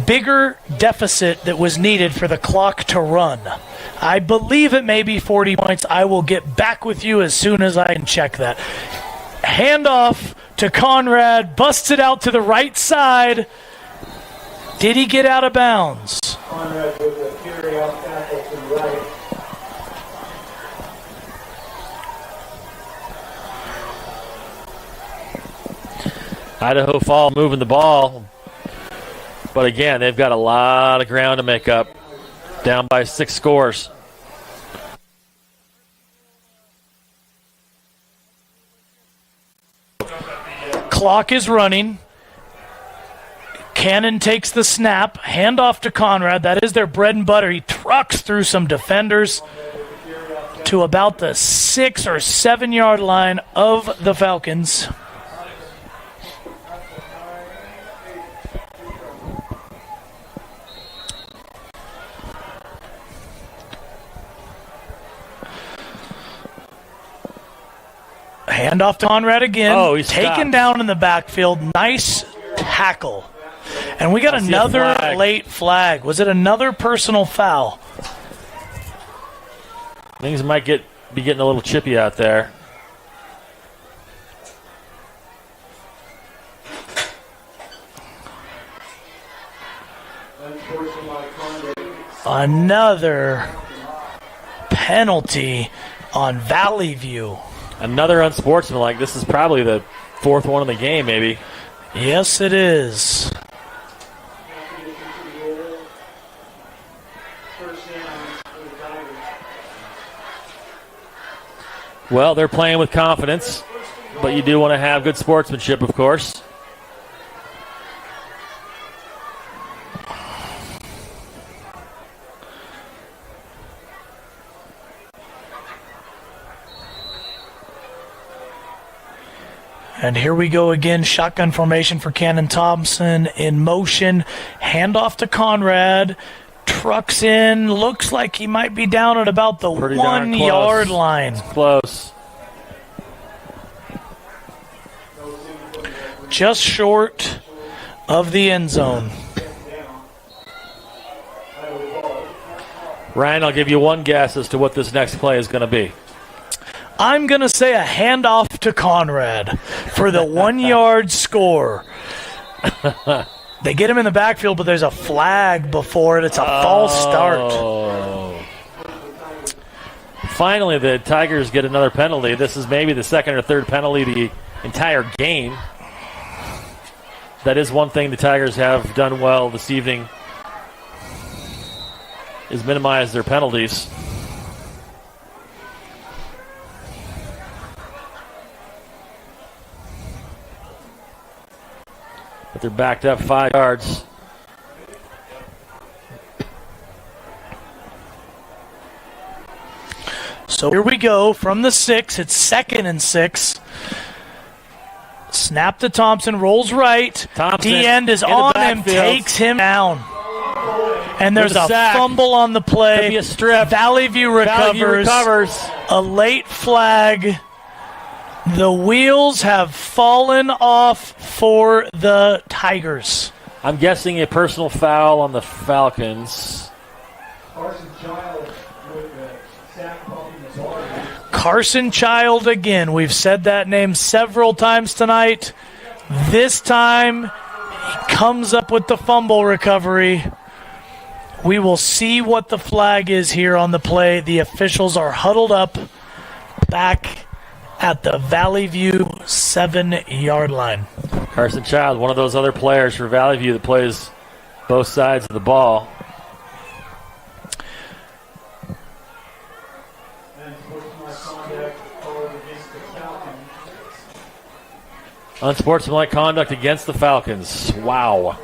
bigger deficit that was needed for the clock to run. I believe it may be 40 points. I will get back with you as soon as I can check that. Handoff to Conrad, busts it out to the right side. Did he get out of bounds? Conrad with a carry-out tackle to the right. Idaho Falls moving the ball. But again, they've got a lot of ground to make up. Down by 6 scores. Clock is running. Cannon takes the snap. Handoff to Conrad. That is their bread and butter. He trucks through some defenders to about the 6 or 7 yard line of the Falcons. Handoff to Conrad again. Oh, he's taken stopped. down in the backfield. Nice tackle. And we got another late flag. Was it another personal foul? Things might be getting a little chippy out there. Another penalty on Vallivue. Another unsportsmanlike. This is probably the fourth one in the game, maybe. Yes, it is. Well, they're playing with confidence, but you do want to have good sportsmanship, of course. And here we go again. Shotgun formation for Cannon Thompson in motion. Handoff to Conrad. Trucks in. Looks like he might be down at about the 1 yard line. It's close. Just short of the end zone. Ryan, I'll give you one guess as to what this next play is going to be. I'm going to say a handoff to Conrad for the 1 yard score. They get him in the backfield, but there's a flag before it. It's a false start. Finally, the Tigers get another penalty. This is maybe the second or third penalty the entire game. That is one thing the Tigers have done well this evening, is minimize their penalties. But they're backed up 5 yards. So here we go from the 6. It's 2nd and 6. Snap to Thompson, rolls right. Thompson D-end is on him, takes him down. And there's a fumble on the play. Could be a strip. Vallivue recovers. A late flag. The wheels have fallen off for the Tigers. I'm guessing a personal foul on the Falcons. Carson Child again. We've said that name several times tonight. This time, he comes up with the fumble recovery. We will see what the flag is here on the play. The officials are huddled up back at the Vallivue 7-yard line. Carson Child, one of those other players for Vallivue that plays both sides of the ball. Unsportsmanlike conduct against the Falcons. Wow.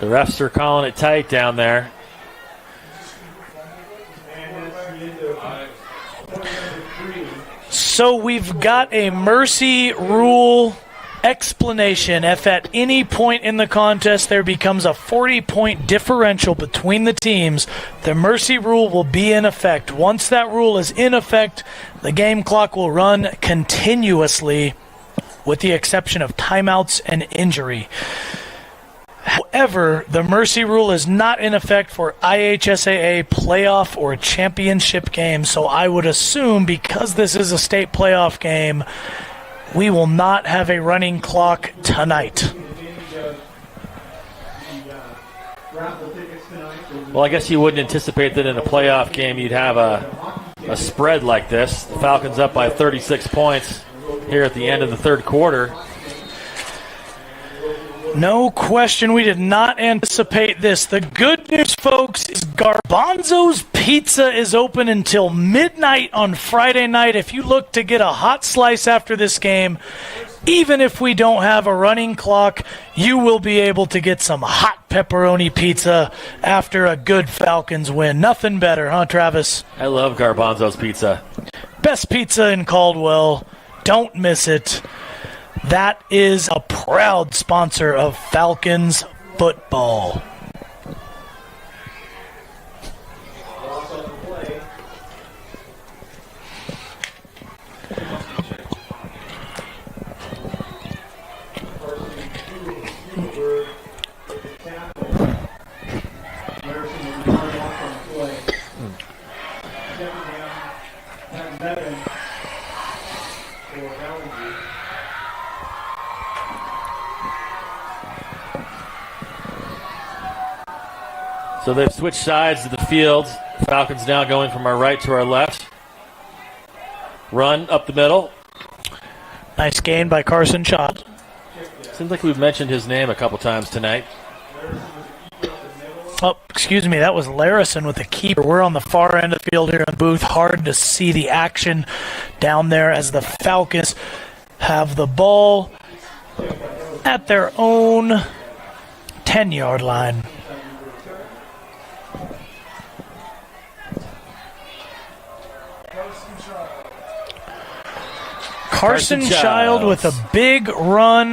The refs are calling it tight down there. So we've got a mercy rule explanation. If at any point in the contest there becomes a 40-point differential between the teams, the mercy rule will be in effect. Once that rule is in effect, the game clock will run continuously with the exception of timeouts and injury. However, the mercy rule is not in effect for IHSAA playoff or championship games, so I would assume because this is a state playoff game, we will not have a running clock tonight. Well, I guess you wouldn't anticipate that in a playoff game you'd have a spread like this. The Falcons up by 36 points here at the end of the third quarter. No question, we did not anticipate this. The good news, folks, is Garbanzo's Pizza is open until midnight on Friday night. If you look to get a hot slice after this game, even if we don't have a running clock, you will be able to get some hot pepperoni pizza after a good Falcons win. Nothing better, huh, Travis? I love Garbanzo's Pizza. Best pizza in Caldwell. Don't miss it. That is a proud sponsor of Falcons football. So they've switched sides of the field. Falcons now going from our right to our left. Run up the middle. Nice gain by Carson Schott. Seems like we've mentioned his name a couple times tonight. Oh, excuse me, that was Larison with the keeper. We're on the far end of the field here in the booth. Hard to see the action down there as the Falcons have the ball at their own 10-yard line. Carson Child with a big run.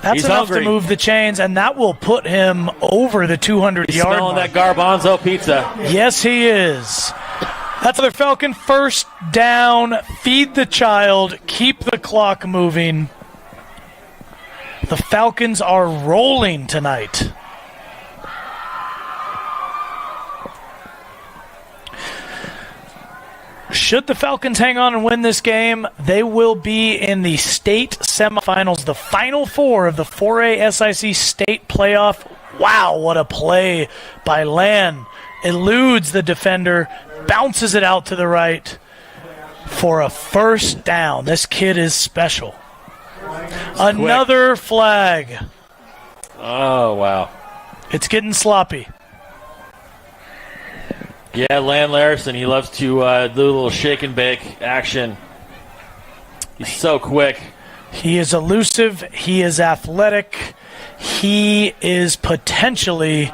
That's enough to move the chains, and that will put him over the 200-yard mark. Smelling that garbanzo pizza. Yes, he is. That's another Falcon first down. Feed the child. Keep the clock moving. The Falcons are rolling tonight. Should the Falcons hang on and win this game, they will be in the state semifinals, the final four of the 4A SIC state playoff. Wow, what a play by Lan. Eludes the defender, bounces it out to the right for a first down. This kid is special. Another flag. Oh, wow. It's getting sloppy. Yeah, Lan Larison, he loves to do a little shake and bake action. He's so quick. He is elusive. He is athletic. He is potentially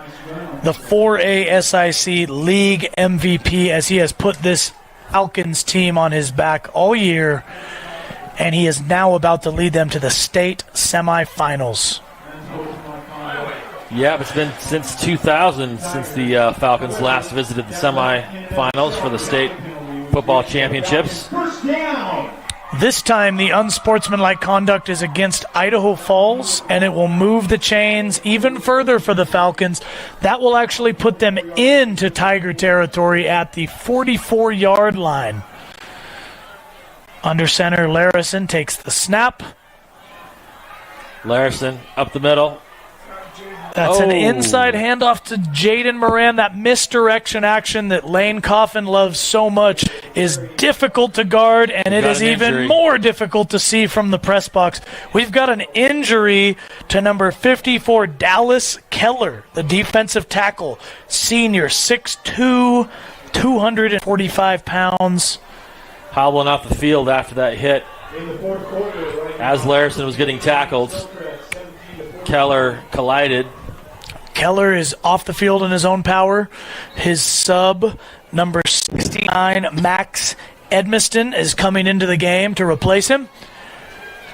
the 4A SIC League MVP, as he has put this Falcons team on his back all year, and he is now about to lead them to the state semifinals. Yeah, it's been since 2000 since the Falcons last visited the semifinals for the state football championships. This time, the unsportsmanlike conduct is against Idaho Falls, and it will move the chains even further for the Falcons. That will actually put them into Tiger territory at the 44-yard line. Under center, Larison takes the snap. Larison up the middle. That's an inside handoff to Jaden Moran. That misdirection action that Lane Coffin loves so much is difficult to guard, and it is even more difficult to see from the press box. We've got an injury to number 54, Dallas Keller, the defensive tackle, senior, 6'2", 245 pounds. Hobbling off the field after that hit. As Larison was getting tackled, Keller collided. Keller is off the field in his own power. His sub, number 69, Max Edmiston, is coming into the game to replace him.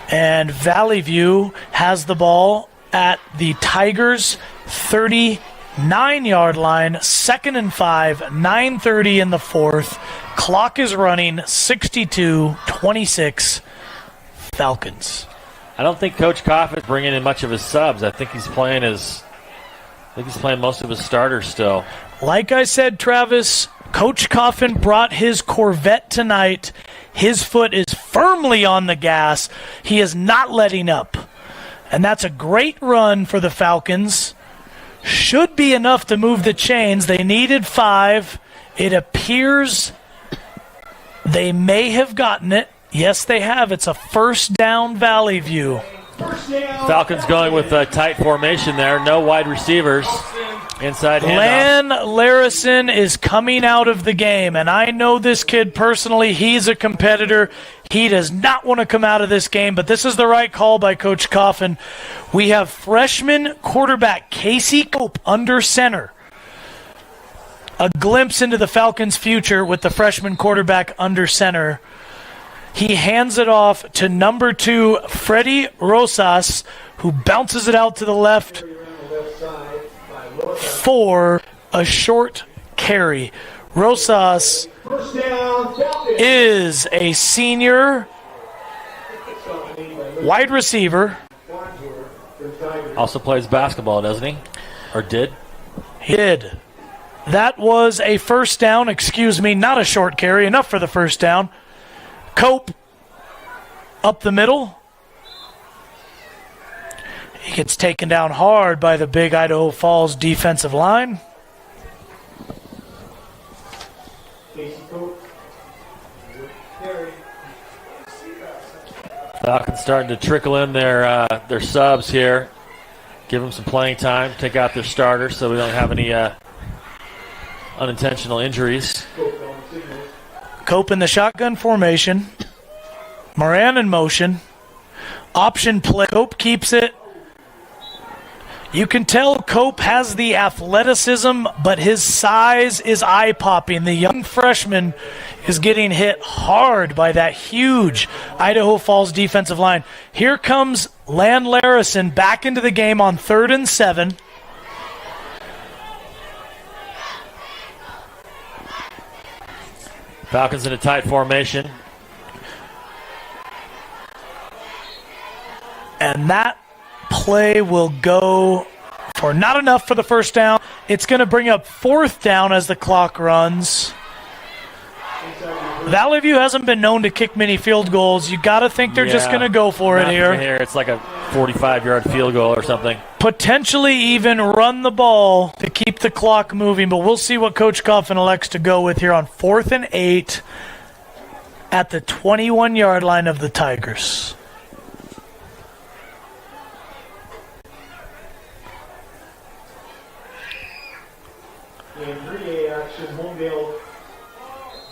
And Vallivue has the ball at the Tigers' 39-yard line, 2nd and 5, 9:30 in the fourth. Clock is running, 62-26, Falcons. I don't think Coach Coffin is bringing in much of his subs. I think he's playing most of his starters still. Like I said, Travis, Coach Coffin brought his Corvette tonight. His foot is firmly on the gas. He is not letting up. And that's a great run for the Falcons. Should be enough to move the chains. They needed 5. It appears they may have gotten it. Yes, they have. It's a first down, Vallivue. Falcons going with a tight formation there. No wide receivers. Inside handoff. Lan Larison is coming out of the game, and I know this kid personally. He's a competitor. He does not want to come out of this game, but this is the right call by Coach Coffin. We have freshman quarterback Casey Cope under center. A glimpse into the Falcons' future with the freshman quarterback under center. He hands it off to number 2, Freddie Rosas, who bounces it out to the left for a short carry. Rosas is a senior wide receiver. Also plays basketball, doesn't he? Or did? He did. That was a first down, not a short carry, enough for the first down. Cope up the middle. He gets taken down hard by the big Idaho Falls defensive line. Falcons starting to trickle in their subs here. Give them some playing time. Take out their starters so we don't have any unintentional injuries. Cope in the shotgun formation. Moran in motion. Option play. Cope keeps it. You can tell Cope has the athleticism, but his size is eye-popping. The young freshman is getting hit hard by that huge Idaho Falls defensive line. Here comes Lundgren back into the game on 3rd and 7. Falcons in a tight formation. And that play will go for not enough for the first down. It's going to bring up 4th down as the clock runs. Vallivue hasn't been known to kick many field goals. You got to think they're just going to go for it here. It's like a 45-yard field goal or something. Potentially even run the ball to keep the clock moving, but we'll see what Coach Coffin elects to go with here on 4th and 8 at the 21-yard line of the Tigers. In 3A action, Homedale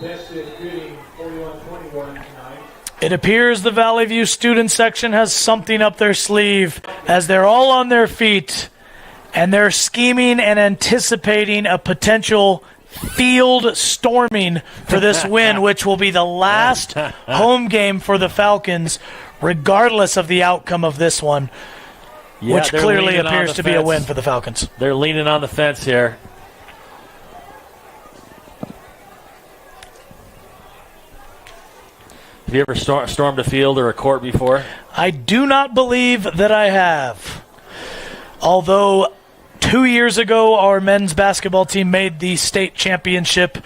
bested Gooding 41-21 tonight. It appears the Vallivue student section has something up their sleeve as they're all on their feet and they're scheming and anticipating a potential field storming for this win, which will be the last home game for the Falcons, regardless of the outcome of this one, which clearly appears to be a win for the Falcons. They're leaning on the fence here. Have you ever stormed a field or a court before? I do not believe that I have. Although 2 years ago, our men's basketball team made the state championship,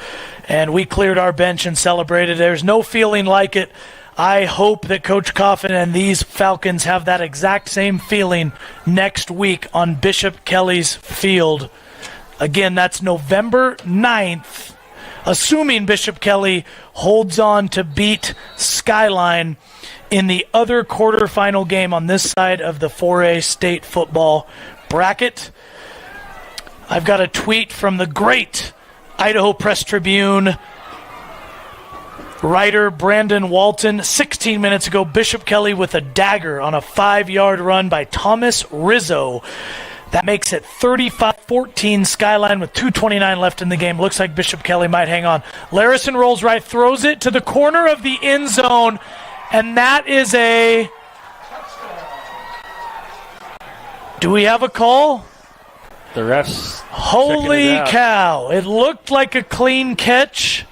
and we cleared our bench and celebrated. There's no feeling like it. I hope that Coach Coffin and these Falcons have that exact same feeling next week on Bishop Kelly's field. Again, that's November 9th. Assuming Bishop Kelly holds on to beat Skyline in the other quarterfinal game on this side of the 4A state football bracket. I've got a tweet from the great Idaho Press Tribune writer Brandon Walton. 16 minutes ago, Bishop Kelly with a dagger on a 5-yard run by Thomas Rizzo. That makes it 35-14 Skyline with 2:29 left in the game. Looks like Bishop Kelly might hang on. Larison rolls right, throws it to the corner of the end zone, and that is a... Do we have a call? The refs. Holy cow. It looked like a clean catch,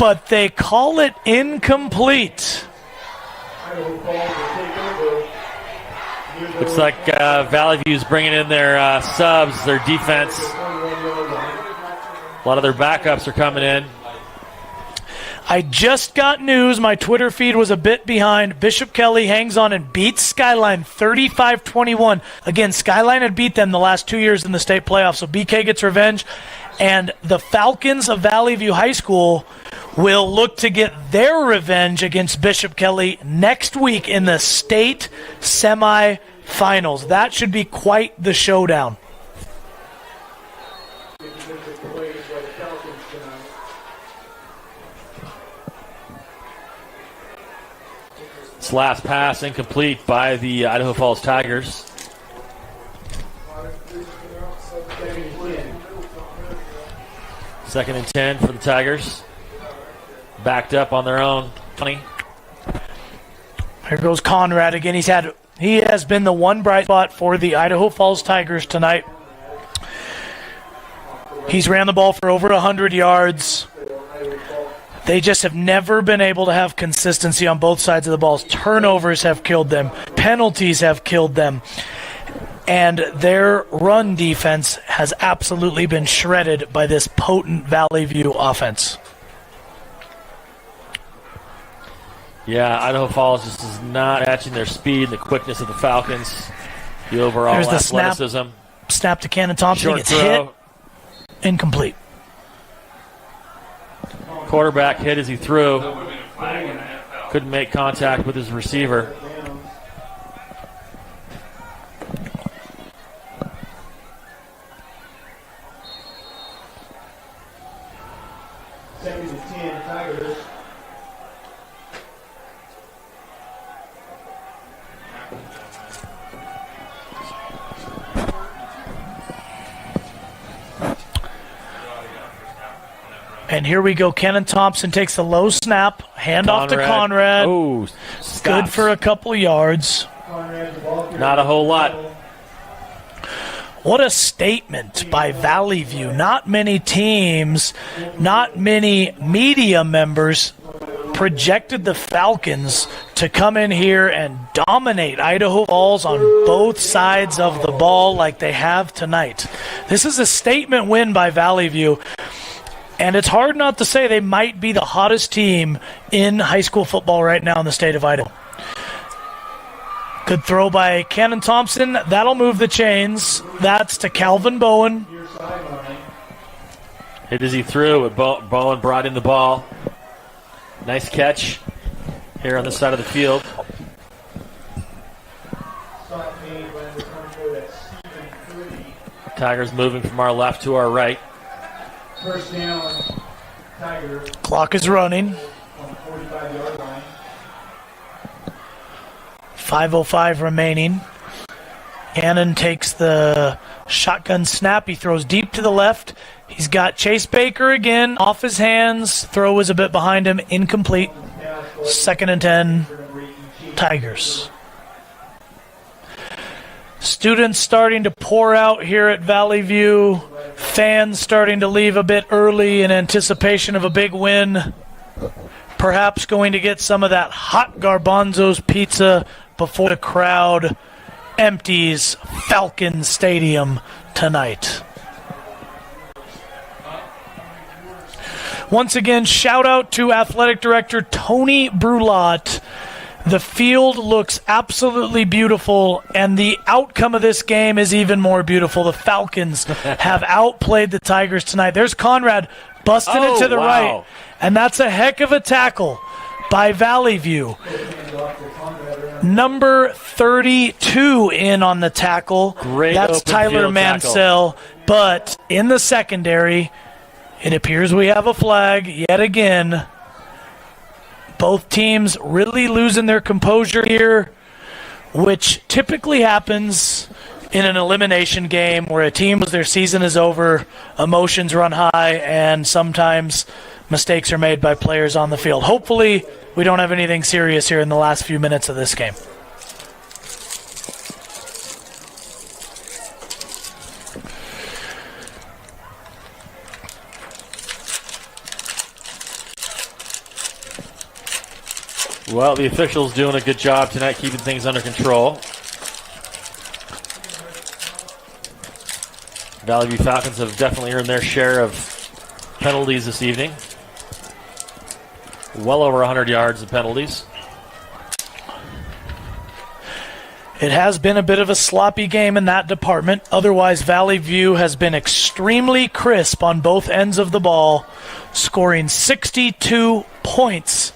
but they call it incomplete. Looks like Vallivue's bringing in their subs, their defense. A lot of their backups are coming in. I just got news. My Twitter feed was a bit behind. Bishop Kelly hangs on and beats Skyline 35-21. Again, Skyline had beat them the last 2 years in the state playoffs, so BK gets revenge. And the Falcons of Vallivue High School will look to get their revenge against Bishop Kelly next week in the state semifinals. That should be quite the showdown. This last pass incomplete by the Idaho Falls Tigers. Second and 10 for the Tigers. Backed up on their own 20. Here goes Conrad again. He has been the one bright spot for the Idaho Falls Tigers tonight. He's ran the ball for over 100 yards. They just have never been able to have consistency on both sides of the ball. Turnovers have killed them. Penalties have killed them. And their run defense has absolutely been shredded by this potent Vallivue offense. Yeah, Idaho Falls just is not matching their speed, the quickness of the Falcons, the overall There's the athleticism. Snap to Cannon Thompson. Short It's throw. hit. Incomplete. Quarterback hit as he threw. Couldn't make contact with his receiver. Second and 10, Tigers. And here we go. Kenan Thompson takes the low snap. Hand off to Conrad. Oh, good for a couple yards. Not a whole lot. What a statement by Vallivue. Not many teams, not many media members projected the Falcons to come in here and dominate Idaho Falls on both sides of the ball like they have tonight. This is a statement win by Vallivue. And it's hard not to say they might be the hottest team in high school football right now in the state of Idaho. Good throw by Kenan Thompson. That'll move the chains. That's to Calvin Bowen. Hit as he threw, but Bowen brought in the ball. Nice catch here on the side of the field. Tigers moving from our left to our right. First down, Tigers. Clock is running. On the 45-yard line. 5:05 remaining. Cannon takes the shotgun snap. He throws deep to the left. He's got Chase Baker again off his hands. Throw is a bit behind him. Incomplete. Second and 10, Tigers. Students starting to pour out here at Vallivue. Fans starting to leave a bit early in anticipation of a big win. Perhaps going to get some of that hot garbanzo's pizza before the crowd empties Falcon Stadium tonight. Once again, shout out to Athletic Director Tony Brulot. The field looks absolutely beautiful, and the outcome of this game is even more beautiful. The Falcons have outplayed the Tigers tonight. There's Conrad busting it to the right, and that's a heck of a tackle by Vallivue. Number 32 in on the tackle. Great. That's Tyler Mansell. But in the secondary, it appears we have a flag yet again. Both teams really losing their composure here, which typically happens in an elimination game where a team, their season is over, emotions run high, and sometimes mistakes are made by players on the field. Hopefully, we don't have anything serious here in the last few minutes of this game. Well, the officials doing a good job tonight keeping things under control. Vallivue Falcons have definitely earned their share of penalties this evening. Well over 100 yards of penalties. It has been a bit of a sloppy game in that department. Otherwise, Vallivue has been extremely crisp on both ends of the ball, scoring 62 points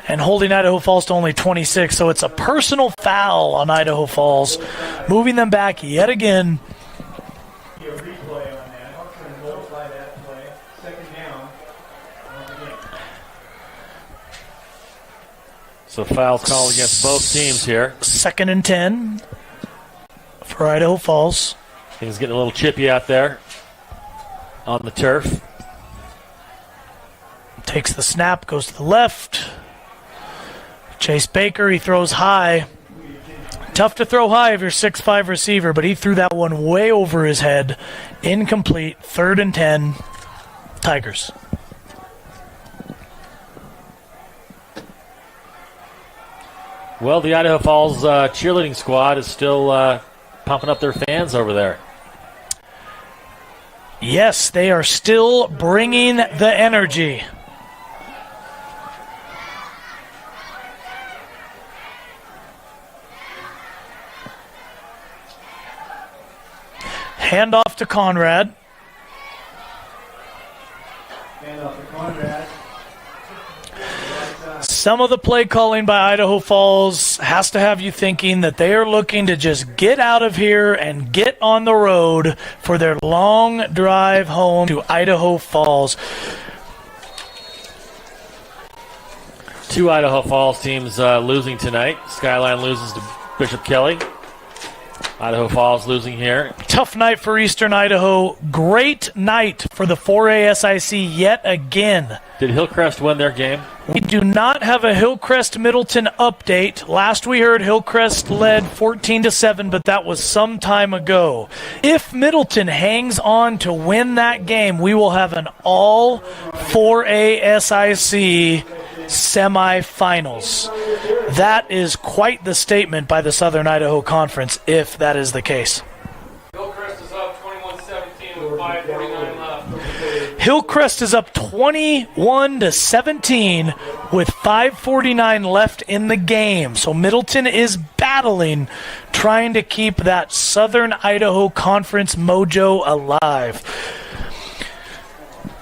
and holding Idaho Falls to only 26. So it's a personal foul on Idaho Falls, moving them back yet again. So fouls called against both teams here. Second and 10 for Idaho Falls. Things getting a little chippy out there on the turf. Takes the snap, goes to the left. Chase Baker, he throws high. Tough to throw high if you're 6'5" receiver, but he threw that one way over his head. Incomplete. Third and 10, Tigers. Well, the Idaho Falls cheerleading squad is still pumping up their fans over there. Yes, they are still bringing the energy. Hand off to Conrad. Some of the play calling by Idaho Falls has to have you thinking that they are looking to just get out of here and get on the road for their long drive home to Idaho Falls. Two Idaho Falls teams losing tonight. Skyline loses to Bishop Kelly. Idaho Falls losing here. Tough night for Eastern Idaho. Great night for the 4A SIC yet again. Did Hillcrest win their game? We do not have a Hillcrest Middleton update. Last we heard, Hillcrest led 14-7, but that was some time ago. If Middleton hangs on to win that game, we will have an all 4A SIC semifinals. That is quite the statement by the Southern Idaho Conference, if that is the case. Hillcrest is up 21-17 with 5:49 left. Hillcrest is up 21-17 with 5:49 left in the game. So Middleton is battling, trying to keep that Southern Idaho Conference mojo alive.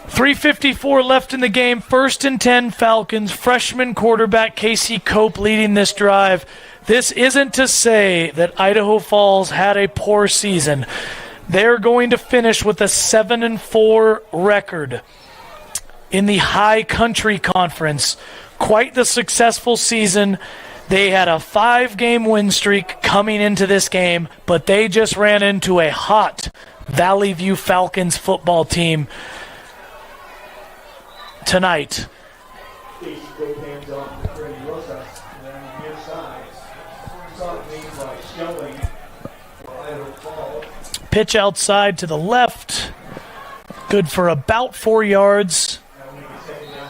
3:54 left in the game. 1st and 10 Falcons. Freshman quarterback Casey Cope leading this drive. This isn't to say that Idaho Falls had a poor season. They're going to finish with a 7-4 record in the High Country Conference. Quite the successful season. They had a 5-game win streak coming into this game, but they just ran into a hot Vallivue Falcons football team tonight. Pitch outside to the left. Good for about 4 yards.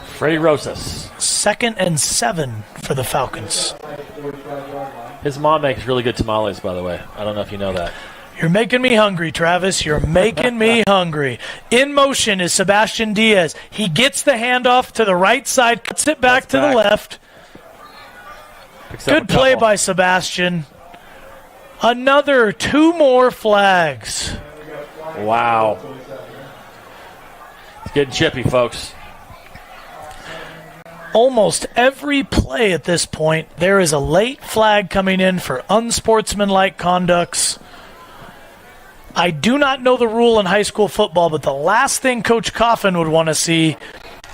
Freddie Rosas. 2nd and 7 for the Falcons. His mom makes really good tamales, by the way. I don't know if you know that. You're making me hungry, Travis. You're making me hungry. In motion is Sebastian Diaz. He gets the handoff to the right side, cuts it back to the left. Good play by Sebastian. Another 2 more flags. Wow. It's getting chippy, folks. Almost every play at this point, there is a late flag coming in for unsportsmanlike conducts. I do not know the rule in high school football, but the last thing Coach Coffin would want to see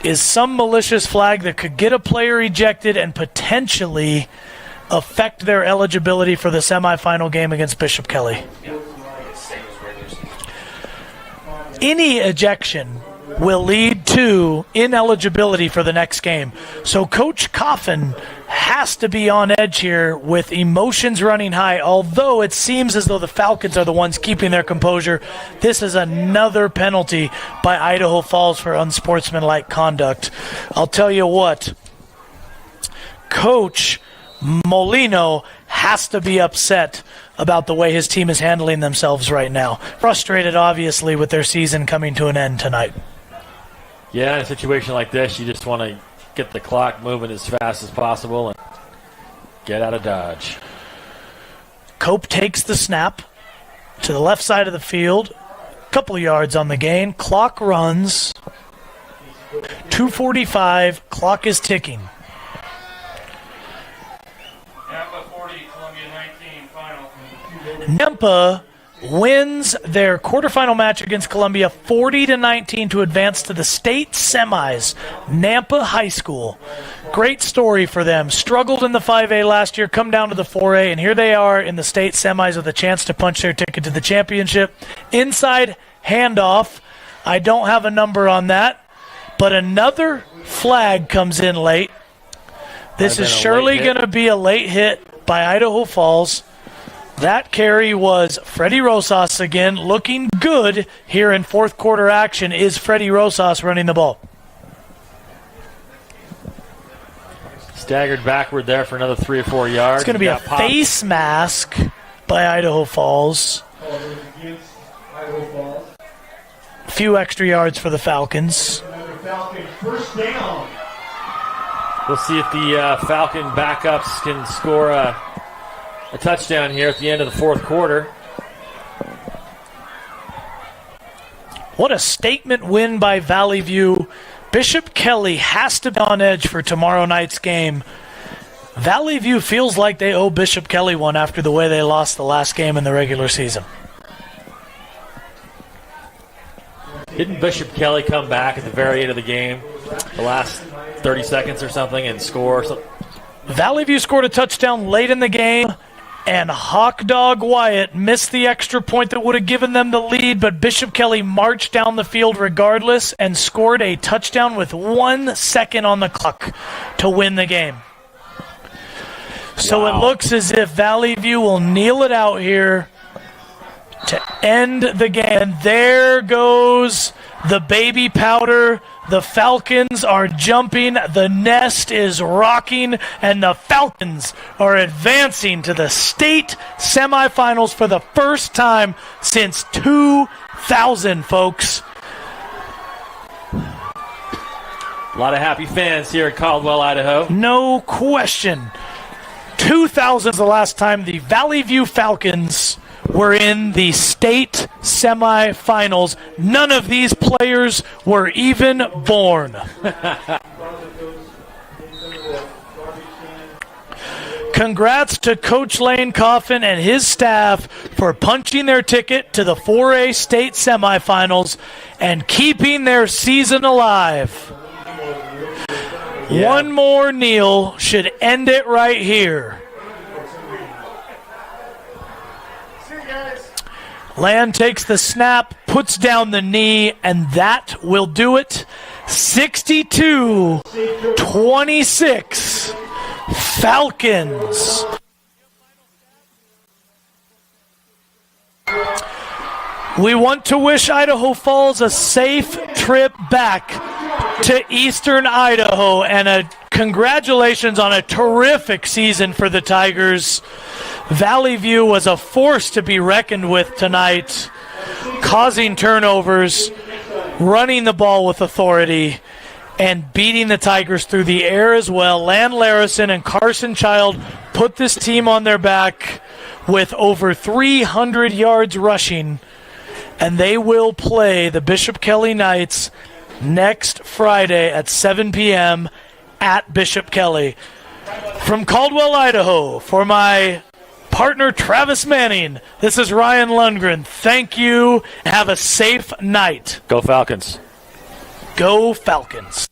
is some malicious flag that could get a player ejected and potentially affect their eligibility for the semifinal game against Bishop Kelly. Any ejection will lead to ineligibility for the next game. So Coach Coffin has to be on edge here with emotions running high. Although it seems as though the Falcons are the ones keeping their composure, this is another penalty by Idaho Falls for unsportsmanlike conduct. I'll tell you what, Coach Molino has to be upset about the way his team is handling themselves right now. Frustrated, obviously, with their season coming to an end tonight. Yeah, in a situation like this, you just want to get the clock moving as fast as possible and get out of Dodge. Cope takes the snap to the left side of the field. Couple yards on the gain. Clock runs. 2:45. Clock is ticking. Nampa 40, Columbia 19, final. Nampa wins their quarterfinal match against Columbia 40-19 to advance to the state semis. Nampa High School. Great story for them. Struggled in the 5A last year, come down to the 4A, and here they are in the state semis with a chance to punch their ticket to the championship. Inside handoff. I don't have a number on that, but another flag comes in late. This is surely going to be a late hit by Idaho Falls. That carry was Freddie Rosas again, looking good here in fourth quarter action. Is Freddie Rosas running the ball? Staggered backward there for another 3 or 4 yards. It's going to be a face mask by Idaho Falls. A few extra yards for the Falcons. First down. We'll see if the Falcon backups can score a touchdown here at the end of the fourth quarter. What a statement win by Vallivue Bishop Kelly has to be on edge for tomorrow night's game. Vallivue feels like they owe Bishop Kelly one after the way they lost the last game in the regular season. Didn't Bishop Kelly come back at the very end of the game, the last 30 seconds or something, and score something? Vallivue scored a touchdown late in the game, and Hawk Dog Wyatt missed the extra point that would have given them the lead, but Bishop Kelly marched down the field regardless and scored a touchdown with 1 second on the clock to win the game. So It looks as if Vallivue will kneel it out here to end the game. And there goes the baby powder. The Falcons are jumping. The nest is rocking. And the Falcons are advancing to the state semifinals for the first time since 2000, folks. A lot of happy fans here in Caldwell, Idaho. No question. 2000 is the last time the Vallivue Falcons were in the state semifinals. None of these players were even born. Congrats to Coach Lane Coffin and his staff for punching their ticket to the 4A state semifinals and keeping their season alive. Yeah. One more kneel should end it right here. Land takes the snap, puts down the knee, and that will do it. 62-26, Falcons. We want to wish Idaho Falls a safe trip back to Eastern Idaho, and congratulations on a terrific season for the Tigers. Vallivue was a force to be reckoned with tonight, causing turnovers, running the ball with authority, and beating the Tigers through the air as well. Land Larison and Carson Child put this team on their back with over 300 yards rushing, and they will play the Bishop Kelly Knights next Friday at 7 p.m. at Bishop Kelly. From Caldwell, Idaho, for my partner Travis Manning, this is Ryan Lundgren. Thank you. Have a safe night. Go Falcons. Go Falcons.